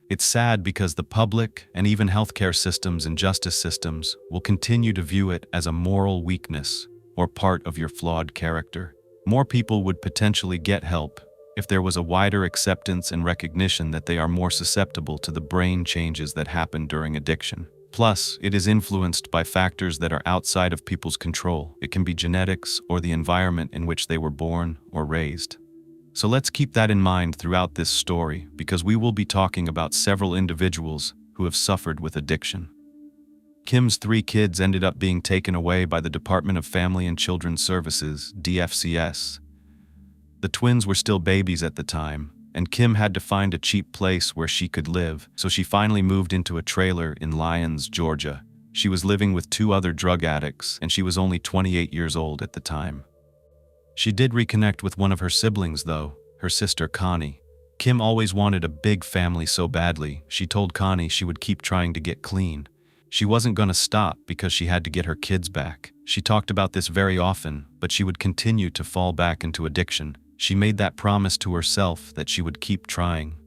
It's sad because the public and even healthcare systems and justice systems will continue to view it as a moral weakness or part of your flawed character. More people would potentially get help if there was a wider acceptance and recognition that they are more susceptible to the brain changes that happen during addiction. Plus, it is influenced by factors that are outside of people's control. It can be genetics or the environment in which they were born or raised. So let's keep that in mind throughout this story, because we will be talking about several individuals who have suffered with addiction. Kim's 3 kids ended up being taken away by the Department of Family and Children's Services, DFCS. The twins were still babies at the time, and Kim had to find a cheap place where she could live, so she finally moved into a trailer in Lyons, Georgia. She was living with 2 other drug addicts, and she was only 28 years old at the time. She did reconnect with one of her siblings, though, her sister Connie. Kim always wanted a big family so badly, she told Connie she would keep trying to get clean. She wasn't going to stop because she had to get her kids back. She talked about this very often, but she would continue to fall back into addiction. She made that promise to herself that she would keep trying.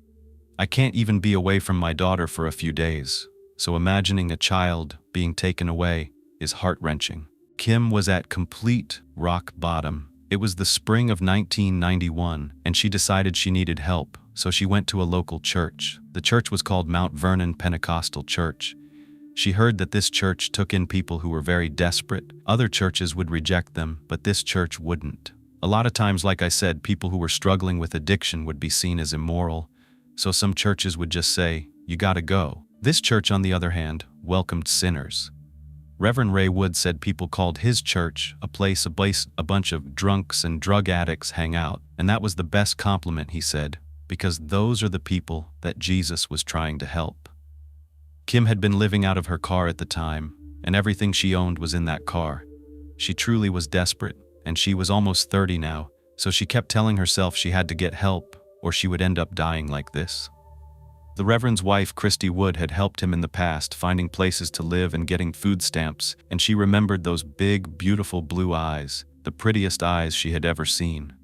I can't even be away from my daughter for a few days, so imagining a child being taken away is heart-wrenching. Kim was at complete rock bottom. It was the spring of 1991, and she decided she needed help, so she went to a local church. The church was called Mount Vernon Pentecostal Church. She heard that this church took in people who were very desperate. Other churches would reject them, but this church wouldn't. A lot of times, like I said, people who were struggling with addiction would be seen as immoral, so some churches would just say, "You gotta go." This church, on the other hand, welcomed sinners. Reverend Ray Wood said people called his church a place a bunch of drunks and drug addicts hang out, and that was the best compliment, he said, because those are the people that Jesus was trying to help. Kim had been living out of her car at the time, and everything she owned was in that car. She truly was desperate, and she was almost 30 now, so she kept telling herself she had to get help or she would end up dying like this. The Reverend's wife, Christy Wood, had helped him in the past, finding places to live and getting food stamps, and she remembered those big, beautiful blue eyes, the prettiest eyes she had ever seen.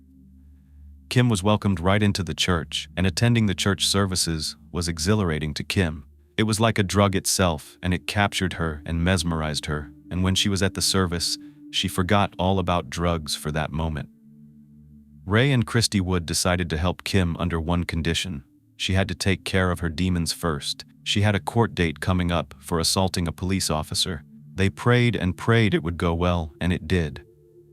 Kim was welcomed right into the church, and attending the church services was exhilarating to Kim. It was like a drug itself, and it captured her and mesmerized her, and when she was at the service, she forgot all about drugs for that moment. Ray and Christy Wood decided to help Kim under one condition. She had to take care of her demons first. She had a court date coming up for assaulting a police officer. They prayed and prayed it would go well, and it did.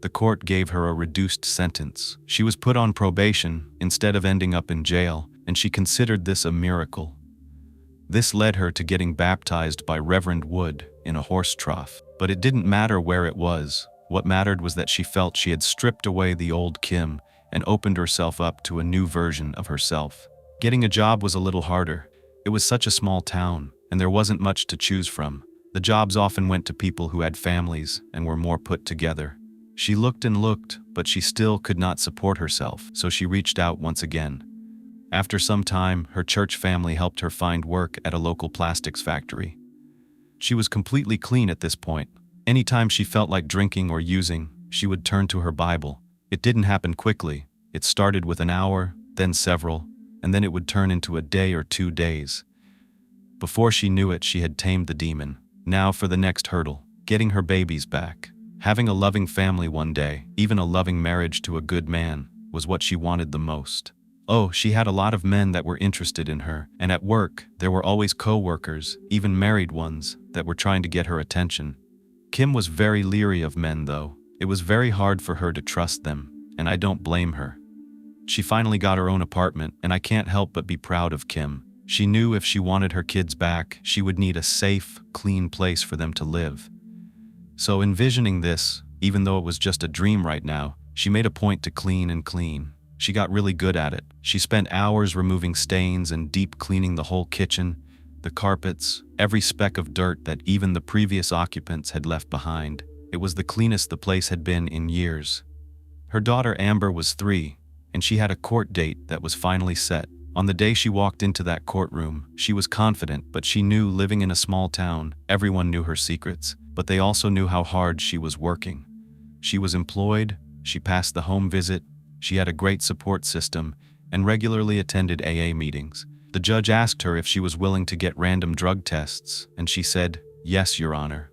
The court gave her a reduced sentence. She was put on probation instead of ending up in jail, and she considered this a miracle. This led her to getting baptized by Reverend Wood in a horse trough. But it didn't matter where it was. What mattered was that she felt she had stripped away the old Kim and opened herself up to a new version of herself. Getting a job was a little harder. It was such a small town, and there wasn't much to choose from. The jobs often went to people who had families and were more put together. She looked and looked, but she still could not support herself, so she reached out once again. After some time, her church family helped her find work at a local plastics factory. She was completely clean at this point. Anytime she felt like drinking or using, she would turn to her Bible. It didn't happen quickly. It started with an hour, then several, and then it would turn into a day or 2 days. Before she knew it, she had tamed the demon. Now for the next hurdle, getting her babies back. Having a loving family one day, even a loving marriage to a good man, was what she wanted the most. Oh, she had a lot of men that were interested in her, and at work, there were always co-workers, even married ones, that were trying to get her attention. Kim was very leery of men, though. It was very hard for her to trust them, and I don't blame her. She finally got her own apartment, and I can't help but be proud of Kim. She knew if she wanted her kids back, she would need a safe, clean place for them to live. So envisioning this, even though it was just a dream right now, she made a point to clean and clean. She got really good at it. She spent hours removing stains and deep cleaning the whole kitchen, the carpets, every speck of dirt that even the previous occupants had left behind. It was the cleanest the place had been in years. Her daughter Amber was 3, and she had a court date that was finally set. On the day she walked into that courtroom, she was confident, but she knew living in a small town, everyone knew her secrets, but they also knew how hard she was working. She was employed, she passed the home visit, she had a great support system, and regularly attended AA meetings. The judge asked her if she was willing to get random drug tests, and she said, "Yes, Your Honor."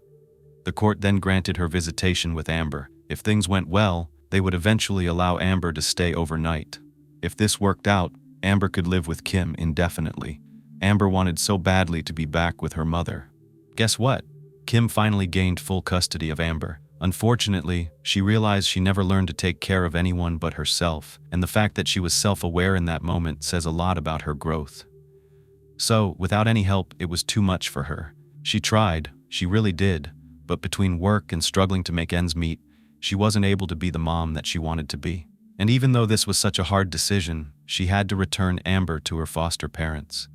The court then granted her visitation with Amber. If things went well, they would eventually allow Amber to stay overnight. If this worked out, Amber could live with Kim indefinitely. Amber wanted so badly to be back with her mother. Guess what? Kim finally gained full custody of Amber. Unfortunately, she realized she never learned to take care of anyone but herself, and the fact that she was self-aware in that moment says a lot about her growth. So, without any help, it was too much for her. She tried, she really did, but between work and struggling to make ends meet, she wasn't able to be the mom that she wanted to be. And even though this was such a hard decision, she had to return Amber to her foster parents.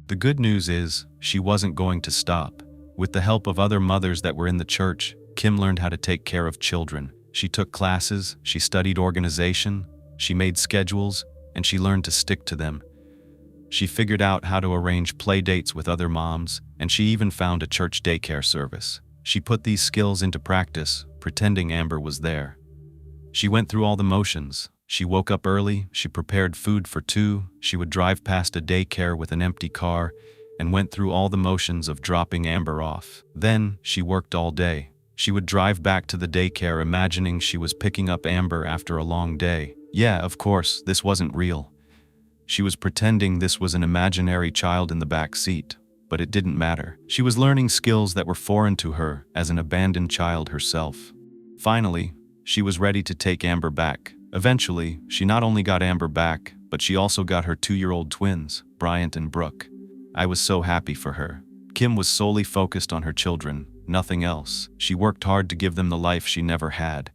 The good news is, she wasn't going to stop. With the help of other mothers that were in the church, Kim learned how to take care of children. She took classes, she studied organization, she made schedules, and she learned to stick to them. She figured out how to arrange play dates with other moms, and she even found a church daycare service. She put these skills into practice, pretending Amber was there. She went through all the motions. She woke up early, she prepared food for 2, she would drive past a daycare with an empty car, and went through all the motions of dropping Amber off. Then, she worked all day. She would drive back to the daycare imagining she was picking up Amber after a long day. Yeah, of course, this wasn't real. She was pretending this was an imaginary child in the back seat, but it didn't matter. She was learning skills that were foreign to her as an abandoned child herself. Finally, she was ready to take Amber back. Eventually, she not only got Amber back, but she also got her 2-year-old twins, Bryant and Brooke. I was so happy for her. Kim was solely focused on her children, nothing else. She worked hard to give them the life she never had.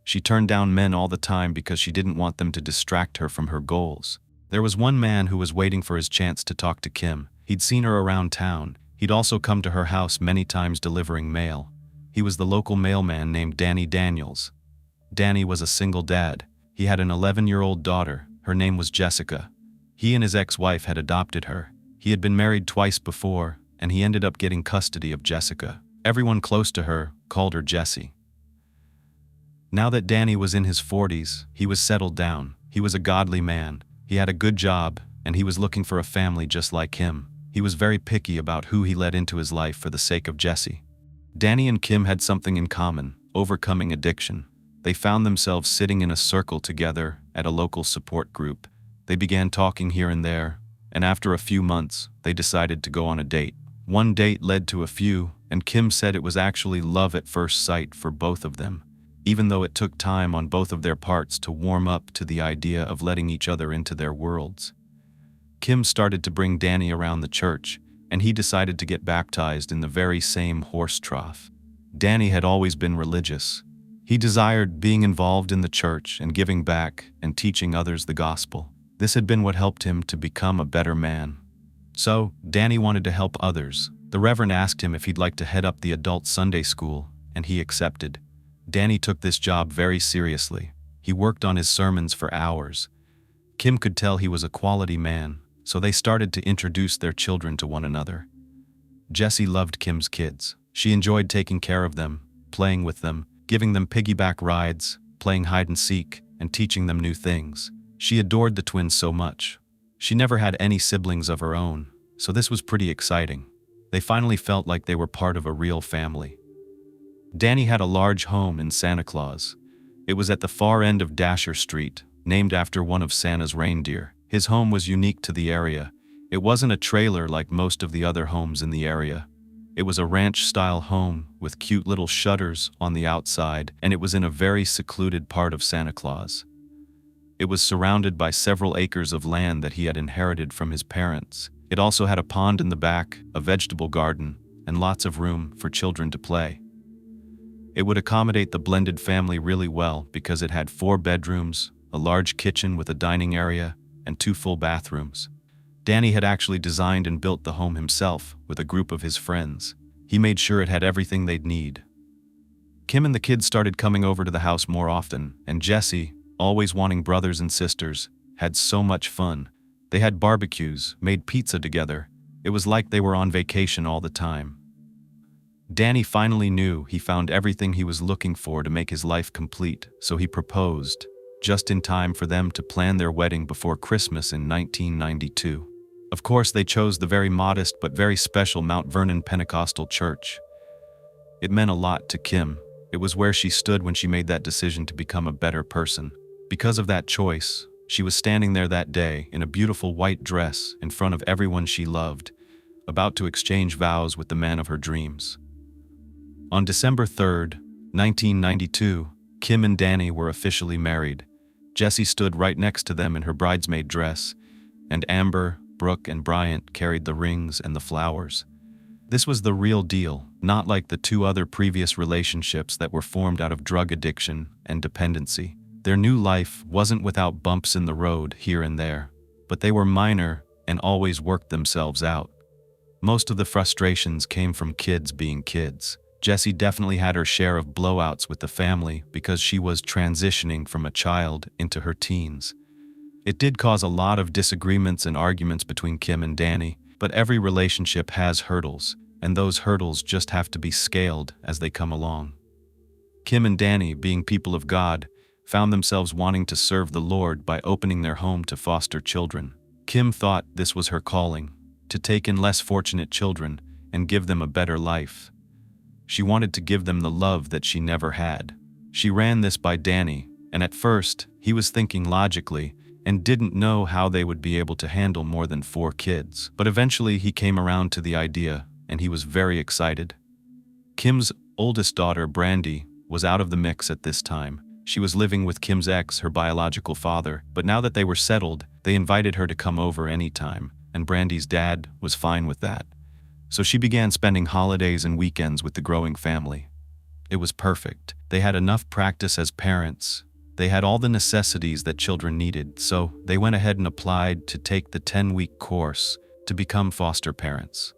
She turned down men all the time because she didn't want them to distract her from her goals. There was one man who was waiting for his chance to talk to Kim. He'd seen her around town. He'd also come to her house many times delivering mail. He was the local mailman named Danny Daniels. Danny was a single dad. He had an 11-year-old daughter. Her name was Jessica. He and his ex-wife had adopted her. He had been married twice before, and he ended up getting custody of Jessica. Everyone close to her called her Jessie. Now that Danny was in his 40s, he was settled down. He was a godly man. He had a good job, and he was looking for a family just like him. He was very picky about who he let into his life for the sake of Jessie. Danny and Kim had something in common: overcoming addiction. They found themselves sitting in a circle together at a local support group. They began talking here and there, and after a few months, they decided to go on a date. One date led to a few, and Kim said it was actually love at first sight for both of them, even though it took time on both of their parts to warm up to the idea of letting each other into their worlds. Kim started to bring Danny around the church, and he decided to get baptized in the very same horse trough. Danny had always been religious. He desired being involved in the church and giving back and teaching others the gospel. This had been what helped him to become a better man. So, Danny wanted to help others. The Reverend asked him if he'd like to head up the adult Sunday school, and he accepted. Danny took this job very seriously. He worked on his sermons for hours. Kim could tell he was a quality man, so they started to introduce their children to one another. Jessie loved Kim's kids. She enjoyed taking care of them, playing with them, giving them piggyback rides, playing hide and seek, and teaching them new things. She adored the twins so much. She never had any siblings of her own, so this was pretty exciting. They finally felt like they were part of a real family. Danny had a large home in Santa Claus. It was at the far end of Dasher Street, named after one of Santa's reindeer. His home was unique to the area. It wasn't a trailer like most of the other homes in the area. It was a ranch-style home with cute little shutters on the outside, and it was in a very secluded part of Santa Claus. It was surrounded by several acres of land that he had inherited from his parents. It also had a pond in the back, a vegetable garden, and lots of room for children to play. It would accommodate the blended family really well because it had 4 bedrooms, a large kitchen with a dining area, and 2 full bathrooms. Danny had actually designed and built the home himself with a group of his friends. He made sure it had everything they'd need. Kim and the kids started coming over to the house more often, and Jessie, always wanting brothers and sisters, had so much fun. They had barbecues, made pizza together. It was like they were on vacation all the time. Danny finally knew he found everything he was looking for to make his life complete, so he proposed, just in time for them to plan their wedding before Christmas in 1992. Of course, they chose the very modest but very special Mount Vernon Pentecostal Church. It meant a lot to Kim. It was where she stood when she made that decision to become a better person. Because of that choice, she was standing there that day in a beautiful white dress in front of everyone she loved, about to exchange vows with the man of her dreams. On December 3rd, 1992, Kim and Danny were officially married. Jessie stood right next to them in her bridesmaid dress, and Amber, Brooke, and Bryant carried the rings and the flowers. This was the real deal, not like the 2 other previous relationships that were formed out of drug addiction and dependency. Their new life wasn't without bumps in the road here and there, but they were minor and always worked themselves out. Most of the frustrations came from kids being kids. Jessie definitely had her share of blowouts with the family because she was transitioning from a child into her teens. It did cause a lot of disagreements and arguments between Kim and Danny, but every relationship has hurdles, and those hurdles just have to be scaled as they come along. Kim and Danny, being people of God, found themselves wanting to serve the Lord by opening their home to foster children. Kim thought this was her calling, to take in less fortunate children and give them a better life. She wanted to give them the love that she never had. She ran this by Danny, and at first, he was thinking logically and didn't know how they would be able to handle more than 4 kids. But eventually he came around to the idea, and he was very excited. Kim's oldest daughter, Brandy, was out of the mix at this time. She was living with Kim's ex, her biological father, but now that they were settled, they invited her to come over anytime, and Brandy's dad was fine with that. so she began spending holidays and weekends with the growing family. It was perfect. They had enough practice as parents. They had all the necessities that children needed, so they went ahead and applied to take the 10-week course to become foster parents.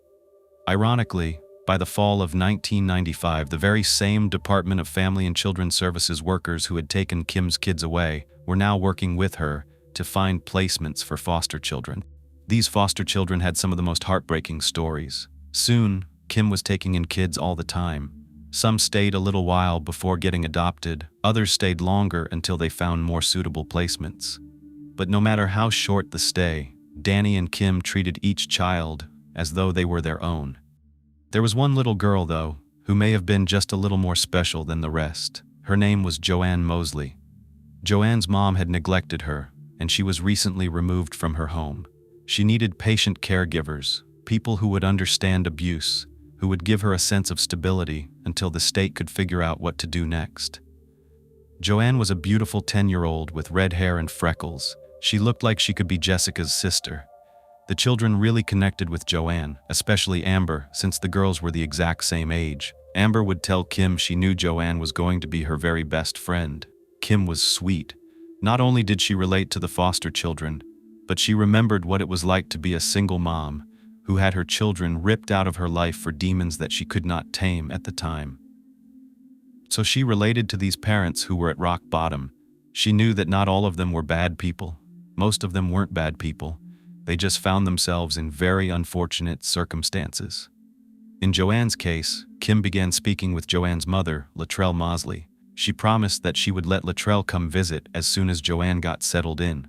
Ironically, by the fall of 1995, the very same Department of Family and Children Services workers who had taken Kim's kids away were now working with her to find placements for foster children. These foster children had some of the most heartbreaking stories. Soon, Kim was taking in kids all the time. Some stayed a little while before getting adopted, others stayed longer until they found more suitable placements. But no matter how short the stay, Danny and Kim treated each child as though they were their own. There was one little girl, though, who may have been just a little more special than the rest. Her name was Joanne Mosley. Joanne's mom had neglected her, and she was recently removed from her home. She needed patient caregivers, people who would understand abuse, who would give her a sense of stability until the state could figure out what to do next. Joanne was a beautiful 10-year-old with red hair and freckles. She looked like she could be Jessica's sister. The children really connected with Joanne, especially Amber, since the girls were the exact same age. Amber would tell Kim she knew Joanne was going to be her very best friend. Kim was sweet. Not only did she relate to the foster children, but she remembered what it was like to be a single mom who had her children ripped out of her life for demons that she could not tame at the time. So she related to these parents who were at rock bottom. She knew that not all of them were bad people. Most of them weren't bad people. They just found themselves in very unfortunate circumstances. In Joanne's case, Kim began speaking with Joanne's mother, Latrell Mosley. She promised that she would let Latrell come visit as soon as Joanne got settled in.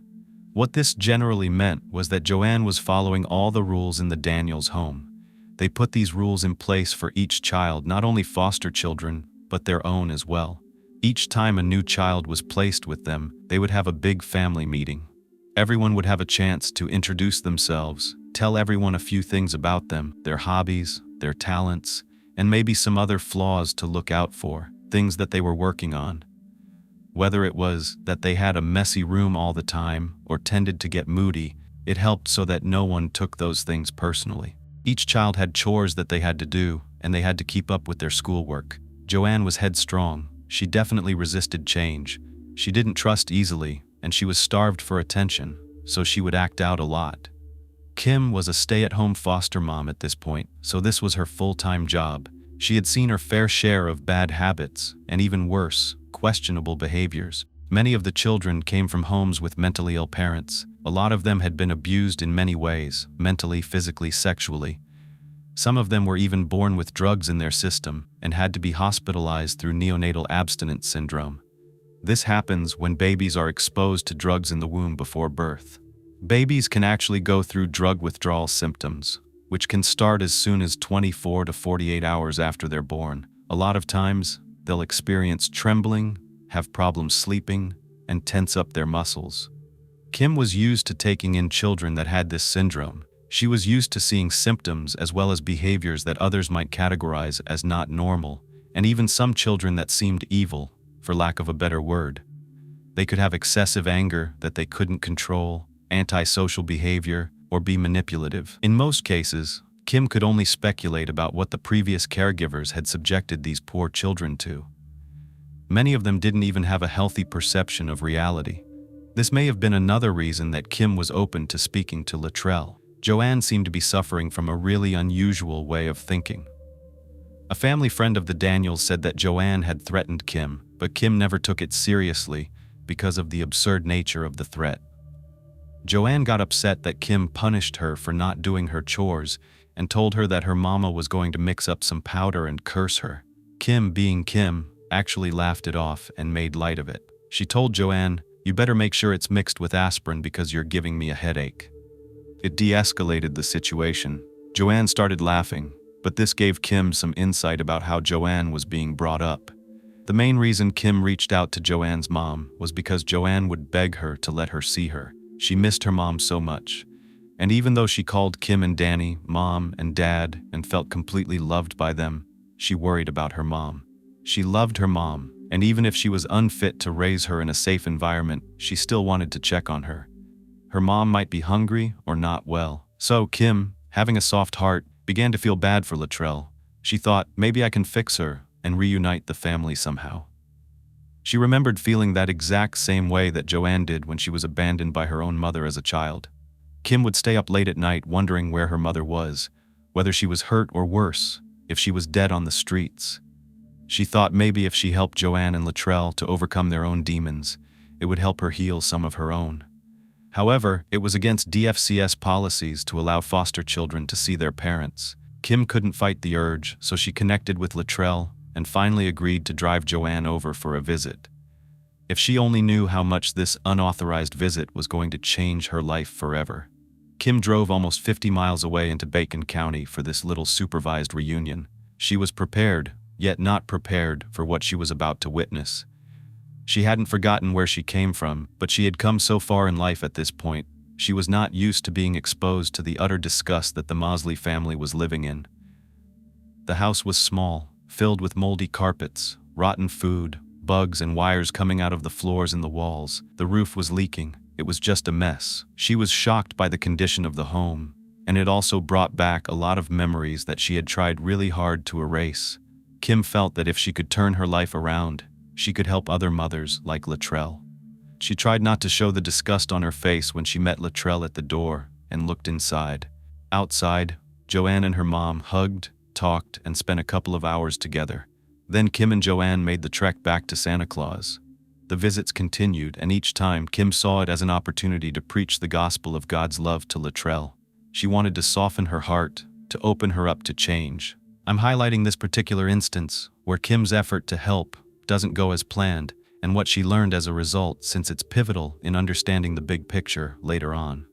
What this generally meant was that Joanne was following all the rules in the Daniels home. They put these rules in place for each child, not only foster children, but their own as well. Each time a new child was placed with them, they would have a big family meeting. Everyone would have a chance to introduce themselves, tell everyone a few things about them, their hobbies, their talents, and maybe some other flaws to look out for, things that they were working on. Whether it was that they had a messy room all the time or tended to get moody, it helped so that no one took those things personally. Each child had chores that they had to do, and they had to keep up with their schoolwork. Joanne was headstrong. She definitely resisted change. She didn't trust easily, and she was starved for attention, so she would act out a lot. Kim was a stay-at-home foster mom at this point, so this was her full-time job. She had seen her fair share of bad habits, and even worse, questionable behaviors. Many of the children came from homes with mentally ill parents. A lot of them had been abused in many ways, mentally, physically, sexually. Some of them were even born with drugs in their system and had to be hospitalized through neonatal abstinence syndrome. This happens when babies are exposed to drugs in the womb before birth. Babies can actually go through drug withdrawal symptoms, which can start as soon as 24 to 48 hours after they're born. A lot of times, they'll experience trembling, have problems sleeping, and tense up their muscles. Kim was used to taking in children that had this syndrome. She was used to seeing symptoms as well as behaviors that others might categorize as not normal, and even some children that seemed evil, for lack of a better word. They could have excessive anger that they couldn't control, antisocial behavior, or be manipulative. In most cases, Kim could only speculate about what the previous caregivers had subjected these poor children to. Many of them didn't even have a healthy perception of reality. This may have been another reason that Kim was open to speaking to Latrell. Joanne seemed to be suffering from a really unusual way of thinking. A family friend of the Daniels said that Joanne had threatened Kim, but Kim never took it seriously because of the absurd nature of the threat. Joanne got upset that Kim punished her for not doing her chores and told her that her mama was going to mix up some powder and curse her. Kim, being Kim, actually laughed it off and made light of it. She told Joanne, "You better make sure it's mixed with aspirin because you're giving me a headache." It de-escalated the situation. Joanne started laughing, but this gave Kim some insight about how Joanne was being brought up. The main reason Kim reached out to Joanne's mom was because Joanne would beg her to let her see her. She missed her mom so much. And even though she called Kim and Danny mom and dad and felt completely loved by them, she worried about her mom. She loved her mom, and even if she was unfit to raise her in a safe environment, she still wanted to check on her. Her mom might be hungry or not well. So Kim, having a soft heart, began to feel bad for Latrell. She thought, maybe I can fix her and reunite the family somehow. She remembered feeling that exact same way that Joanne did when she was abandoned by her own mother as a child. Kim would stay up late at night wondering where her mother was, whether she was hurt or worse, if she was dead on the streets. She thought maybe if she helped Joanne and Latrell to overcome their own demons, it would help her heal some of her own. However, it was against DFCS policies to allow foster children to see their parents. Kim couldn't fight the urge, so she connected with Latrell and finally agreed to drive Joanne over for a visit. If she only knew how much this unauthorized visit was going to change her life forever. Kim drove almost 50 miles away into Bacon County for this little supervised reunion. She was prepared, yet not prepared for what she was about to witness. She hadn't forgotten where she came from, but she had come so far in life at this point. She was not used to being exposed to the utter disgust that the Mosley family was living in. The house was small, filled with moldy carpets, rotten food, bugs and wires coming out of the floors and the walls. The roof was leaking. It was just a mess. She was shocked by the condition of the home, and it also brought back a lot of memories that she had tried really hard to erase. Kim felt that if she could turn her life around, she could help other mothers like Latrell. She tried not to show the disgust on her face when she met Latrell at the door and looked inside. Outside, Joanne and her mom hugged, talked, and spent a couple of hours together. Then Kim and Joanne made the trek back to Santa Claus. The visits continued, and each time Kim saw it as an opportunity to preach the gospel of God's love to Latrell. She wanted to soften her heart, to open her up to change. I'm highlighting this particular instance where Kim's effort to help doesn't go as planned, and what she learned as a result, since it's pivotal in understanding the big picture later on.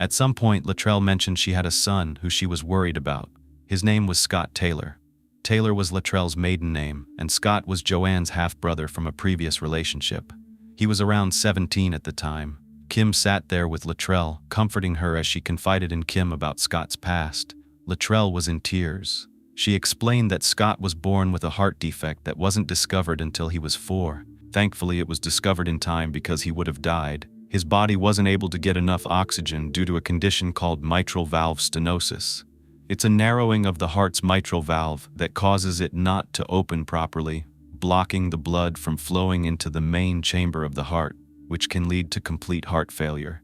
At some point, Latrell mentioned she had a son who she was worried about. His name was Scott Taylor. Taylor was Latrell's maiden name, and Scott was Joanne's half-brother from a previous relationship. He was around 17 at the time. Kim sat there with Latrell, comforting her as she confided in Kim about Scott's past. Latrell was in tears. She explained that Scott was born with a heart defect that wasn't discovered until he was 4. Thankfully, it was discovered in time because he would have died. His body wasn't able to get enough oxygen due to a condition called mitral valve stenosis. It's a narrowing of the heart's mitral valve that causes it not to open properly, blocking the blood from flowing into the main chamber of the heart, which can lead to complete heart failure.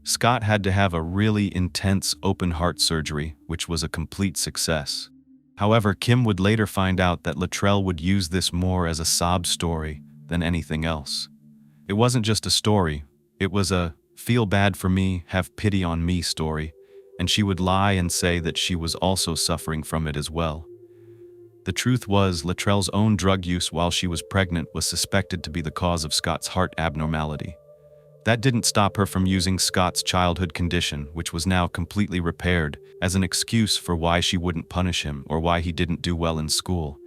Scott had to have a really intense open heart surgery, which was a complete success. However, Kim would later find out that Latrell would use this more as a sob story than anything else. It wasn't just a story, it was a feel bad for me, have pity on me story, and she would lie and say that she was also suffering from it as well. The truth was, Latrell's own drug use while she was pregnant was suspected to be the cause of Scott's heart abnormality. That didn't stop her from using Scott's childhood condition, which was now completely repaired, as an excuse for why she wouldn't punish him or why he didn't do well in school.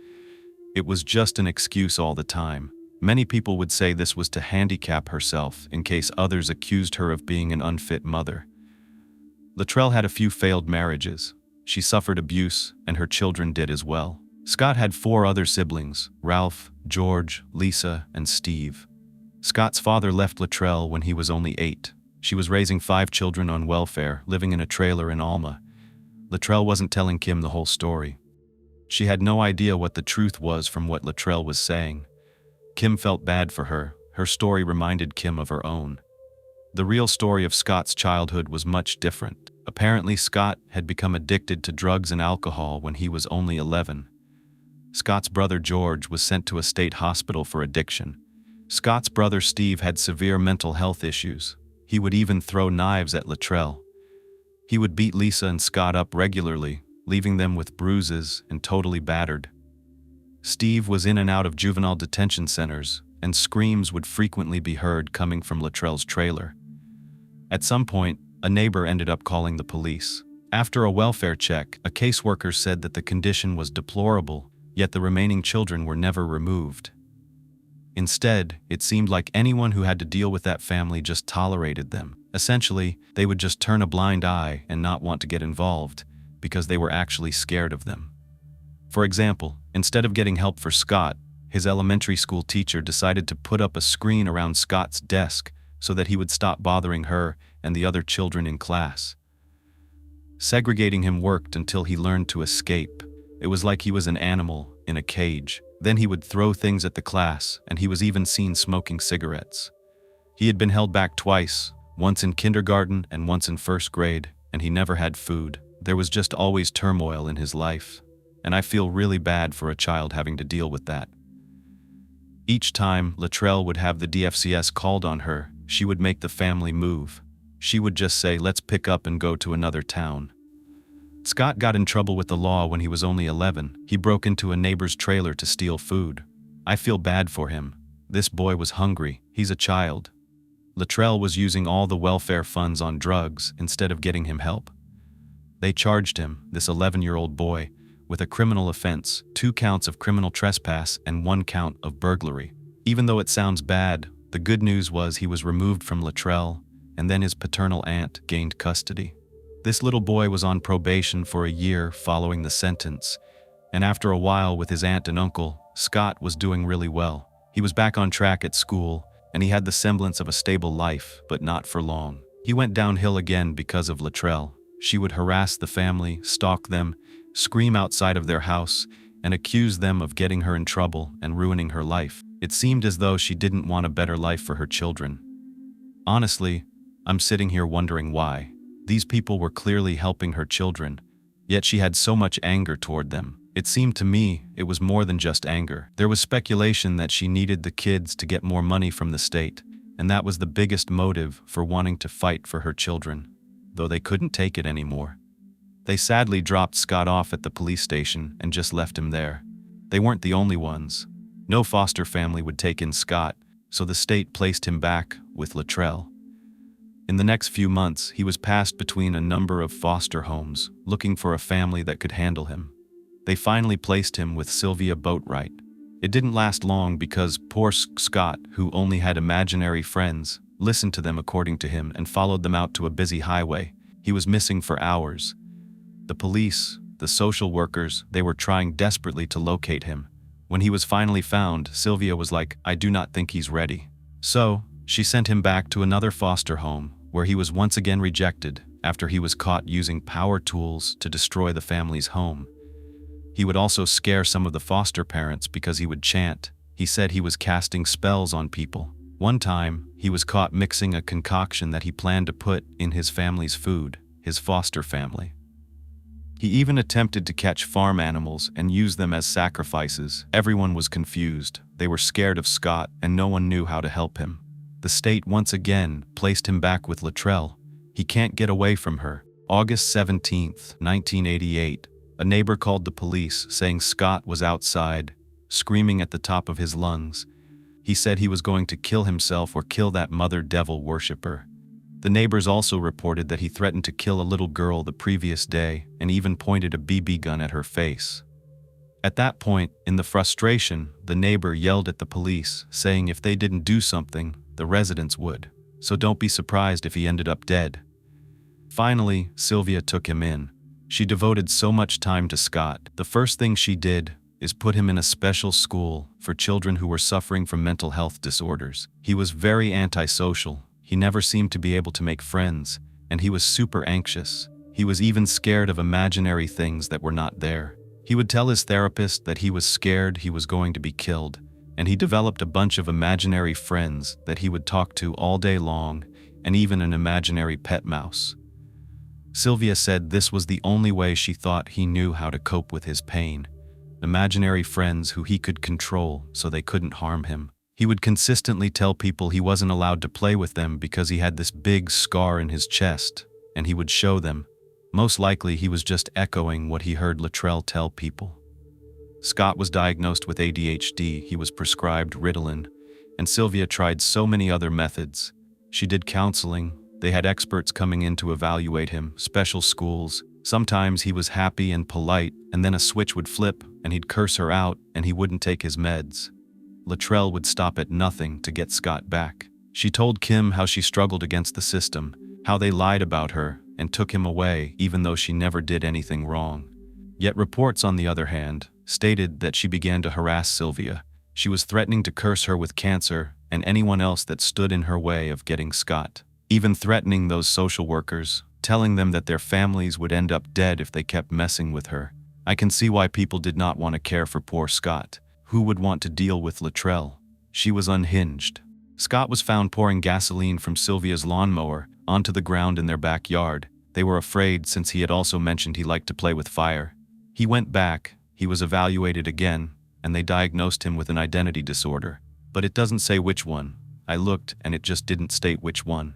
It was just an excuse all the time. Many people would say this was to handicap herself in case others accused her of being an unfit mother. Latrell had a few failed marriages. She suffered abuse, and her children did as well. Scott had 4 other siblings: Ralph, George, Lisa, and Steve. Scott's father left Latrell when he was only 8. She was raising 5 children on welfare, living in a trailer in Alma. Latrell wasn't telling Kim the whole story. She had no idea what the truth was from what Latrell was saying. Kim felt bad for her. Her story reminded Kim of her own. The real story of Scott's childhood was much different. Apparently, Scott had become addicted to drugs and alcohol when he was only 11. Scott's brother George was sent to a state hospital for addiction. Scott's brother Steve had severe mental health issues. He would even throw knives at Latrell. He would beat Lisa and Scott up regularly, leaving them with bruises and totally battered. Steve was in and out of juvenile detention centers, and screams would frequently be heard coming from Latrell's trailer. At some point, a neighbor ended up calling the police. After a welfare check, a caseworker said that the condition was deplorable, yet the remaining children were never removed. Instead, it seemed like anyone who had to deal with that family just tolerated them. Essentially, they would just turn a blind eye and not want to get involved because they were actually scared of them. For example, instead of getting help for Scott, his elementary school teacher decided to put up a screen around Scott's desk so that he would stop bothering her and the other children in class. Segregating him worked until he learned to escape. It was like he was an animal in a cage. Then he would throw things at the class, and he was even seen smoking cigarettes. He had been held back twice, once in kindergarten and once in first grade, and he never had food. There was just always turmoil in his life, and I feel really bad for a child having to deal with that. Each time Latrell would have the DFCS called on her, she would make the family move. She would just say, "Let's pick up and go to another town." Scott got in trouble with the law when he was only 11. He broke into a neighbor's trailer to steal food. I feel bad for him. This boy was hungry. He's a child. Latrell was using all the welfare funds on drugs instead of getting him help. They charged him, this 11-year-old boy, with a criminal offense, 2 counts of criminal trespass and 1 count of burglary. Even though it sounds bad, the good news was he was removed from Latrell, and then his paternal aunt gained custody. This little boy was on probation for a year following the sentence, and after a while with his aunt and uncle, Scott was doing really well. He was back on track at school, and he had the semblance of a stable life, but not for long. He went downhill again because of Latrell. She would harass the family, stalk them, scream outside of their house, and accuse them of getting her in trouble and ruining her life. It seemed as though she didn't want a better life for her children. Honestly, I'm sitting here wondering why. These people were clearly helping her children, yet she had so much anger toward them. It seemed to me it was more than just anger. There was speculation that she needed the kids to get more money from the state, and that was the biggest motive for wanting to fight for her children, though they couldn't take it anymore. They sadly dropped Scott off at the police station and just left him there. They weren't the only ones. No foster family would take in Scott, so the state placed him back with Latrell. In the next few months, he was passed between a number of foster homes, looking for a family that could handle him. They finally placed him with Sylvia Boatwright. It didn't last long because poor Scott, who only had imaginary friends, listened to them according to him and followed them out to a busy highway. He was missing for hours. The police, the social workers, they were trying desperately to locate him. When he was finally found, Sylvia was like, "I do not think he's ready." So, she sent him back to another foster home, where he was once again rejected after he was caught using power tools to destroy the family's home. He would also scare some of the foster parents because he would chant. He said he was casting spells on people. One time, he was caught mixing a concoction that he planned to put in his family's food, his foster family. He even attempted to catch farm animals and use them as sacrifices. Everyone was confused. They were scared of Scott, and no one knew how to help him. The state once again placed him back with Latrell. He can't get away from her. August 17th, 1988, a neighbor called the police saying Scott was outside, screaming at the top of his lungs. He said he was going to kill himself or kill that mother devil worshiper. The neighbors also reported that he threatened to kill a little girl the previous day and even pointed a BB gun at her face. At that point, in the frustration, the neighbor yelled at the police, saying if they didn't do something, the residents would. So don't be surprised if he ended up dead. Finally, Sylvia took him in. She devoted so much time to Scott. The first thing she did is put him in a special school for children who were suffering from mental health disorders. He was very antisocial. He never seemed to be able to make friends, and he was super anxious. He was even scared of imaginary things that were not there. He would tell his therapist that he was scared he was going to be killed, and he developed a bunch of imaginary friends that he would talk to all day long, and even an imaginary pet mouse. Sylvia said this was the only way she thought he knew how to cope with his pain. Imaginary friends who he could control so they couldn't harm him. He would consistently tell people he wasn't allowed to play with them because he had this big scar in his chest, and he would show them. Most likely he was just echoing what he heard Latrell tell people. Scott was diagnosed with ADHD, he was prescribed Ritalin, and Sylvia tried so many other methods. She did counseling, they had experts coming in to evaluate him, special schools. Sometimes he was happy and polite, and then a switch would flip, and he'd curse her out, and he wouldn't take his meds. Latrell would stop at nothing to get Scott back. She told Kim how she struggled against the system, how they lied about her, and took him away even though she never did anything wrong. Yet reports, on the other hand, stated that she began to harass Sylvia. She was threatening to curse her with cancer and anyone else that stood in her way of getting Scott. Even threatening those social workers, telling them that their families would end up dead if they kept messing with her. I can see why people did not want to care for poor Scott. Who would want to deal with Latrell? She was unhinged. Scott was found pouring gasoline from Sylvia's lawnmower onto the ground in their backyard. They were afraid since he had also mentioned he liked to play with fire. He went back, he was evaluated again, and they diagnosed him with an identity disorder. But it doesn't say which one. I looked and it just didn't state which one.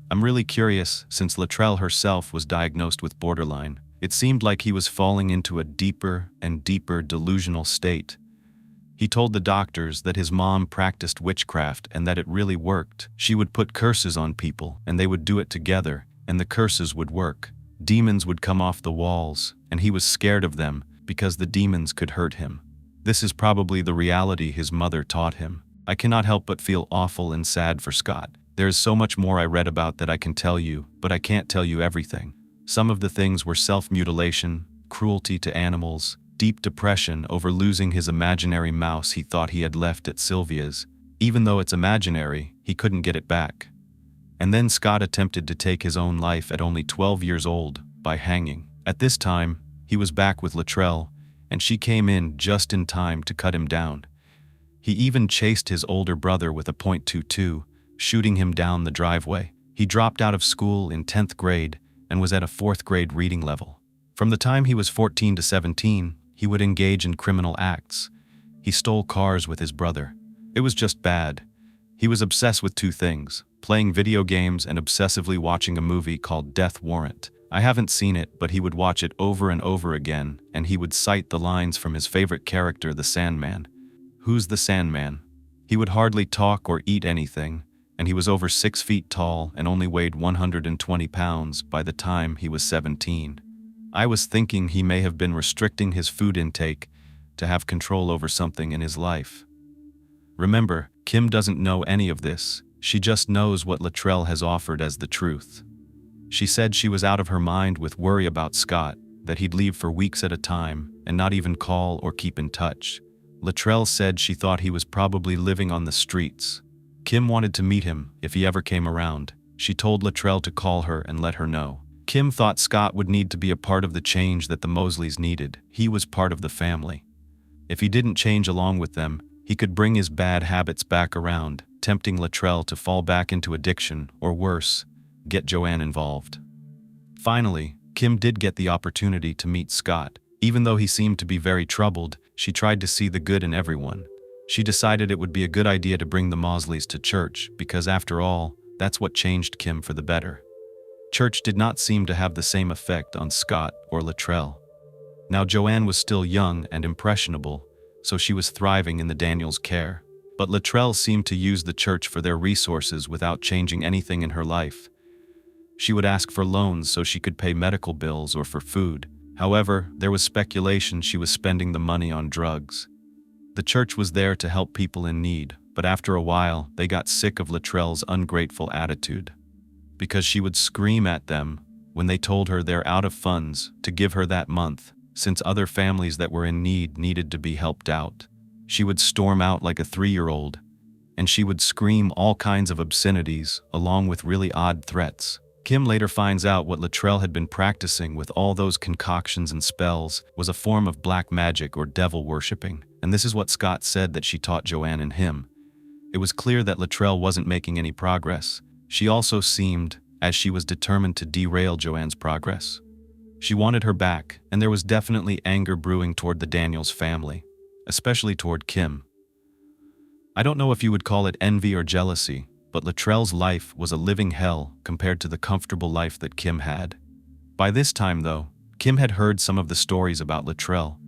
I'm really curious, since Latrell herself was diagnosed with borderline. It seemed like he was falling into a deeper and deeper delusional state. He told the doctors that his mom practiced witchcraft and that it really worked. She would put curses on people and they would do it together, and the curses would work. Demons would come off the walls, and he was scared of them because the demons could hurt him. This is probably the reality his mother taught him. I cannot help but feel awful and sad for Scott. There is so much more I read about that I can tell you, but I can't tell you everything. Some of the things were self-mutilation, cruelty to animals, deep depression over losing his imaginary mouse he thought he had left at Sylvia's. Even though it's imaginary, he couldn't get it back. And then Scott attempted to take his own life at only 12 years old, by hanging. At this time, he was back with Latrell, and she came in just in time to cut him down. He even chased his older brother with a .22, shooting him down the driveway. He dropped out of school in 10th grade and was at a 4th grade reading level. From the time he was 14 to 17, he would engage in criminal acts. He stole cars with his brother. It was just bad. He was obsessed with two things: playing video games and obsessively watching a movie called Death Warrant. I haven't seen it, but he would watch it over and over again, and he would cite the lines from his favorite character, the Sandman. Who's the Sandman? He would hardly talk or eat anything, and he was over 6 feet tall and only weighed 120 pounds by the time he was 17. I was thinking he may have been restricting his food intake to have control over something in his life. Remember, Kim doesn't know any of this. She just knows what Latrell has offered as the truth. She said she was out of her mind with worry about Scott, that he'd leave for weeks at a time and not even call or keep in touch. Latrell said she thought he was probably living on the streets. Kim wanted to meet him if he ever came around. She told Latrell to call her and let her know. Kim thought Scott would need to be a part of the change that the Mosleys needed. He was part of the family. If he didn't change along with them, he could bring his bad habits back around, tempting Latrell to fall back into addiction, or worse, get Joanne involved. Finally, Kim did get the opportunity to meet Scott. Even though he seemed to be very troubled, she tried to see the good in everyone. She decided it would be a good idea to bring the Mosleys to church because, after all, that's what changed Kim for the better. Church did not seem to have the same effect on Scott or Latrell. Now Joanne was still young and impressionable, so she was thriving in the Daniels' care. But Latrell seemed to use the church for their resources without changing anything in her life. She would ask for loans so she could pay medical bills or for food. However, there was speculation she was spending the money on drugs. The church was there to help people in need, but after a while, they got sick of Latrell's ungrateful attitude. Because she would scream at them when they told her they're out of funds to give her that month, since other families that were in need needed to be helped out. She would storm out like a 3-year-old, and she would scream all kinds of obscenities along with really odd threats. Kim later finds out what Latrell had been practicing with all those concoctions and spells was a form of black magic or devil worshipping, and this is what Scott said that she taught Joanne and him. It was clear that Latrell wasn't making any progress. She also seemed as she was determined to derail Joanne's progress. She wanted her back, and there was definitely anger brewing toward the Daniels family, especially toward Kim. I don't know if you would call it envy or jealousy, but Latrell's life was a living hell compared to the comfortable life that Kim had. By this time, though, Kim had heard some of the stories about Latrell.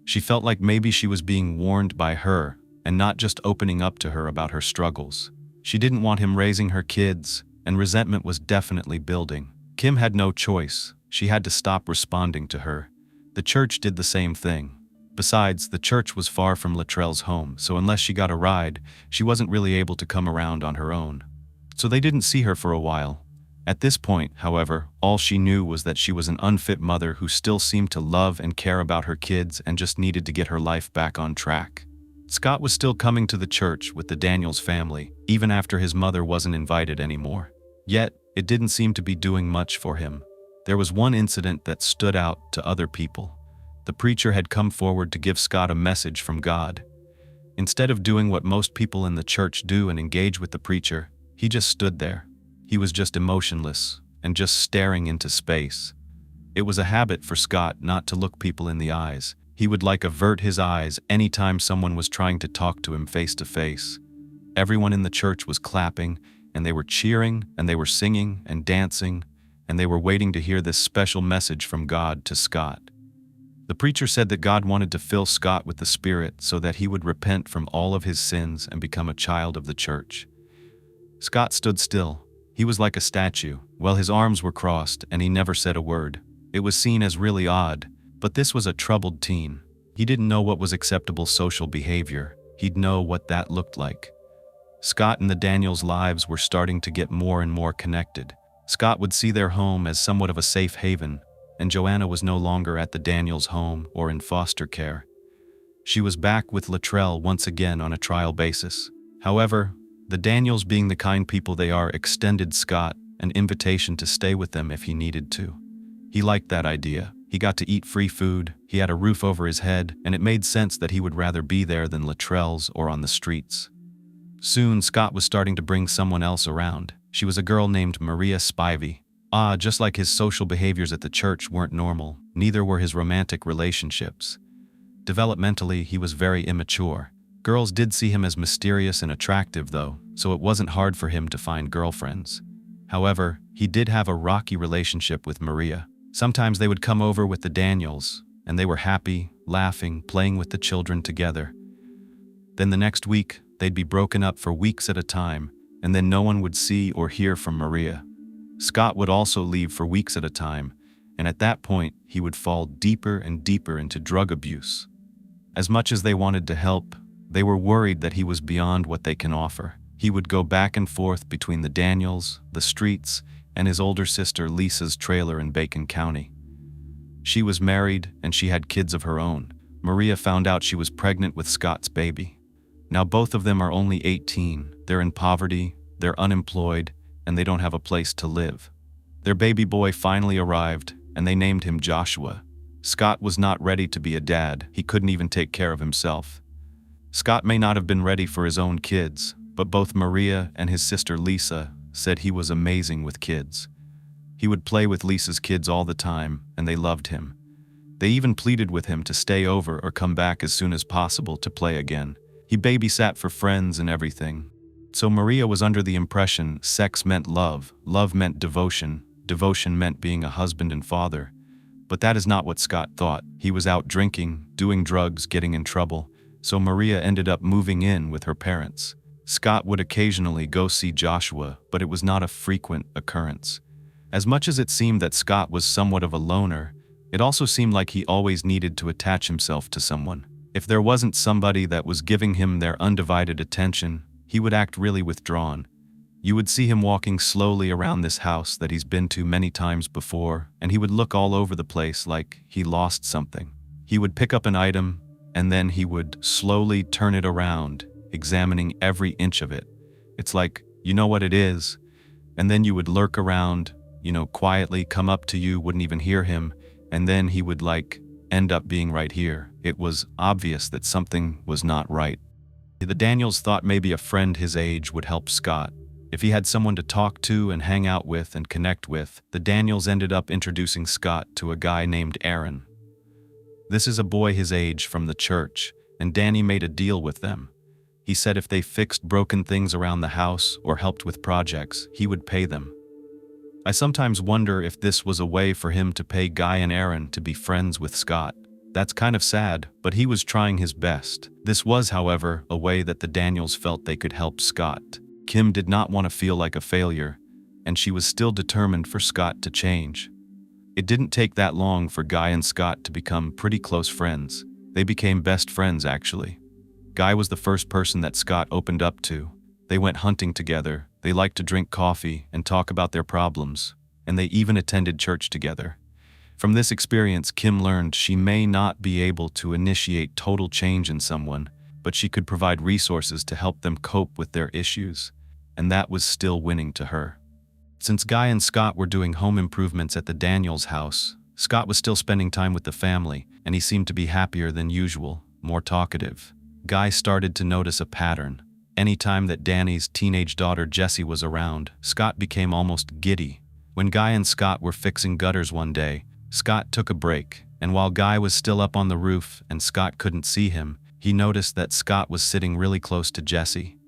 She felt like maybe she was being warned by her and not just opening up to her about her struggles. She didn't want him raising her kids, and resentment was definitely building. Kim had no choice. She had to stop responding to her. The church did the same thing. Besides, the church was far from Latrell's home, so unless she got a ride, she wasn't really able to come around on her own. So they didn't see her for a while. At this point, however, all she knew was that she was an unfit mother who still seemed to love and care about her kids and just needed to get her life back on track. Scott was still coming to the church with the Daniels family, even after his mother wasn't invited anymore. Yet, it didn't seem to be doing much for him. There was one incident that stood out to other people. The preacher had come forward to give Scott a message from God. Instead of doing what most people in the church do and engage with the preacher, he just stood there. He was just emotionless and just staring into space. It was a habit for Scott not to look people in the eyes. He would avert his eyes anytime someone was trying to talk to him face to face. Everyone in the church was clapping, and they were cheering, and they were singing and dancing, and they were waiting to hear this special message from God to Scott. The preacher said that God wanted to fill Scott with the Spirit so that he would repent from all of his sins and become a child of the church. Scott stood still. He was like a statue. Well, his arms were crossed, and he never said a word. It was seen as really odd, but this was a troubled teen. He didn't know what was acceptable social behavior. He'd know what that looked like. Scott and the Daniels' lives were starting to get more and more connected. Scott would see their home as somewhat of a safe haven, and Joanna was no longer at the Daniels' home or in foster care. She was back with Luttrell once again on a trial basis. However, the Daniels, being the kind people they are, extended Scott an invitation to stay with them if he needed to. He liked that idea. He got to eat free food, he had a roof over his head, and it made sense that he would rather be there than Luttrell's or on the streets. Soon, Scott was starting to bring someone else around. She was a girl named Maria Spivey. Just like his social behaviors at the church weren't normal, neither were his romantic relationships. Developmentally, he was very immature. Girls did see him as mysterious and attractive, though, so it wasn't hard for him to find girlfriends. However, he did have a rocky relationship with Maria. Sometimes they would come over with the Daniels, and they were happy, laughing, playing with the children together. Then the next week, they'd be broken up for weeks at a time, and then no one would see or hear from Maria. Scott would also leave for weeks at a time, and at that point, he would fall deeper and deeper into drug abuse. As much as they wanted to help, they were worried that he was beyond what they can offer. He would go back and forth between the Daniels, the streets, and his older sister Lisa's trailer in Bacon County. She was married, and she had kids of her own. Maria found out she was pregnant with Scott's baby. Now both of them are only 18, they're in poverty, they're unemployed, and they don't have a place to live. Their baby boy finally arrived, and they named him Joshua. Scott was not ready to be a dad. He couldn't even take care of himself. Scott may not have been ready for his own kids, but both Maria and his sister Lisa said he was amazing with kids. He would play with Lisa's kids all the time, and they loved him. They even pleaded with him to stay over or come back as soon as possible to play again. He babysat for friends and everything. So Maria was under the impression sex meant love, love meant devotion, devotion meant being a husband and father. But that is not what Scott thought. He was out drinking, doing drugs, getting in trouble, so Maria ended up moving in with her parents. Scott would occasionally go see Joshua, but it was not a frequent occurrence. As much as it seemed that Scott was somewhat of a loner, it also seemed like he always needed to attach himself to someone. If there wasn't somebody that was giving him their undivided attention, he would act really withdrawn. You would see him walking slowly around this house that he's been to many times before, and he would look all over the place like he lost something. He would pick up an item, and then he would slowly turn it around, examining every inch of it. It's like, you know what it is, and then you would lurk around, quietly come up to you, wouldn't even hear him, and then he would end up being right here. It was obvious that something was not right. The Daniels thought maybe a friend his age would help Scott. If he had someone to talk to and hang out with and connect with, the Daniels ended up introducing Scott to a guy named Aaron. This is a boy his age from the church, and Danny made a deal with them. He said if they fixed broken things around the house or helped with projects, he would pay them. I sometimes wonder if this was a way for him to pay Guy and Aaron to be friends with Scott. That's kind of sad, but he was trying his best. This was, however, a way that the Daniels felt they could help Scott. Kim did not want to feel like a failure, and she was still determined for Scott to change. It didn't take that long for Guy and Scott to become pretty close friends. They became best friends, actually. Guy was the first person that Scott opened up to. They went hunting together, they liked to drink coffee and talk about their problems, and they even attended church together. From this experience, Kim learned she may not be able to initiate total change in someone, but she could provide resources to help them cope with their issues, and that was still winning to her. Since Guy and Scott were doing home improvements at the Daniels house, Scott was still spending time with the family, and he seemed to be happier than usual, more talkative. Guy started to notice a pattern. Anytime that Danny's teenage daughter Jessie was around, Scott became almost giddy. When Guy and Scott were fixing gutters one day, Scott took a break, and while Guy was still up on the roof and Scott couldn't see him, he noticed that Scott was sitting really close to Jessie.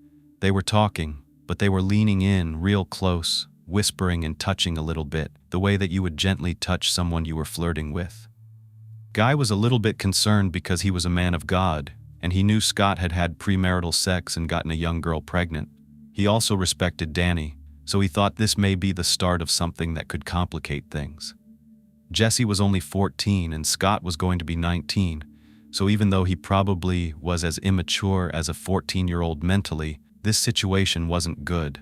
They were talking, but they were leaning in real close, whispering and touching a little bit, the way that you would gently touch someone you were flirting with. Guy was a little bit concerned because he was a man of God, and he knew Scott had had premarital sex and gotten a young girl pregnant. He also respected Danny, so he thought this may be the start of something that could complicate things. Jessie was only 14 and Scott was going to be 19, so even though he probably was as immature as a 14-year-old mentally, this situation wasn't good.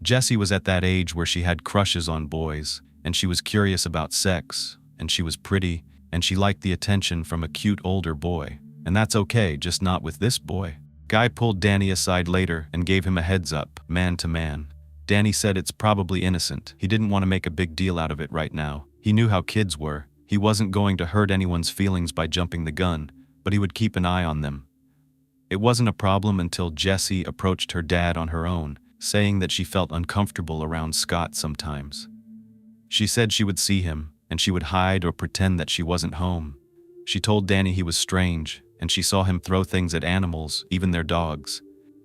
Jessie was at that age where she had crushes on boys, and she was curious about sex, and she was pretty, and she liked the attention from a cute older boy. And that's okay, just not with this boy. Guy pulled Danny aside later and gave him a heads up, man to man. Danny said it's probably innocent. He didn't want to make a big deal out of it right now. He knew how kids were. He wasn't going to hurt anyone's feelings by jumping the gun, but he would keep an eye on them. It wasn't a problem until Jessie approached her dad on her own, saying that she felt uncomfortable around Scott sometimes. She said she would see him, and she would hide or pretend that she wasn't home. She told Danny he was strange, and she saw him throw things at animals, even their dogs.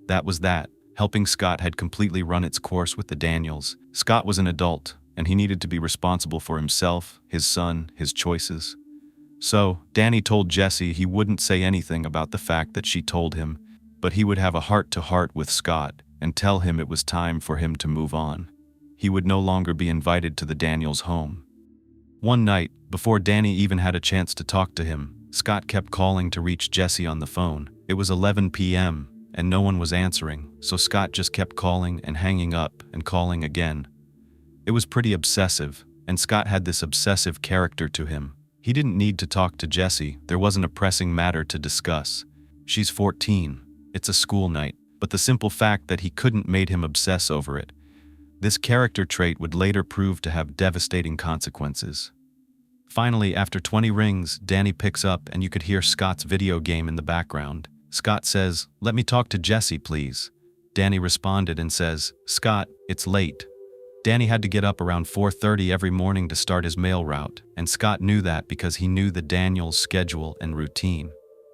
That was that. Helping Scott had completely run its course with the Daniels. Scott was an adult, and he needed to be responsible for himself, his son, his choices. So, Danny told Jessie he wouldn't say anything about the fact that she told him, but he would have a heart-to-heart with Scott and tell him it was time for him to move on. He would no longer be invited to the Daniels' home. One night, before Danny even had a chance to talk to him, Scott kept calling to reach Jessie on the phone. It was 11 p.m., and no one was answering, so Scott just kept calling and hanging up and calling again. It was pretty obsessive, and Scott had this obsessive character to him. He didn't need to talk to Jessie. There wasn't a pressing matter to discuss. She's 14. It's a school night, but the simple fact that he couldn't made him obsess over it. This character trait would later prove to have devastating consequences. Finally, after 20 rings, Danny picks up and you could hear Scott's video game in the background. Scott says, "Let me talk to Jessie, please." Danny responded and says, "Scott, it's late." Danny had to get up around 4:30 every morning to start his mail route, and Scott knew that because he knew the Daniels' schedule and routine.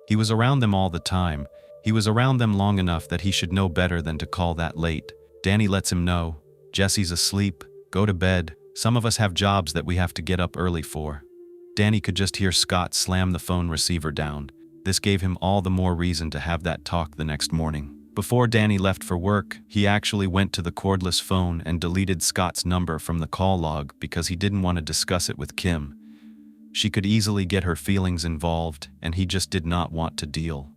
He was around them all the time. He was around them long enough that he should know better than to call that late. Danny lets him know, "Jessie's asleep, go to bed. Some of us have jobs that we have to get up early for." Danny could just hear Scott slam the phone receiver down. This gave him all the more reason to have that talk the next morning. Before Danny left for work, he actually went to the cordless phone and deleted Scott's number from the call log because he didn't want to discuss it with Kim. She could easily get her feelings involved, and he just did not want to deal.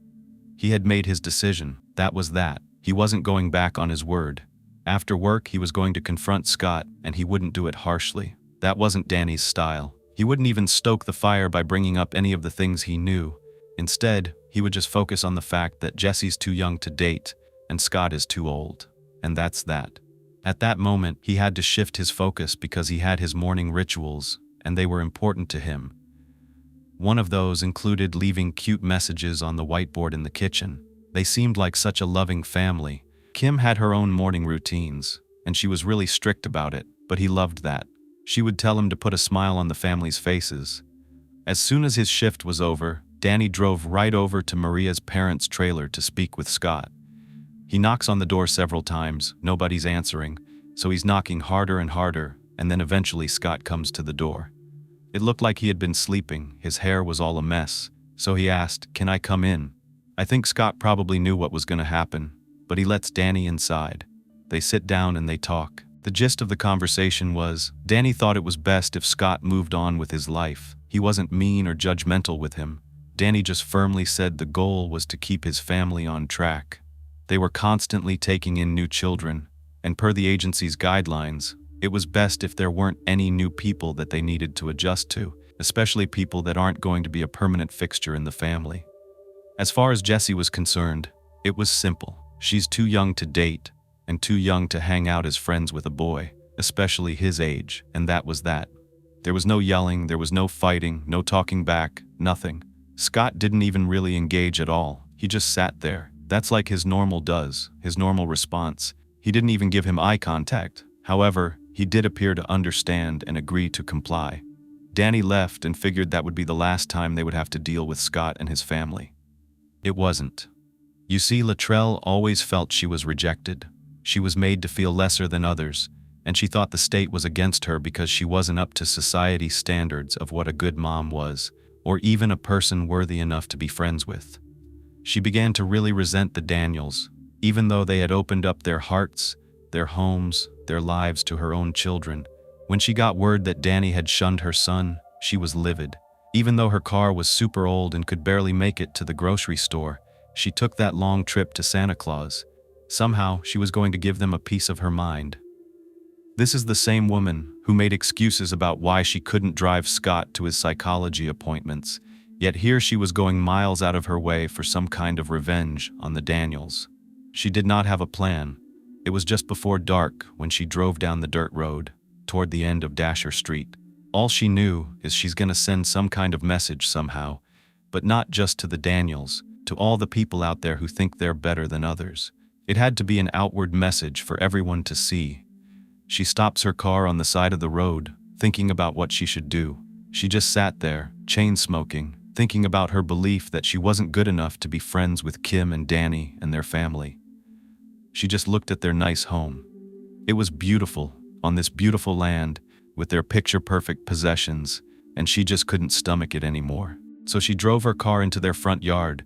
He had made his decision. That was that. He wasn't going back on his word. After work, he was going to confront Scott, and he wouldn't do it harshly. That wasn't Danny's style. He wouldn't even stoke the fire by bringing up any of the things he knew. Instead, he would just focus on the fact that Jessie's too young to date, and Scott is too old. And that's that. At that moment, he had to shift his focus because he had his morning rituals, and they were important to him. One of those included leaving cute messages on the whiteboard in the kitchen. They seemed like such a loving family. Kim had her own morning routines, and she was really strict about it, but he loved that. She would tell him to put a smile on the family's faces. As soon as his shift was over, Danny drove right over to Maria's parents' trailer to speak with Scott. He knocks on the door several times, nobody's answering, so he's knocking harder and harder, and then eventually Scott comes to the door. It looked like he had been sleeping, his hair was all a mess, so he asked, "Can I come in?" I think Scott probably knew what was going to happen, but he lets Danny inside. They sit down and they talk. The gist of the conversation was, Danny thought it was best if Scott moved on with his life. He wasn't mean or judgmental with him. Danny just firmly said the goal was to keep his family on track. They were constantly taking in new children, and per the agency's guidelines, it was best if there weren't any new people that they needed to adjust to, especially people that aren't going to be a permanent fixture in the family. As far as Jessie was concerned, it was simple. She's too young to date, and too young to hang out as friends with a boy, especially his age, and that was that. There was no yelling, there was no fighting, no talking back, nothing. Scott didn't even really engage at all. He just sat there. That's like his normal response. He didn't even give him eye contact. However, he did appear to understand and agree to comply. Danny left and figured that would be the last time they would have to deal with Scott and his family. It wasn't. You see, Latrell always felt she was rejected. She was made to feel lesser than others, and she thought the state was against her because she wasn't up to society's standards of what a good mom was, or even a person worthy enough to be friends with. She began to really resent the Daniels, even though they had opened up their hearts, their homes, their lives to her own children. When she got word that Danny had shunned her son, she was livid. Even though her car was super old and could barely make it to the grocery store, she took that long trip to Santa Claus. Somehow, she was going to give them a piece of her mind. This is the same woman who made excuses about why she couldn't drive Scott to his psychology appointments, yet here she was going miles out of her way for some kind of revenge on the Daniels. She did not have a plan. It was just before dark when she drove down the dirt road, toward the end of Dasher Street. All she knew is she's gonna send some kind of message somehow, but not just to the Daniels, to all the people out there who think they're better than others. It had to be an outward message for everyone to see. She stops her car on the side of the road, thinking about what she should do. She just sat there, chain smoking, thinking about her belief that she wasn't good enough to be friends with Kim and Danny and their family. She just looked at their nice home. It was beautiful, on this beautiful land, with their picture-perfect possessions, and she just couldn't stomach it anymore. So she drove her car into their front yard.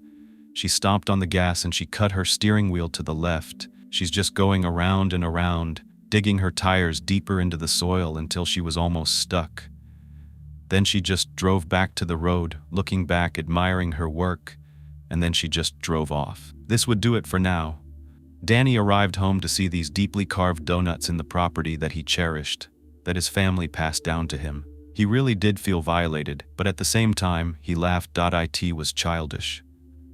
She stomped on the gas and she cut her steering wheel to the left. She's just going around and around, digging her tires deeper into the soil until she was almost stuck. Then she just drove back to the road, looking back, admiring her work, and then she just drove off. This would do it for now. Danny arrived home to see these deeply carved donuts in the property that he cherished, that his family passed down to him. He really did feel violated, but at the same time, he laughed. It was childish.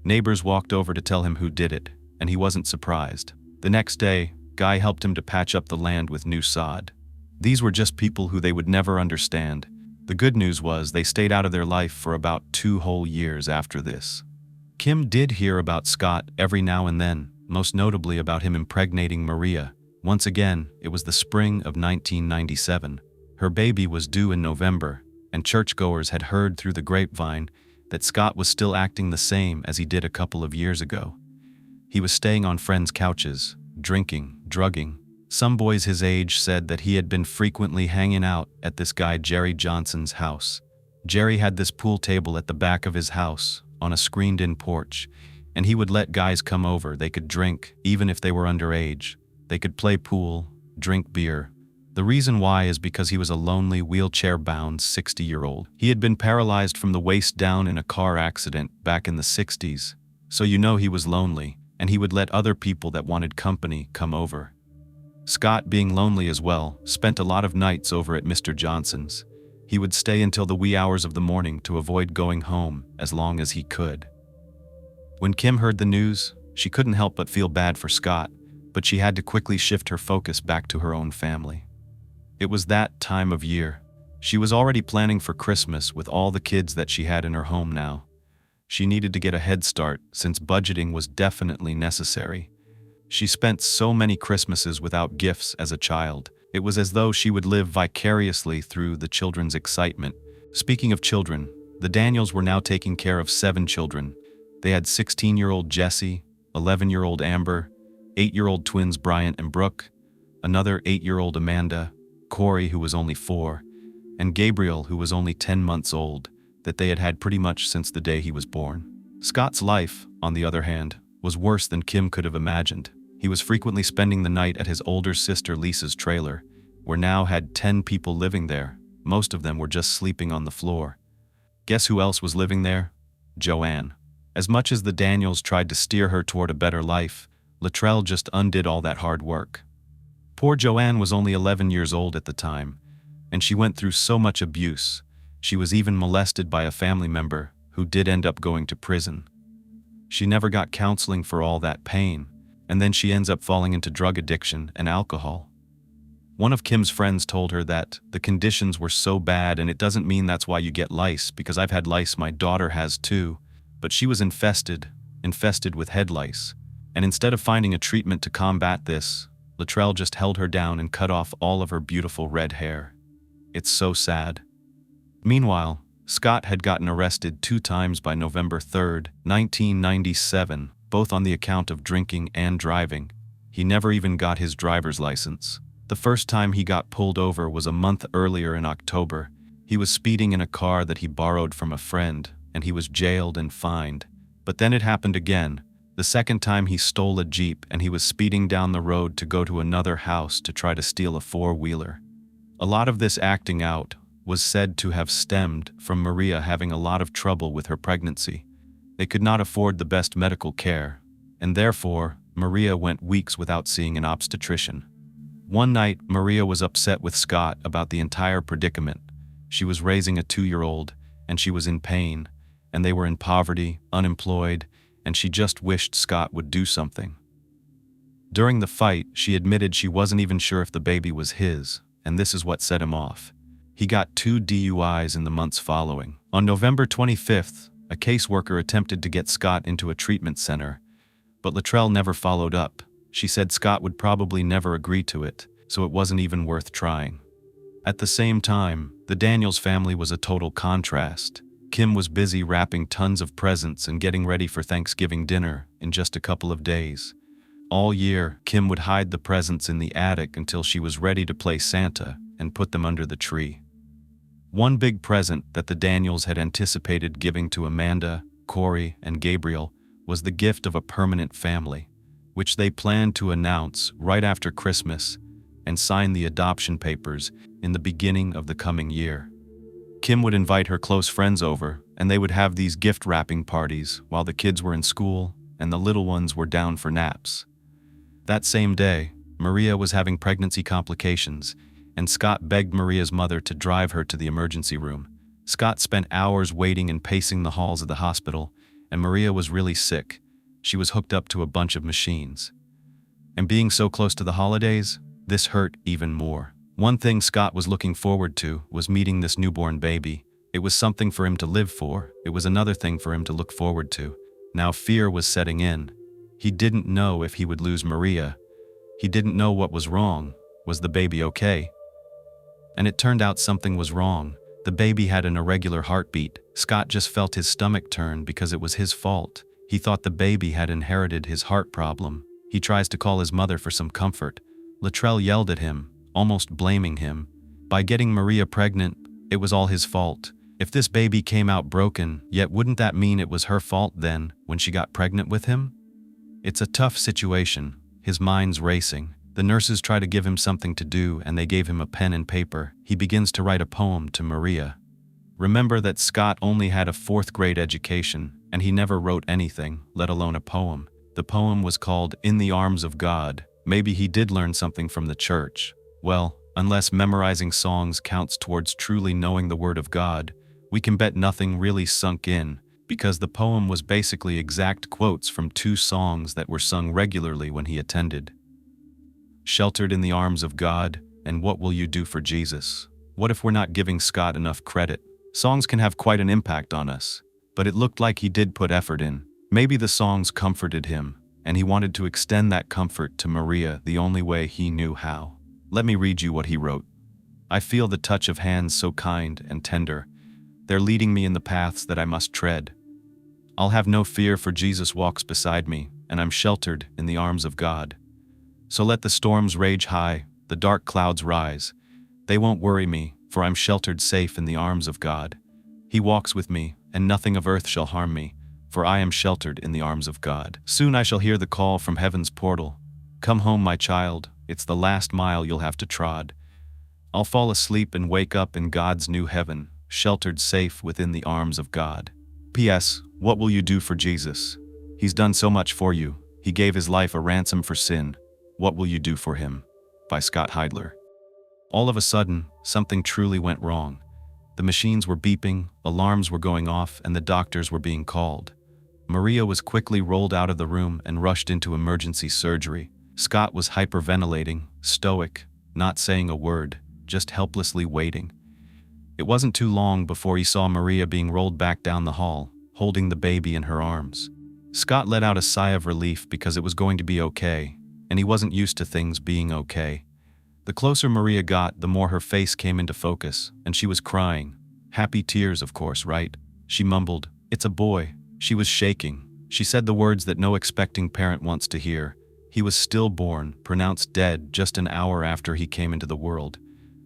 Neighbors walked over to tell him who did it, and he wasn't surprised. The next day, Guy helped him to patch up the land with new sod. These were just people who they would never understand. The good news was they stayed out of their life for about 2 whole years after this. Kim did hear about Scott every now and then, most notably about him impregnating Maria. Once again, it was the spring of 1997. Her baby was due in November, and churchgoers had heard through the grapevine that Scott was still acting the same as he did a couple of years ago. He was staying on friends' couches, drinking, drugging. Some boys his age said that he had been frequently hanging out at this guy Jerry Johnson's house. Jerry had this pool table at the back of his house, on a screened-in porch, and he would let guys come over. They could drink, even if they were underage. They could play pool, drink beer. The reason why is because he was a lonely, wheelchair-bound 60-year-old. He had been paralyzed from the waist down in a car accident back in the 60s. So you know he was lonely, and he would let other people that wanted company come over. Scott, being lonely as well, spent a lot of nights over at Mr. Johnson's. He would stay until the wee hours of the morning to avoid going home as long as he could. When Kim heard the news, she couldn't help but feel bad for Scott, but she had to quickly shift her focus back to her own family. It was that time of year. She was already planning for Christmas with all the kids that she had in her home now. She needed to get a head start since budgeting was definitely necessary. She spent so many Christmases without gifts as a child. It was as though she would live vicariously through the children's excitement. Speaking of children, the Daniels were now taking care of 7 children. They had 16-year-old Jesse, 11-year-old Amber, 8-year-old twins Bryant and Brooke, another 8-year-old Amanda, Corey, who was only 4, and Gabriel, who was only 10 months old, that they had had pretty much since the day he was born. Scott's life, on the other hand, was worse than Kim could have imagined. He was frequently spending the night at his older sister Lisa's trailer, where now had 10 people living there. Most of them were just sleeping on the floor. Guess who else was living there? Joanne. As much as the Daniels tried to steer her toward a better life, Latrell just undid all that hard work. Poor Joanne was only 11 years old at the time, and she went through so much abuse. She was even molested by a family member who did end up going to prison. She never got counseling for all that pain, and then she ends up falling into drug addiction and alcohol. One of Kim's friends told her that the conditions were so bad, and it doesn't mean that's why you get lice, because I've had lice, my daughter has too, but she was infested with head lice. And instead of finding a treatment to combat this, Luttrell just held her down and cut off all of her beautiful red hair. It's so sad. Meanwhile, Scott had gotten arrested 2 times by November 3, 1997, both on the account of drinking and driving. He never even got his driver's license. The first time he got pulled over was a month earlier in October. He was speeding in a car that he borrowed from a friend, and he was jailed and fined. But then it happened again. The second time he stole a Jeep, and he was speeding down the road to go to another house to try to steal a 4-wheeler. A lot of this acting out was said to have stemmed from Maria having a lot of trouble with her pregnancy. They could not afford the best medical care, and therefore, Maria went weeks without seeing an obstetrician. One night, Maria was upset with Scott about the entire predicament. She was raising a 2-year-old, and she was in pain, and they were in poverty, unemployed, and she just wished Scott would do something. During the fight, she admitted she wasn't even sure if the baby was his, and this is what set him off. He got 2 DUIs in the months following. On November 25th, a caseworker attempted to get Scott into a treatment center, but Luttrell never followed up. She said Scott would probably never agree to it, so it wasn't even worth trying. At the same time, the Daniels family was a total contrast. Kim was busy wrapping tons of presents and getting ready for Thanksgiving dinner in just a couple of days. All year, Kim would hide the presents in the attic until she was ready to play Santa and put them under the tree. One big present that the Daniels had anticipated giving to Amanda, Corey, and Gabriel was the gift of a permanent family, which they planned to announce right after Christmas and sign the adoption papers in the beginning of the coming year. Kim would invite her close friends over, and they would have these gift-wrapping parties while the kids were in school and the little ones were down for naps. That same day, Maria was having pregnancy complications, and Scott begged Maria's mother to drive her to the emergency room. Scott spent hours waiting and pacing the halls of the hospital, and Maria was really sick. She was hooked up to a bunch of machines. And being so close to the holidays, this hurt even more. One thing Scott was looking forward to was meeting this newborn baby. It was something for him to live for. It was another thing for him to look forward to. Now fear was setting in. He didn't know if he would lose Maria. He didn't know what was wrong. Was the baby okay? And it turned out something was wrong. The baby had an irregular heartbeat. Scott just felt his stomach turn because it was his fault. He thought the baby had inherited his heart problem. He tries to call his mother for some comfort. Luttrell yelled at him, almost blaming him. By getting Maria pregnant, it was all his fault. If this baby came out broken, yet wouldn't that mean it was her fault then, when she got pregnant with him? It's a tough situation. His mind's racing. The nurses try to give him something to do, and they gave him a pen and paper. He begins to write a poem to Maria. Remember that Scott only had a 4th-grade education, and he never wrote anything, let alone a poem. The poem was called In the Arms of God. Maybe he did learn something from the church. Well, unless memorizing songs counts towards truly knowing the Word of God, we can bet nothing really sunk in, because the poem was basically exact quotes from 2 songs that were sung regularly when he attended. Sheltered in the Arms of God, and What Will You Do for Jesus? What if we're not giving Scott enough credit? Songs can have quite an impact on us, but it looked like he did put effort in. Maybe the songs comforted him, and he wanted to extend that comfort to Maria the only way he knew how. Let me read you what he wrote. I feel the touch of hands so kind and tender. They're leading me in the paths that I must tread. I'll have no fear, for Jesus walks beside me, and I'm sheltered in the arms of God. So let the storms rage high, the dark clouds rise. They won't worry me, for I'm sheltered safe in the arms of God. He walks with me, and nothing of earth shall harm me, for I am sheltered in the arms of God. Soon I shall hear the call from heaven's portal. Come home, my child, it's the last mile you'll have to trod. I'll fall asleep and wake up in God's new heaven, sheltered safe within the arms of God. P.S. What will you do for Jesus? He's done so much for you. He gave his life a ransom for sin. What will you do for him? By Scott Heidler. All of a sudden, something truly went wrong. The machines were beeping, alarms were going off, and the doctors were being called. Maria was quickly rolled out of the room and rushed into emergency surgery. Scott was hyperventilating, stoic, not saying a word, just helplessly waiting. It wasn't too long before he saw Maria being rolled back down the hall, holding the baby in her arms. Scott let out a sigh of relief because it was going to be okay, and he wasn't used to things being okay. The closer Maria got, the more her face came into focus, and she was crying. Happy tears, of course, right? She mumbled, "It's a boy." She was shaking. She said the words that no expecting parent wants to hear. He was stillborn, pronounced dead just an hour after he came into the world.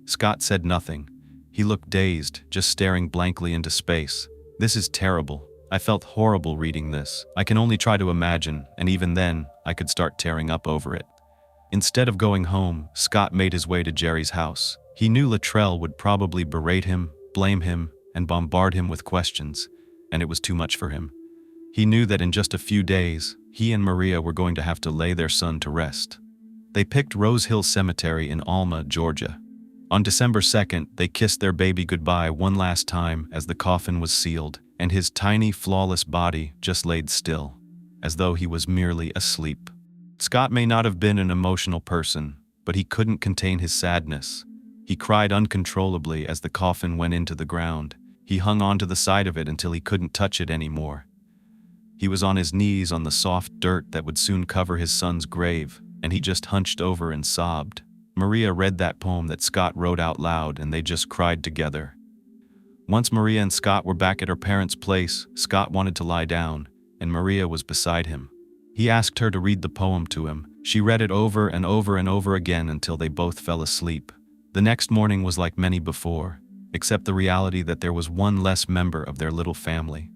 Scott said nothing. He looked dazed, just staring blankly into space. This is terrible. I felt horrible reading this. I can only try to imagine, and even then, I could start tearing up over it. Instead of going home, Scott made his way to Jerry's house. He knew Luttrell would probably berate him, blame him, and bombard him with questions, and it was too much for him. He knew that in just a few days, he and Maria were going to have to lay their son to rest. They picked Rose Hill Cemetery in Alma, Georgia. On December 2nd, they kissed their baby goodbye one last time as the coffin was sealed, and his tiny, flawless body just laid still, as though he was merely asleep. Scott may not have been an emotional person, but he couldn't contain his sadness. He cried uncontrollably as the coffin went into the ground. He hung onto the side of it until he couldn't touch it anymore. He was on his knees on the soft dirt that would soon cover his son's grave, and he just hunched over and sobbed. Maria read that poem that Scott wrote out loud, and they just cried together. Once Maria and Scott were back at her parents' place, Scott wanted to lie down, and Maria was beside him. He asked her to read the poem to him. She read it over and over and over again until they both fell asleep. The next morning was like many before, except the reality that there was one less member of their little family.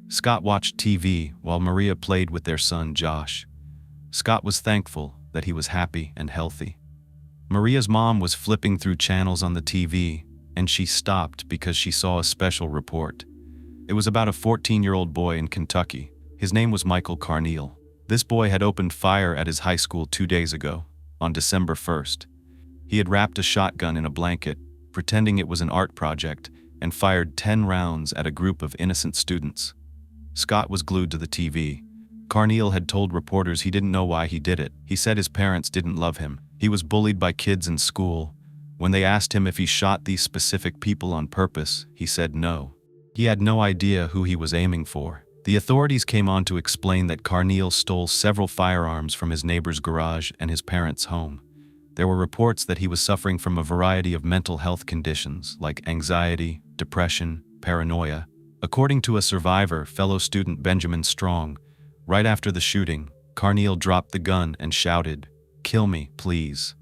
Scott watched TV while Maria played with their son Josh. Scott was thankful that he was happy and healthy. Maria's mom was flipping through channels on the TV, and she stopped because she saw a special report. It was about a 14-year-old boy in Kentucky. His name was Michael Carneal. This boy had opened fire at his high school 2 days ago, on December 1st. He had wrapped a shotgun in a blanket, pretending it was an art project, and fired 10 rounds at a group of innocent students. Scott was glued to the TV. Carneal had told reporters he didn't know why he did it. He said his parents didn't love him. He was bullied by kids in school. When they asked him if he shot these specific people on purpose, he said no. He had no idea who he was aiming for. The authorities came on to explain that Carneal stole several firearms from his neighbor's garage and his parents' home. There were reports that he was suffering from a variety of mental health conditions like anxiety, depression, paranoia. According to a survivor, fellow student Benjamin Strong, right after the shooting, Carneal dropped the gun and shouted, "Kill me, please.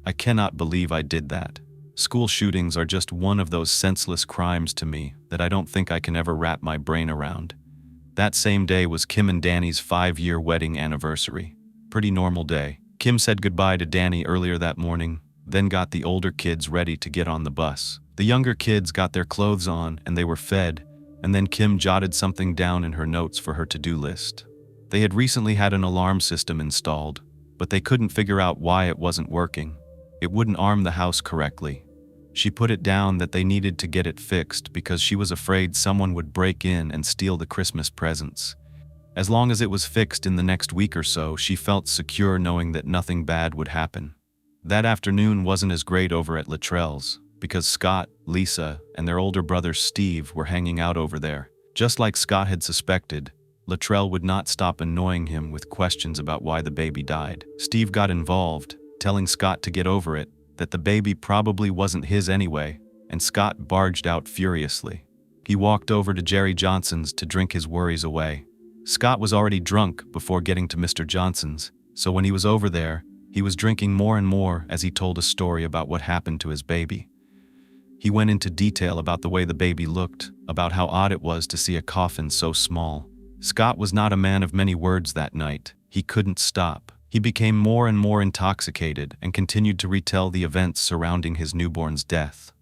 I cannot believe I did that." School shootings are just one of those senseless crimes to me that I don't think I can ever wrap my brain around. That same day was Kim and Danny's 5-year wedding anniversary. Pretty normal day. Kim said goodbye to Danny earlier that morning, then got the older kids ready to get on the bus. The younger kids got their clothes on and they were fed, and then Kim jotted something down in her notes for her to-do list. They had recently had an alarm system installed, but they couldn't figure out why it wasn't working. It wouldn't arm the house correctly. She put it down that they needed to get it fixed because she was afraid someone would break in and steal the Christmas presents. As long as it was fixed in the next week or so, she felt secure knowing that nothing bad would happen. That afternoon wasn't as great over at Luttrell's because Scott, Lisa, and their older brother Steve were hanging out over there. Just like Scott had suspected, Luttrell would not stop annoying him with questions about why the baby died. Steve got involved, telling Scott to get over it, that the baby probably wasn't his anyway, and Scott barged out furiously. He walked over to Jerry Johnson's to drink his worries away. Scott was already drunk before getting to Mr. Johnson's, so when he was over there, he was drinking more and more as he told a story about what happened to his baby. He went into detail about the way the baby looked, about how odd it was to see a coffin so small. Scott was not a man of many words that night. He couldn't stop. He became more and more intoxicated and continued to retell the events surrounding his newborn's death.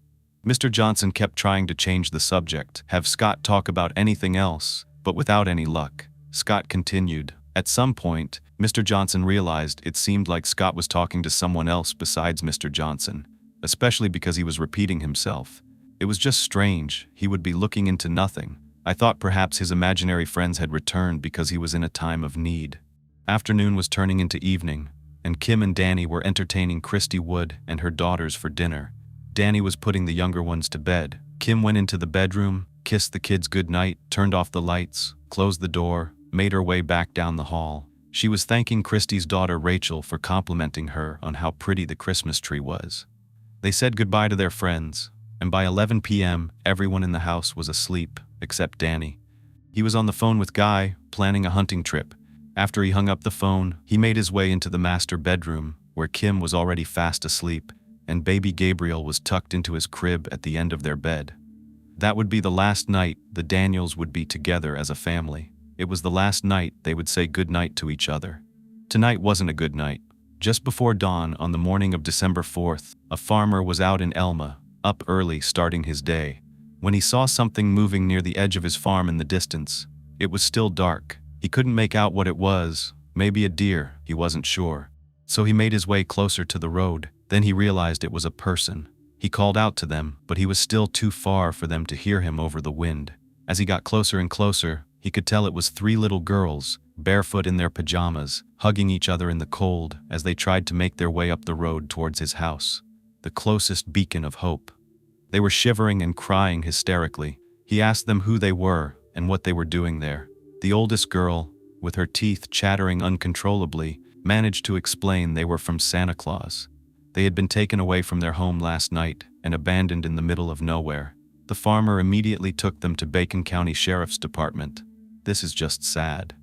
Mr. Johnson kept trying to change the subject, have Scott talk about anything else, but without any luck. Scott continued. At some point, Mr. Johnson realized it seemed like Scott was talking to someone else besides Mr. Johnson, especially because he was repeating himself. It was just strange. He would be looking into nothing. I thought perhaps his imaginary friends had returned because he was in a time of need. Afternoon was turning into evening, and Kim and Danny were entertaining Christy Wood and her daughters for dinner. Danny was putting the younger ones to bed. Kim went into the bedroom, kissed the kids goodnight, turned off the lights, closed the door, made her way back down the hall. She was thanking Christy's daughter Rachel for complimenting her on how pretty the Christmas tree was. They said goodbye to their friends, and by 11 p.m., everyone in the house was asleep, except Danny. He was on the phone with Guy, planning a hunting trip. After he hung up the phone, he made his way into the master bedroom, where Kim was already fast asleep, and baby Gabriel was tucked into his crib at the end of their bed. That would be the last night the Daniels would be together as a family. It was the last night they would say goodnight to each other. Tonight wasn't a good night. Just before dawn on the morning of December 4th, a farmer was out in Elma, up early starting his day, when he saw something moving near the edge of his farm in the distance. It was still dark. He couldn't make out what it was, maybe a deer, he wasn't sure. So he made his way closer to the road. Then he realized it was a person. He called out to them, but he was still too far for them to hear him over the wind. As he got closer and closer, he could tell it was 3 little girls, barefoot in their pajamas, hugging each other in the cold as they tried to make their way up the road towards his house, the closest beacon of hope. They were shivering and crying hysterically. He asked them who they were and what they were doing there. The oldest girl, with her teeth chattering uncontrollably, managed to explain they were from Santa Claus. They had been taken away from their home last night and abandoned in the middle of nowhere. The farmer immediately took them to Bacon County Sheriff's Department. This is just sad.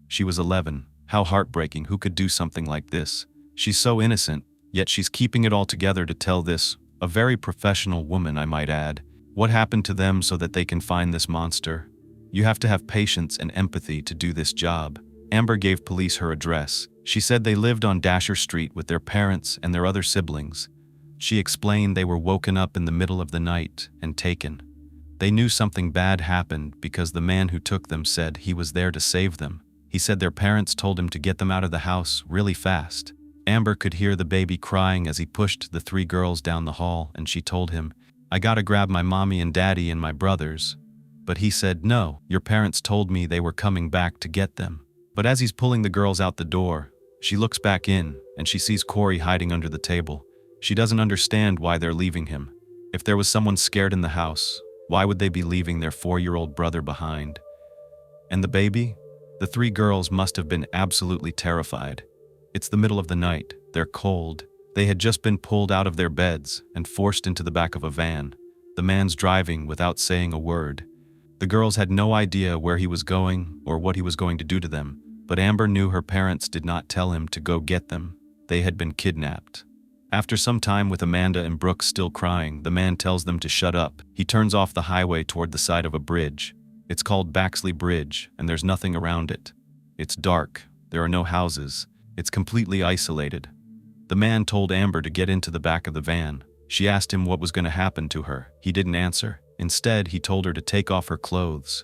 She was 11. How heartbreaking. Who could do something like this? She's so innocent, yet she's keeping it all together to tell this. A very professional woman, I might add. What happened to them so that they can find this monster? You have to have patience and empathy to do this job. Amber gave police her address. She said they lived on Dasher Street with their parents and their other siblings. She explained they were woken up in the middle of the night and taken. They knew something bad happened because the man who took them said he was there to save them. He said their parents told him to get them out of the house really fast. Amber could hear the baby crying as he pushed the 3 girls down the hall, and she told him, "I gotta grab my mommy and daddy and my brothers." But he said, "No, your parents told me they were coming back to get them." But as he's pulling the girls out the door, she looks back in, and she sees Corey hiding under the table. She doesn't understand why they're leaving him. If there was someone scared in the house, why would they be leaving their 4-year-old brother behind? And the baby? The 3 girls must have been absolutely terrified. It's the middle of the night, they're cold. They had just been pulled out of their beds and forced into the back of a van. The man's driving without saying a word. The girls had no idea where he was going or what he was going to do to them, but Amber knew her parents did not tell him to go get them. They had been kidnapped. After some time with Amanda and Brooke still crying, the man tells them to shut up. He turns off the highway toward the side of a bridge. It's called Baxley Bridge, and there's nothing around it. It's dark. There are no houses. It's completely isolated. The man told Amber to get into the back of the van. She asked him what was going to happen to her. He didn't answer. Instead, he told her to take off her clothes.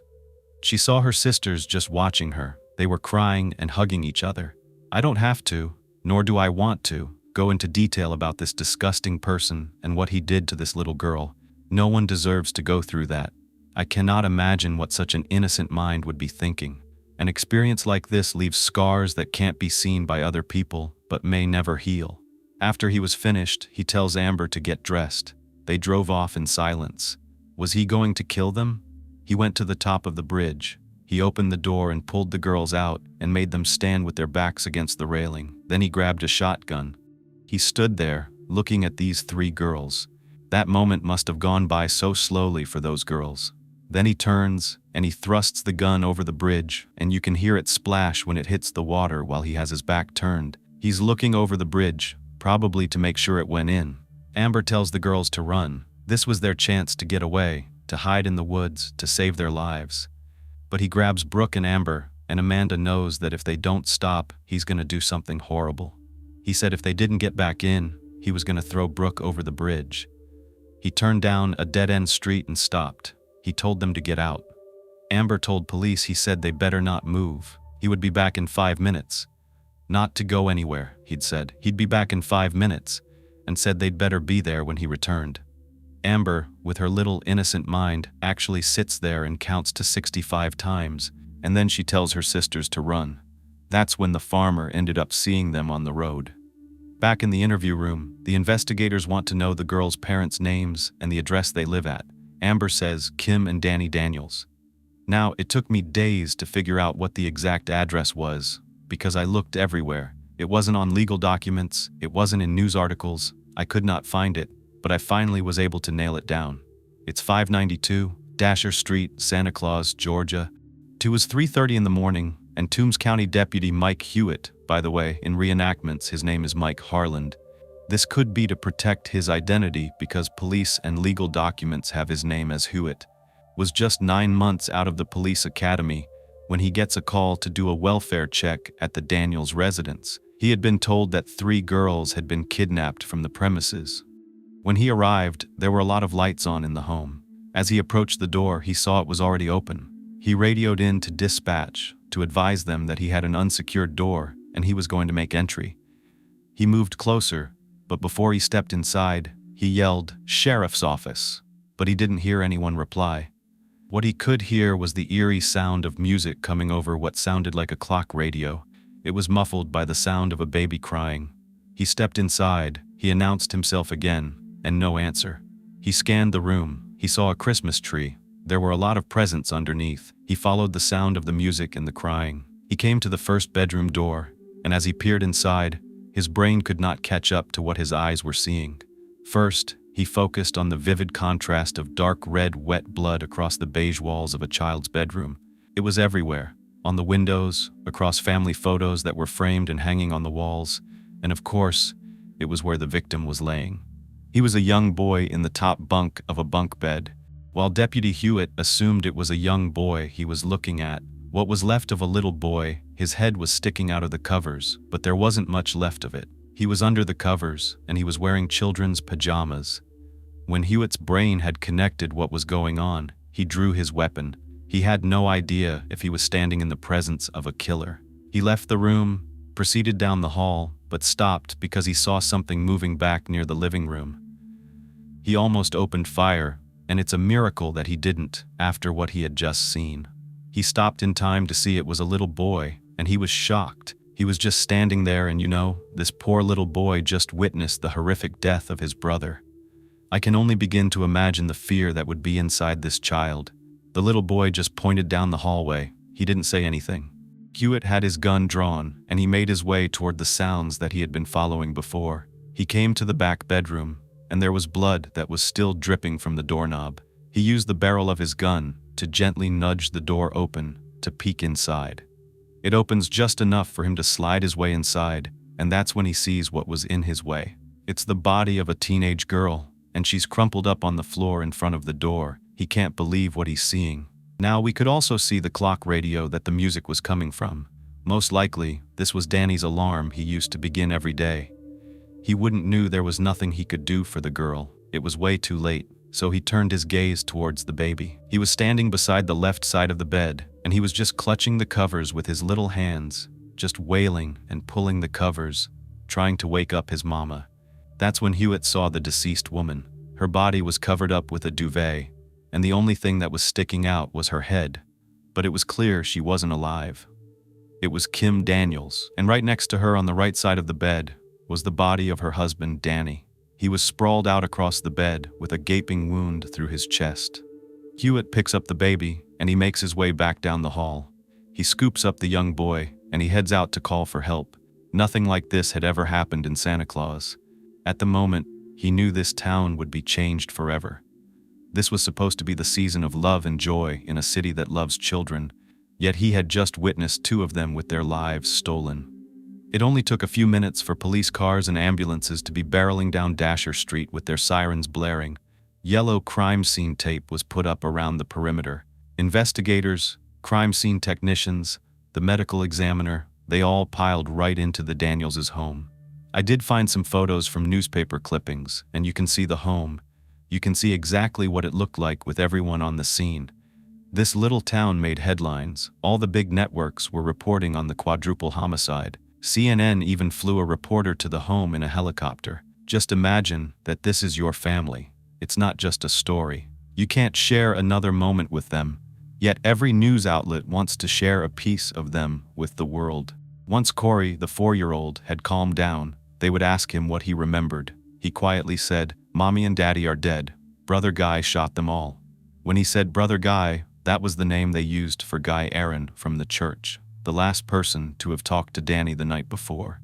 She saw her sisters just watching her. They were crying and hugging each other. I don't have to, nor do I want to, go into detail about this disgusting person and what he did to this little girl. No one deserves to go through that. I cannot imagine what such an innocent mind would be thinking. An experience like this leaves scars that can't be seen by other people, but may never heal. After he was finished, he tells Amber to get dressed. They drove off in silence. Was he going to kill them? He went to the top of the bridge. He opened the door and pulled the girls out and made them stand with their backs against the railing. Then he grabbed a shotgun. He stood there, looking at these 3 girls. That moment must have gone by so slowly for those girls. Then he turns, and he thrusts the gun over the bridge, and you can hear it splash when it hits the water while he has his back turned. He's looking over the bridge, probably to make sure it went in. Amber tells the girls to run. This was their chance to get away, to hide in the woods, to save their lives. But he grabs Brooke and Amber, and Amanda knows that if they don't stop, he's gonna do something horrible. He said if they didn't get back in, he was gonna throw Brooke over the bridge. He turned down a dead-end street and stopped. He told them to get out. Amber told police he said they better not move. He would be back in 5 minutes. Not to go anywhere, he'd said. He'd be back in 5 minutes, and said they'd better be there when he returned. Amber, with her little innocent mind, actually sits there and counts to 65 times, and then she tells her sisters to run. That's when the farmer ended up seeing them on the road. Back in the interview room, the investigators want to know the girls' parents' names and the address they live at. Amber says Kim and Danny Daniels. Now, it took me days to figure out what the exact address was, because I looked everywhere. It wasn't on legal documents, it wasn't in news articles, I could not find it, but I finally was able to nail it down. It's 592 Dasher Street, Santa Claus, Georgia. It was 3:30 in the morning, and Toombs County Deputy Mike Hewitt, by the way, in reenactments his name is Mike Harland. This could be to protect his identity because police and legal documents have his name as Hewitt, was just 9 months out of the police academy when he gets a call to do a welfare check at the Daniels residence. He had been told that 3 girls had been kidnapped from the premises. When he arrived, there were a lot of lights on in the home. As he approached the door, he saw it was already open. He radioed in to dispatch to advise them that he had an unsecured door and he was going to make entry. He moved closer, but before he stepped inside, he yelled, "Sheriff's office," but he didn't hear anyone reply. What he could hear was the eerie sound of music coming over what sounded like a clock radio. It was muffled by the sound of a baby crying. He stepped inside, he announced himself again, and no answer. He scanned the room, he saw a Christmas tree. There were a lot of presents underneath. He followed the sound of the music and the crying. He came to the first bedroom door, and as he peered inside, his brain could not catch up to what his eyes were seeing. First, he focused on the vivid contrast of dark red wet blood across the beige walls of a child's bedroom. It was everywhere, on the windows, across family photos that were framed and hanging on the walls, and of course, it was where the victim was laying. He was a young boy in the top bunk of a bunk bed. While Deputy Hewitt assumed it was a young boy he was looking at, what was left of a little boy, his head was sticking out of the covers, but there wasn't much left of it. He was under the covers, and he was wearing children's pajamas. When Hewitt's brain had connected what was going on, he drew his weapon. He had no idea if he was standing in the presence of a killer. He left the room, proceeded down the hall, but stopped because he saw something moving back near the living room. He almost opened fire, and it's a miracle that he didn't, after what he had just seen. He stopped in time to see it was a little boy, and he was shocked. He was just standing there and this poor little boy just witnessed the horrific death of his brother. I can only begin to imagine the fear that would be inside this child. The little boy just pointed down the hallway. He didn't say anything. Hewitt had his gun drawn, and he made his way toward the sounds that he had been following before. He came to the back bedroom, and there was blood that was still dripping from the doorknob. He used the barrel of his gun to gently nudge the door open to peek inside. It opens just enough for him to slide his way inside, and that's when he sees what was in his way. It's the body of a teenage girl, and she's crumpled up on the floor in front of the door. He can't believe what he's seeing. Now we could also see the clock radio that the music was coming from. Most likely, this was Danny's alarm he used to begin every day. He wouldn't knew there was nothing he could do for the girl. It was way too late, so he turned his gaze towards the baby. He was standing beside the left side of the bed, and he was just clutching the covers with his little hands, just wailing and pulling the covers, trying to wake up his mama. That's when Hewitt saw the deceased woman. Her body was covered up with a duvet, and the only thing that was sticking out was her head. But it was clear she wasn't alive. It was Kim Daniels, and right next to her on the right side of the bed was the body of her husband, Danny. He was sprawled out across the bed with a gaping wound through his chest. Hewitt picks up the baby, and he makes his way back down the hall. He scoops up the young boy, and he heads out to call for help. Nothing like this had ever happened in Santa Claus. At the moment, he knew this town would be changed forever. This was supposed to be the season of love and joy in a city that loves children, yet he had just witnessed 2 of them with their lives stolen. It only took a few minutes for police cars and ambulances to be barreling down Dasher Street with their sirens blaring. Yellow crime scene tape was put up around the perimeter. Investigators, crime scene technicians, the medical examiner, they all piled right into the Daniels' home. I did find some photos from newspaper clippings, and you can see the home. You can see exactly what it looked like with everyone on the scene. This little town made headlines. All the big networks were reporting on the quadruple homicide. CNN even flew a reporter to the home in a helicopter. Just imagine that this is your family. It's not just a story. You can't share another moment with them, yet every news outlet wants to share a piece of them with the world. Once Corey, the 4-year-old, had calmed down, They would ask him what he remembered. He quietly said, "Mommy and Daddy are dead. Brother Guy shot them all." When he said Brother Guy, that was the name they used for Guy Aaron from the church, the last person to have talked to Danny the night before.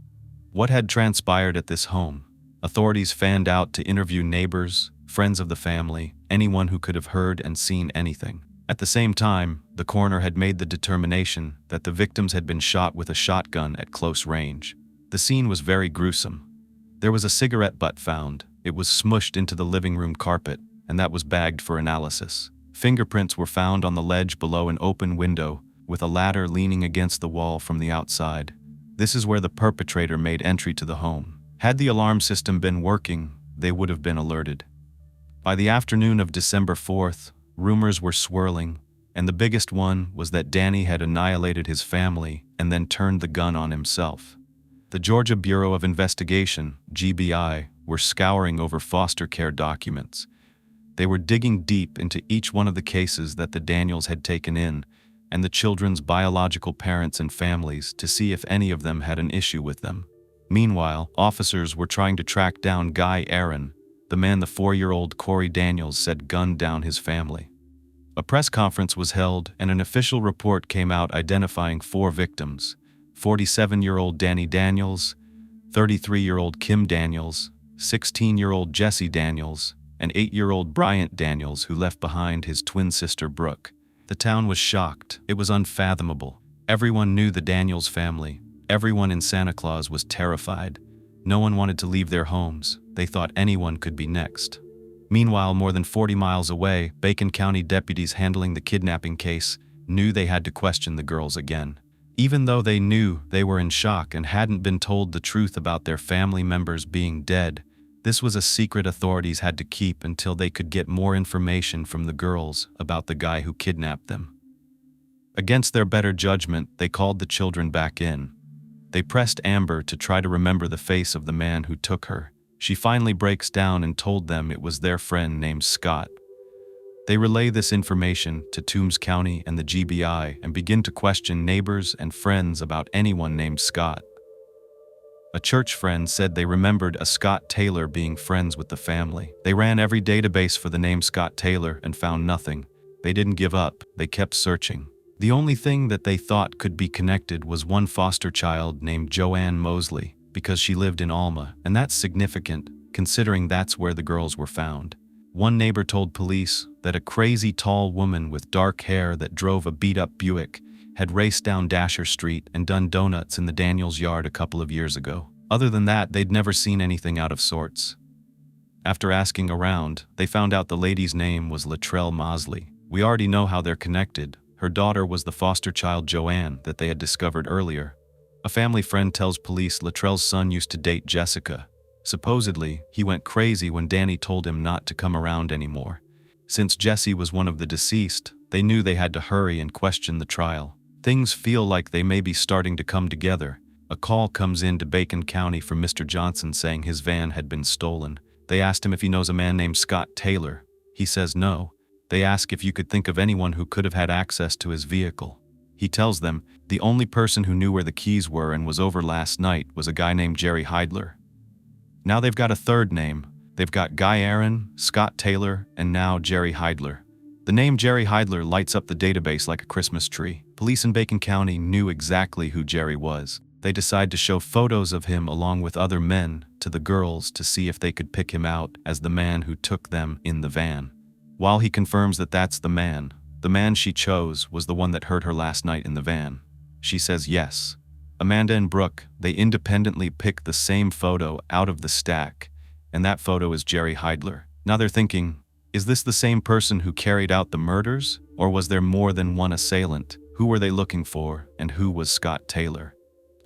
What had transpired at this home? Authorities fanned out to interview neighbors, friends of the family, anyone who could have heard and seen anything. At the same time, the coroner had made the determination that the victims had been shot with a shotgun at close range. The scene was very gruesome. There was a cigarette butt found. It was smushed into the living room carpet, and that was bagged for analysis. Fingerprints were found on the ledge below an open window, with a ladder leaning against the wall from the outside. This is where the perpetrator made entry to the home. Had the alarm system been working, they would have been alerted. By the afternoon of December 4th, rumors were swirling, and the biggest one was that Danny had annihilated his family and then turned the gun on himself. The Georgia Bureau of Investigation, GBI, were scouring over foster care documents. They were digging deep into each one of the cases that the Daniels had taken in, and the children's biological parents and families to see if any of them had an issue with them. Meanwhile, officers were trying to track down Guy Aaron, the man the 4-year-old Corey Daniels said gunned down his family. A press conference was held and an official report came out identifying 4 victims: 47-year-old Danny Daniels, 33-year-old Kim Daniels, 16-year-old Jesse Daniels, and 8-year-old Bryant Daniels, who left behind his twin sister Brooke. The town was shocked. It was unfathomable. Everyone knew the Daniels family. Everyone in Santa Claus was terrified. No one wanted to leave their homes. They thought anyone could be next. Meanwhile, more than 40 miles away, Bacon County deputies handling the kidnapping case knew they had to question the girls again. Even though they knew they were in shock and hadn't been told the truth about their family members being dead, this was a secret authorities had to keep until they could get more information from the girls about the guy who kidnapped them. Against their better judgment, they called the children back in. They pressed Amber to try to remember the face of the man who took her. She finally breaks down and told them it was their friend named Scott. They relay this information to Toombs County and the GBI and begin to question neighbors and friends about anyone named Scott. A church friend said they remembered a Scott Taylor being friends with the family. They ran every database for the name Scott Taylor and found nothing. They didn't give up. They kept searching. The only thing that they thought could be connected was one foster child named Joanne Mosley, because she lived in Alma, and that's significant, considering that's where the girls were found. One neighbor told police that a crazy tall woman with dark hair that drove a beat-up Buick had raced down Dasher Street and done donuts in the Daniels' yard a couple of years ago. Other than that, they'd never seen anything out of sorts. After asking around, they found out the lady's name was Latrell Mosley. We already know how they're connected. Her daughter was the foster child Joanne that they had discovered earlier. A family friend tells police Latrell's son used to date Jessica. Supposedly, he went crazy when Danny told him not to come around anymore. Since Jesse was one of the deceased, they knew they had to hurry and question the trial. Things feel like they may be starting to come together. A call comes in to Bacon County from Mr. Johnson saying his van had been stolen. They asked him if he knows a man named Scott Taylor. He says no. They ask if you could think of anyone who could have had access to his vehicle. He tells them the only person who knew where the keys were and was over last night was a guy named Jerry Heidler. Now they've got a third name. They've got Guy Aaron, Scott Taylor, and now Jerry Heidler. The name Jerry Heidler lights up the database like a Christmas tree. Police in Bacon County knew exactly who Jerry was. They decide to show photos of him along with other men to the girls to see if they could pick him out as the man who took them in the van. While he confirms that that's the man she chose was the one that hurt her last night in the van. She says yes. Amanda and Brooke, they independently pick the same photo out of the stack, and that photo is Jerry Heidler. Now they're thinking, is this the same person who carried out the murders, or was there more than one assailant? Who were they looking for, and who was Scott Taylor?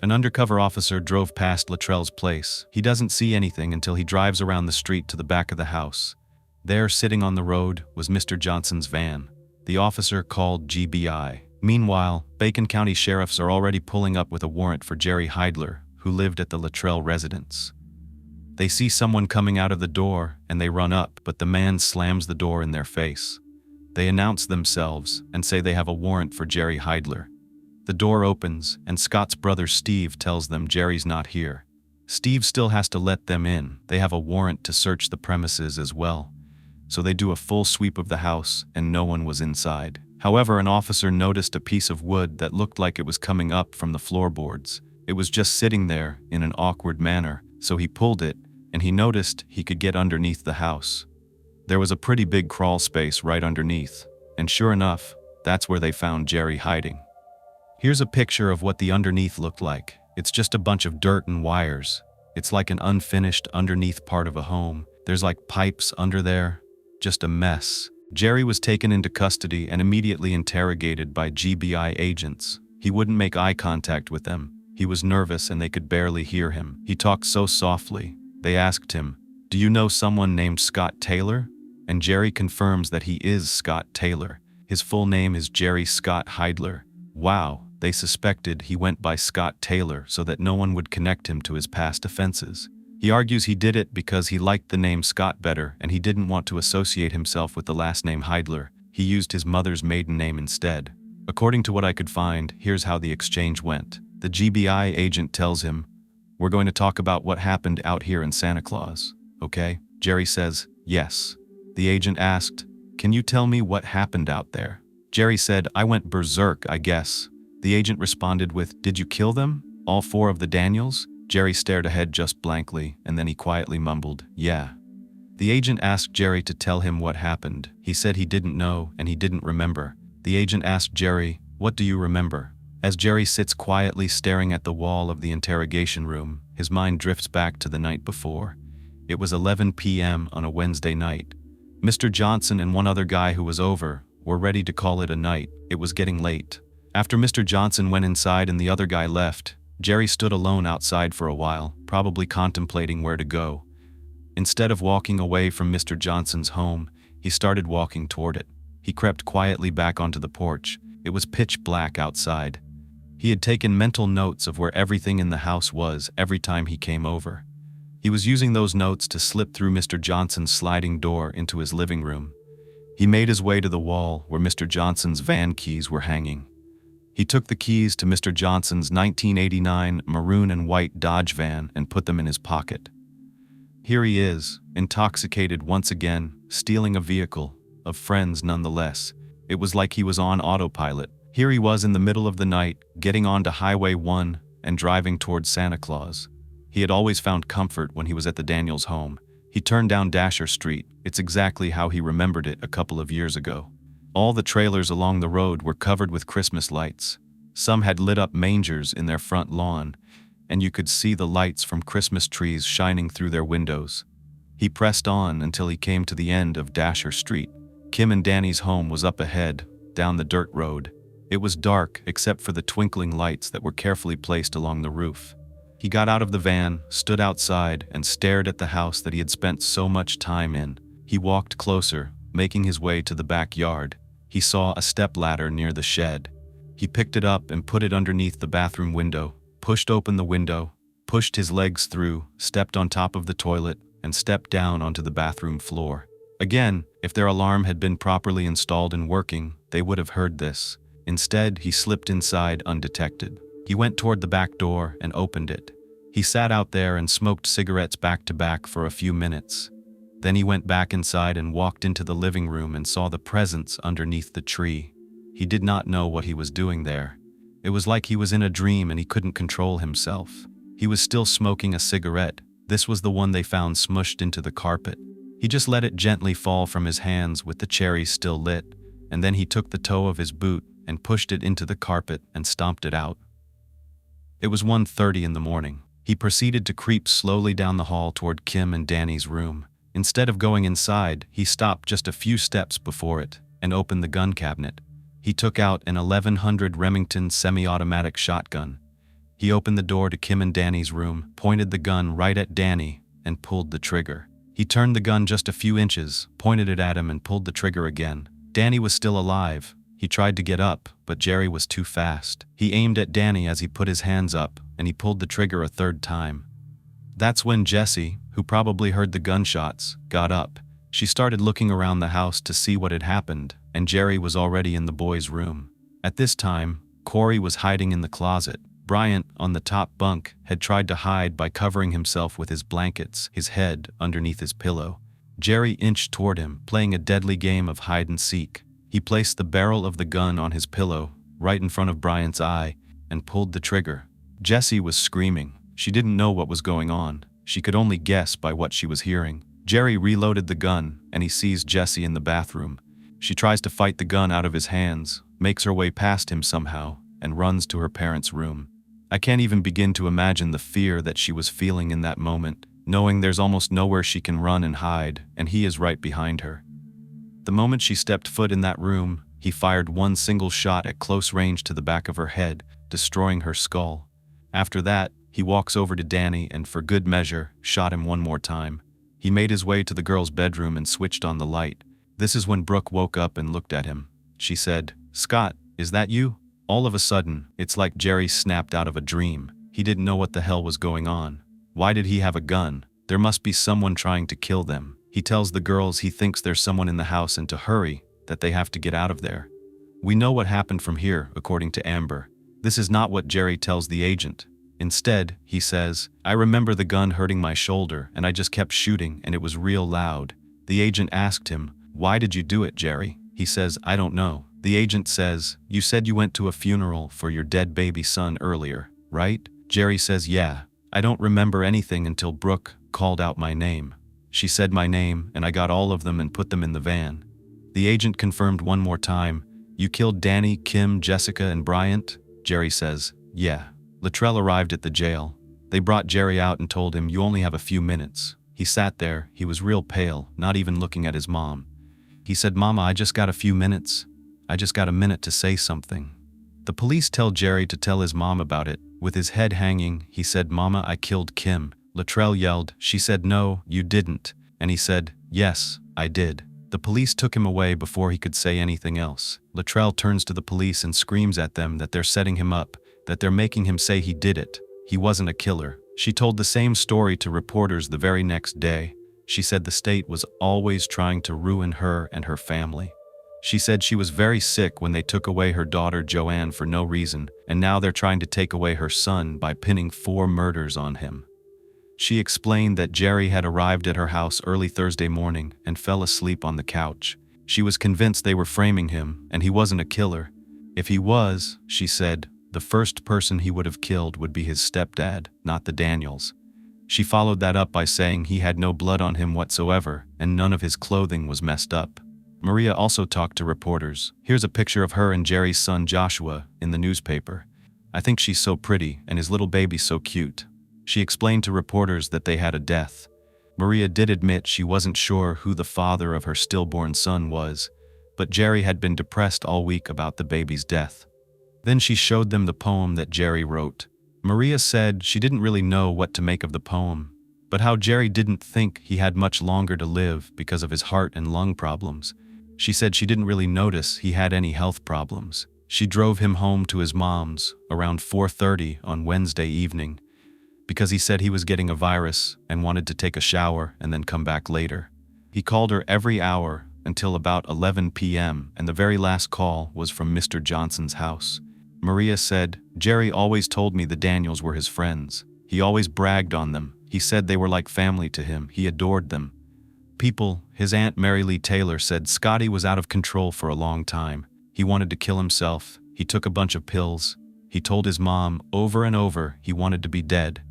An undercover officer drove past Latrell's place. He doesn't see anything until he drives around the street to the back of the house. There, sitting on the road, was Mr. Johnson's van. The officer called GBI. Meanwhile, Bacon County sheriffs are already pulling up with a warrant for Jerry Heidler, who lived at the Latrell residence. They see someone coming out of the door, and they run up, but the man slams the door in their face. They announce themselves and say they have a warrant for Jerry Heidler. The door opens, and Scott's brother Steve tells them Jerry's not here. Steve still has to let them in. They have a warrant to search the premises as well. So they do a full sweep of the house, and no one was inside. However, an officer noticed a piece of wood that looked like it was coming up from the floorboards. It was just sitting there in an awkward manner, so he pulled it, and he noticed he could get underneath the house. There was a pretty big crawl space right underneath, and sure enough, that's where they found Jerry hiding. Here's a picture of what the underneath looked like. It's just a bunch of dirt and wires. It's like an unfinished underneath part of a home. There's like pipes under there. Just a mess. Jerry was taken into custody and immediately interrogated by GBI agents. He wouldn't make eye contact with them. He was nervous and they could barely hear him. He talked so softly. They asked him, "Do you know someone named Scott Taylor?" And Jerry confirms that he is Scott Taylor. His full name is Jerry Scott Heidler. Wow, they suspected he went by Scott Taylor so that no one would connect him to his past offenses. He argues he did it because he liked the name Scott better and he didn't want to associate himself with the last name Heidler. He used his mother's maiden name instead. According to what I could find, here's how the exchange went. The GBI agent tells him, "We're going to talk about what happened out here in Santa Claus, okay?" Jerry says, "Yes." The agent asked, "Can you tell me what happened out there?" Jerry said, "I went berserk, I guess." The agent responded with, "Did you kill them? All 4 of the Daniels?" Jerry stared ahead just blankly, and then he quietly mumbled, "Yeah." The agent asked Jerry to tell him what happened. He said he didn't know and he didn't remember. The agent asked Jerry, "What do you remember?" As Jerry sits quietly staring at the wall of the interrogation room, his mind drifts back to the night before. It was 11 p.m. on a Wednesday night. Mr. Johnson and one other guy who was over were ready to call it a night. It was getting late. After Mr. Johnson went inside and the other guy left, Jerry stood alone outside for a while, probably contemplating where to go. Instead of walking away from Mr. Johnson's home, he started walking toward it. He crept quietly back onto the porch. It was pitch black outside. He had taken mental notes of where everything in the house was every time he came over. He was using those notes to slip through Mr. Johnson's sliding door into his living room. He made his way to the wall where Mr. Johnson's van keys were hanging. He took the keys to Mr. Johnson's 1989 maroon and white Dodge van and put them in his pocket. Here he is, intoxicated once again, stealing a vehicle, of friends nonetheless. It was like he was on autopilot. Here he was in the middle of the night, getting onto Highway 1 and driving towards Santa Claus. He had always found comfort when he was at the Daniels' home. He turned down Dasher Street. It's exactly how he remembered it a couple of years ago. All the trailers along the road were covered with Christmas lights. Some had lit up mangers in their front lawn, and you could see the lights from Christmas trees shining through their windows. He pressed on until he came to the end of Dasher Street. Kim and Danny's home was up ahead, down the dirt road. It was dark except for the twinkling lights that were carefully placed along the roof. He got out of the van, stood outside, and stared at the house that he had spent so much time in. He walked closer, making his way to the backyard. He saw a stepladder near the shed. He picked it up and put it underneath the bathroom window, pushed open the window, pushed his legs through, stepped on top of the toilet, and stepped down onto the bathroom floor. Again, if their alarm had been properly installed and working, they would have heard this. Instead, he slipped inside undetected. He went toward the back door and opened it. He sat out there and smoked cigarettes back to back for a few minutes. Then he went back inside and walked into the living room and saw the presents underneath the tree. He did not know what he was doing there. It was like he was in a dream and he couldn't control himself. He was still smoking a cigarette. This was the one they found smushed into the carpet. He just let it gently fall from his hands with the cherry still lit, and then he took the toe of his boot and pushed it into the carpet and stomped it out. It was 1:30 in the morning. He proceeded to creep slowly down the hall toward Kim and Danny's room. Instead of going inside, he stopped just a few steps before it and opened the gun cabinet. He took out an 1100 Remington semi-automatic shotgun. He opened the door to Kim and Danny's room, pointed the gun right at Danny, and pulled the trigger. He turned the gun just a few inches, pointed it at him, and pulled the trigger again. Danny was still alive. He tried to get up, but Jerry was too fast. He aimed at Danny as he put his hands up, and he pulled the trigger a third time. That's when Jessie, who probably heard the gunshots, got up. She started looking around the house to see what had happened, and Jerry was already in the boys' room. At this time, Corey was hiding in the closet. Bryant, on the top bunk, had tried to hide by covering himself with his blankets, his head underneath his pillow. Jerry inched toward him, playing a deadly game of hide-and-seek. He placed the barrel of the gun on his pillow, right in front of Bryant's eye, and pulled the trigger. Jessie was screaming. She didn't know what was going on. She could only guess by what she was hearing. Jerry reloaded the gun, and he sees Jessie in the bathroom. She tries to fight the gun out of his hands, makes her way past him somehow, and runs to her parents' room. I can't even begin to imagine the fear that she was feeling in that moment, knowing there's almost nowhere she can run and hide, and he is right behind her. The moment she stepped foot in that room, he fired one single shot at close range to the back of her head, destroying her skull. After that, he walks over to Danny and, for good measure, shot him one more time. He made his way to the girl's bedroom and switched on the light. This is when Brooke woke up and looked at him. She said, "Scott, is that you?" All of a sudden, it's like Jerry snapped out of a dream. He didn't know what the hell was going on. Why did he have a gun? There must be someone trying to kill them. He tells the girls he thinks there's someone in the house and to hurry, that they have to get out of there. We know what happened from here, according to Amber. This is not what Jerry tells the agent. Instead, he says, "I remember the gun hurting my shoulder and I just kept shooting and it was real loud." The agent asked him, "Why did you do it, Jerry?" He says, "I don't know." The agent says, "You said you went to a funeral for your dead baby son earlier, right?" Jerry says, "Yeah. I don't remember anything until Brooke called out my name. She said my name and I got all of them and put them in the van." The agent confirmed one more time, "You killed Danny, Kim, Jessica, and Bryant?" Jerry says, "Yeah." Luttrell arrived at the jail. They brought Jerry out and told him, "You only have a few minutes." He sat there, he was real pale, not even looking at his mom. He said, "Mama, I just got a few minutes. I just got a minute to say something." The police tell Jerry to tell his mom about it. With his head hanging, he said, "Mama, I killed Kim." Luttrell yelled. She said, "No, you didn't." And he said, "Yes, I did." The police took him away before he could say anything else. Luttrell turns to the police and screams at them that they're setting him up, that they're making him say he did it. He wasn't a killer. She told the same story to reporters the very next day. She said the state was always trying to ruin her and her family. She said she was very sick when they took away her daughter Joanne for no reason, and now they're trying to take away her son by pinning 4 murders on him. She explained that Jerry had arrived at her house early Thursday morning and fell asleep on the couch. She was convinced they were framing him, and he wasn't a killer. If he was, she said, the first person he would have killed would be his stepdad, not the Daniels. She followed that up by saying he had no blood on him whatsoever, and none of his clothing was messed up. Maria also talked to reporters. Here's a picture of her and Jerry's son Joshua in the newspaper. "I think she's so pretty, and his little baby's so cute." She explained to reporters that they had a death. Maria did admit she wasn't sure who the father of her stillborn son was, but Jerry had been depressed all week about the baby's death. Then she showed them the poem that Jerry wrote. Maria said she didn't really know what to make of the poem, but how Jerry didn't think he had much longer to live because of his heart and lung problems. She said she didn't really notice he had any health problems. She drove him home to his mom's around 4:30 on Wednesday evening because he said he was getting a virus and wanted to take a shower and then come back later. He called her every hour until about 11 p.m. and the very last call was from Mr. Johnson's house. Maria said, "Jerry always told me the Daniels were his friends. He always bragged on them. He said they were like family to him. He adored them." People, his Aunt Mary Lee Taylor said Scotty was out of control for a long time. He wanted to kill himself. He took a bunch of pills. He told his mom over and over he wanted to be dead.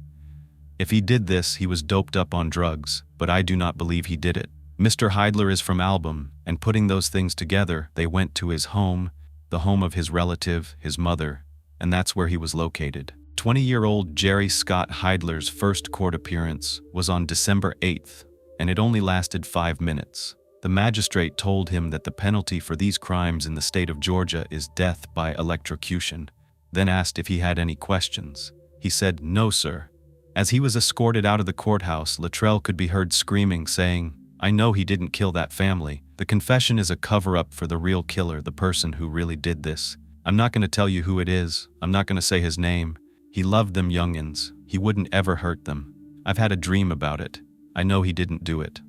If he did this, he was doped up on drugs, but I do not believe he did it. Mr. Heidler is from Album, and putting those things together, they went to his home, the home of his relative, his mother, and that's where he was located. 20-year-old Jerry Scott Heidler's first court appearance was on December 8th, and it only lasted 5 minutes. The magistrate told him that the penalty for these crimes in the state of Georgia is death by electrocution, then asked if he had any questions. He said, "No, sir." As he was escorted out of the courthouse, Luttrell could be heard screaming, saying, "I know he didn't kill that family. The confession is a cover-up for the real killer, the person who really did this. I'm not going to tell you who it is. I'm not going to say his name. He loved them youngins. He wouldn't ever hurt them. I've had a dream about it. I know he didn't do it."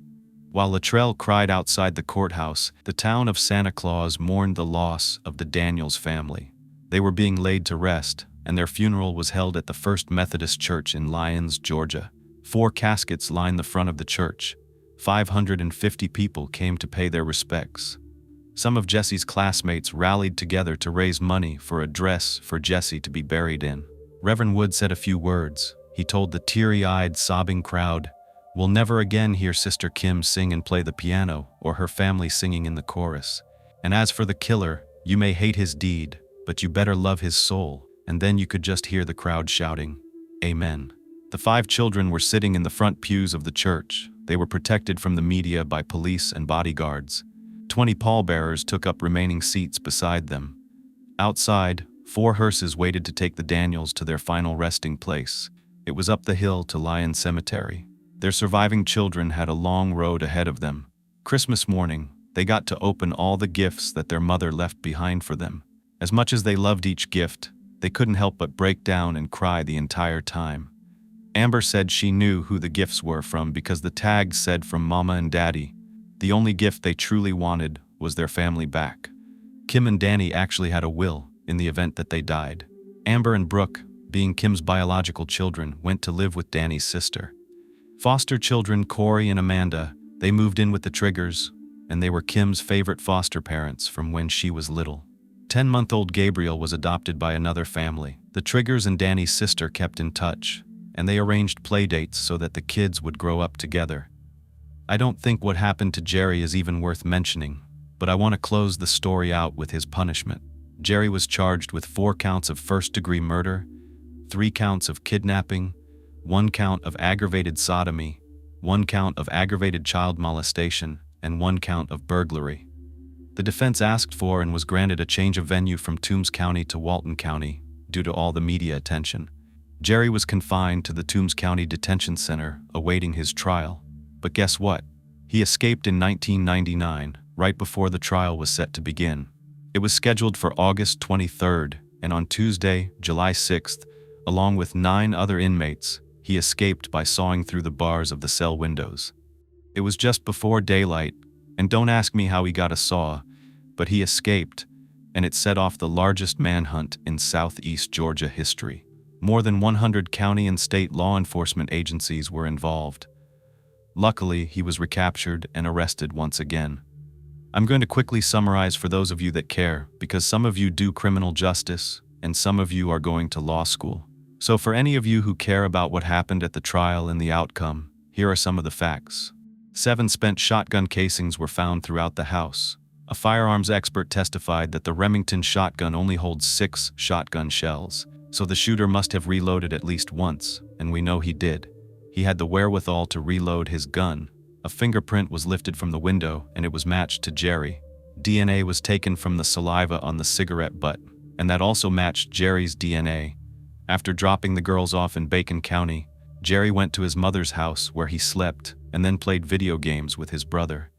While Luttrell cried outside the courthouse, the town of Santa Claus mourned the loss of the Daniels family. They were being laid to rest, and their funeral was held at the First Methodist Church in Lyons, Georgia. 4 caskets lined the front of the church. 550 people came to pay their respects. Some of Jesse's classmates rallied together to raise money for a dress for Jesse to be buried in. Reverend Wood said a few words. He told the teary-eyed, sobbing crowd, "We'll never again hear Sister Kim sing and play the piano, or her family singing in the chorus. And as for the killer, you may hate his deed, but you better love his soul." And then you could just hear the crowd shouting, "Amen." The 5 children were sitting in the front pews of the church. They were protected from the media by police and bodyguards. 20 pallbearers took up remaining seats beside them. Outside, 4 hearses waited to take the Daniels to their final resting place. It was up the hill to Lyon Cemetery. Their surviving children had a long road ahead of them. Christmas morning, they got to open all the gifts that their mother left behind for them. As much as they loved each gift, they couldn't help but break down and cry the entire time. Amber said she knew who the gifts were from because the tags said from Mama and Daddy. The only gift they truly wanted was their family back. Kim and Danny actually had a will in the event that they died. Amber and Brooke, being Kim's biological children, went to live with Danny's sister. Foster children Corey and Amanda, they moved in with the Triggers, and they were Kim's favorite foster parents from when she was little. 10-month-old Gabriel was adopted by another family. The Triggers and Danny's sister kept in touch, and they arranged playdates so that the kids would grow up together. I don't think what happened to Jerry is even worth mentioning, but I want to close the story out with his punishment. Jerry was charged with 4 counts of first-degree murder, 3 counts of kidnapping, 1 count of aggravated sodomy, 1 count of aggravated child molestation, and 1 count of burglary. The defense asked for and was granted a change of venue from Toombs County to Walton County due to all the media attention. Jerry was confined to the Toombs County Detention Center, awaiting his trial. But guess what? He escaped in 1999, right before the trial was set to begin. It was scheduled for August 23rd, and on Tuesday, July 6th, along with 9 other inmates, he escaped by sawing through the bars of the cell windows. It was just before daylight, and don't ask me how he got a saw, but he escaped, and it set off the largest manhunt in Southeast Georgia history. More than 100 county and state law enforcement agencies were involved. Luckily, he was recaptured and arrested once again. I'm going to quickly summarize for those of you that care, because some of you do criminal justice, and some of you are going to law school. So for any of you who care about what happened at the trial and the outcome, here are some of the facts. 7 spent shotgun casings were found throughout the house. A firearms expert testified that the Remington shotgun only holds 6 shotgun shells, so the shooter must have reloaded at least once, and we know he did. He had the wherewithal to reload his gun. A fingerprint was lifted from the window, and it was matched to Jerry. DNA was taken from the saliva on the cigarette butt, and that also matched Jerry's DNA. After dropping the girls off in Bacon County, Jerry went to his mother's house where he slept and then played video games with his brother.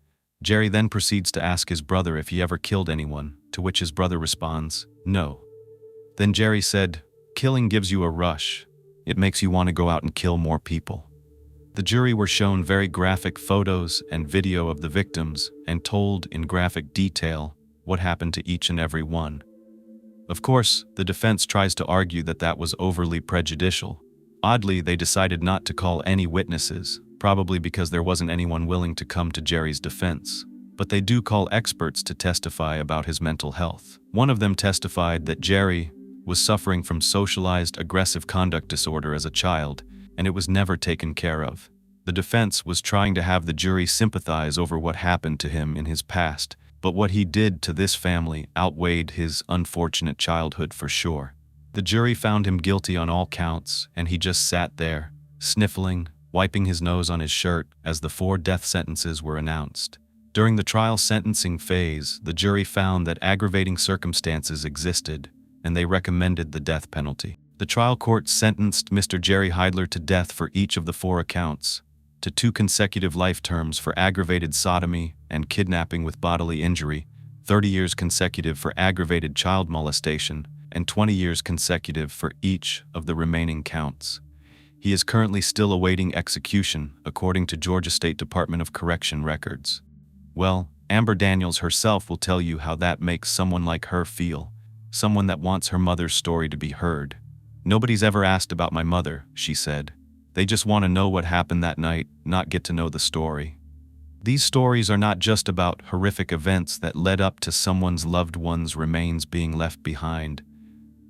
Jerry then proceeds to ask his brother if he ever killed anyone, to which his brother responds, "No." Then Jerry said, "Killing gives you a rush. It makes you want to go out and kill more people." The jury were shown very graphic photos and video of the victims and told in graphic detail what happened to each and every one. Of course, the defense tries to argue that that was overly prejudicial. Oddly, they decided not to call any witnesses, probably because there wasn't anyone willing to come to Jerry's defense. But they do call experts to testify about his mental health. One of them testified that Jerry was suffering from socialized aggressive conduct disorder as a child, and it was never taken care of. The defense was trying to have the jury sympathize over what happened to him in his past, but what he did to this family outweighed his unfortunate childhood for sure. The jury found him guilty on all counts, and he just sat there, sniffling, wiping his nose on his shirt as the 4 death sentences were announced. During the trial sentencing phase, the jury found that aggravating circumstances existed, and they recommended the death penalty. The trial court sentenced Mr. Jerry Heidler to death for each of the 4 accounts, to 2 consecutive life terms for aggravated sodomy and kidnapping with bodily injury, 30 years consecutive for aggravated child molestation, and 20 years consecutive for each of the remaining counts. He is currently still awaiting execution, according to Georgia State Department of Correction records. Well, Amber Daniels herself will tell you how that makes someone like her feel, someone that wants her mother's story to be heard. "Nobody's ever asked about my mother," she said. "They just want to know what happened that night, not get to know the story." These stories are not just about horrific events that led up to someone's loved one's remains being left behind.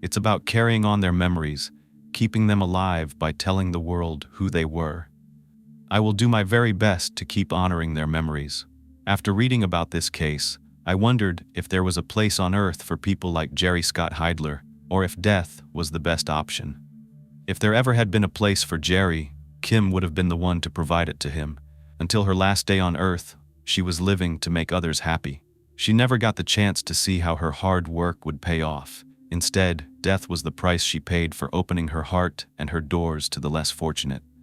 It's about carrying on their memories, keeping them alive by telling the world who they were. I will do my very best to keep honoring their memories. After reading about this case, I wondered if there was a place on Earth for people like Jerry Scott Heidler, or if death was the best option. If there ever had been a place for Jerry, Kim would have been the one to provide it to him. Until her last day on Earth, she was living to make others happy. She never got the chance to see how her hard work would pay off. Instead, death was the price she paid for opening her heart and her doors to the less fortunate.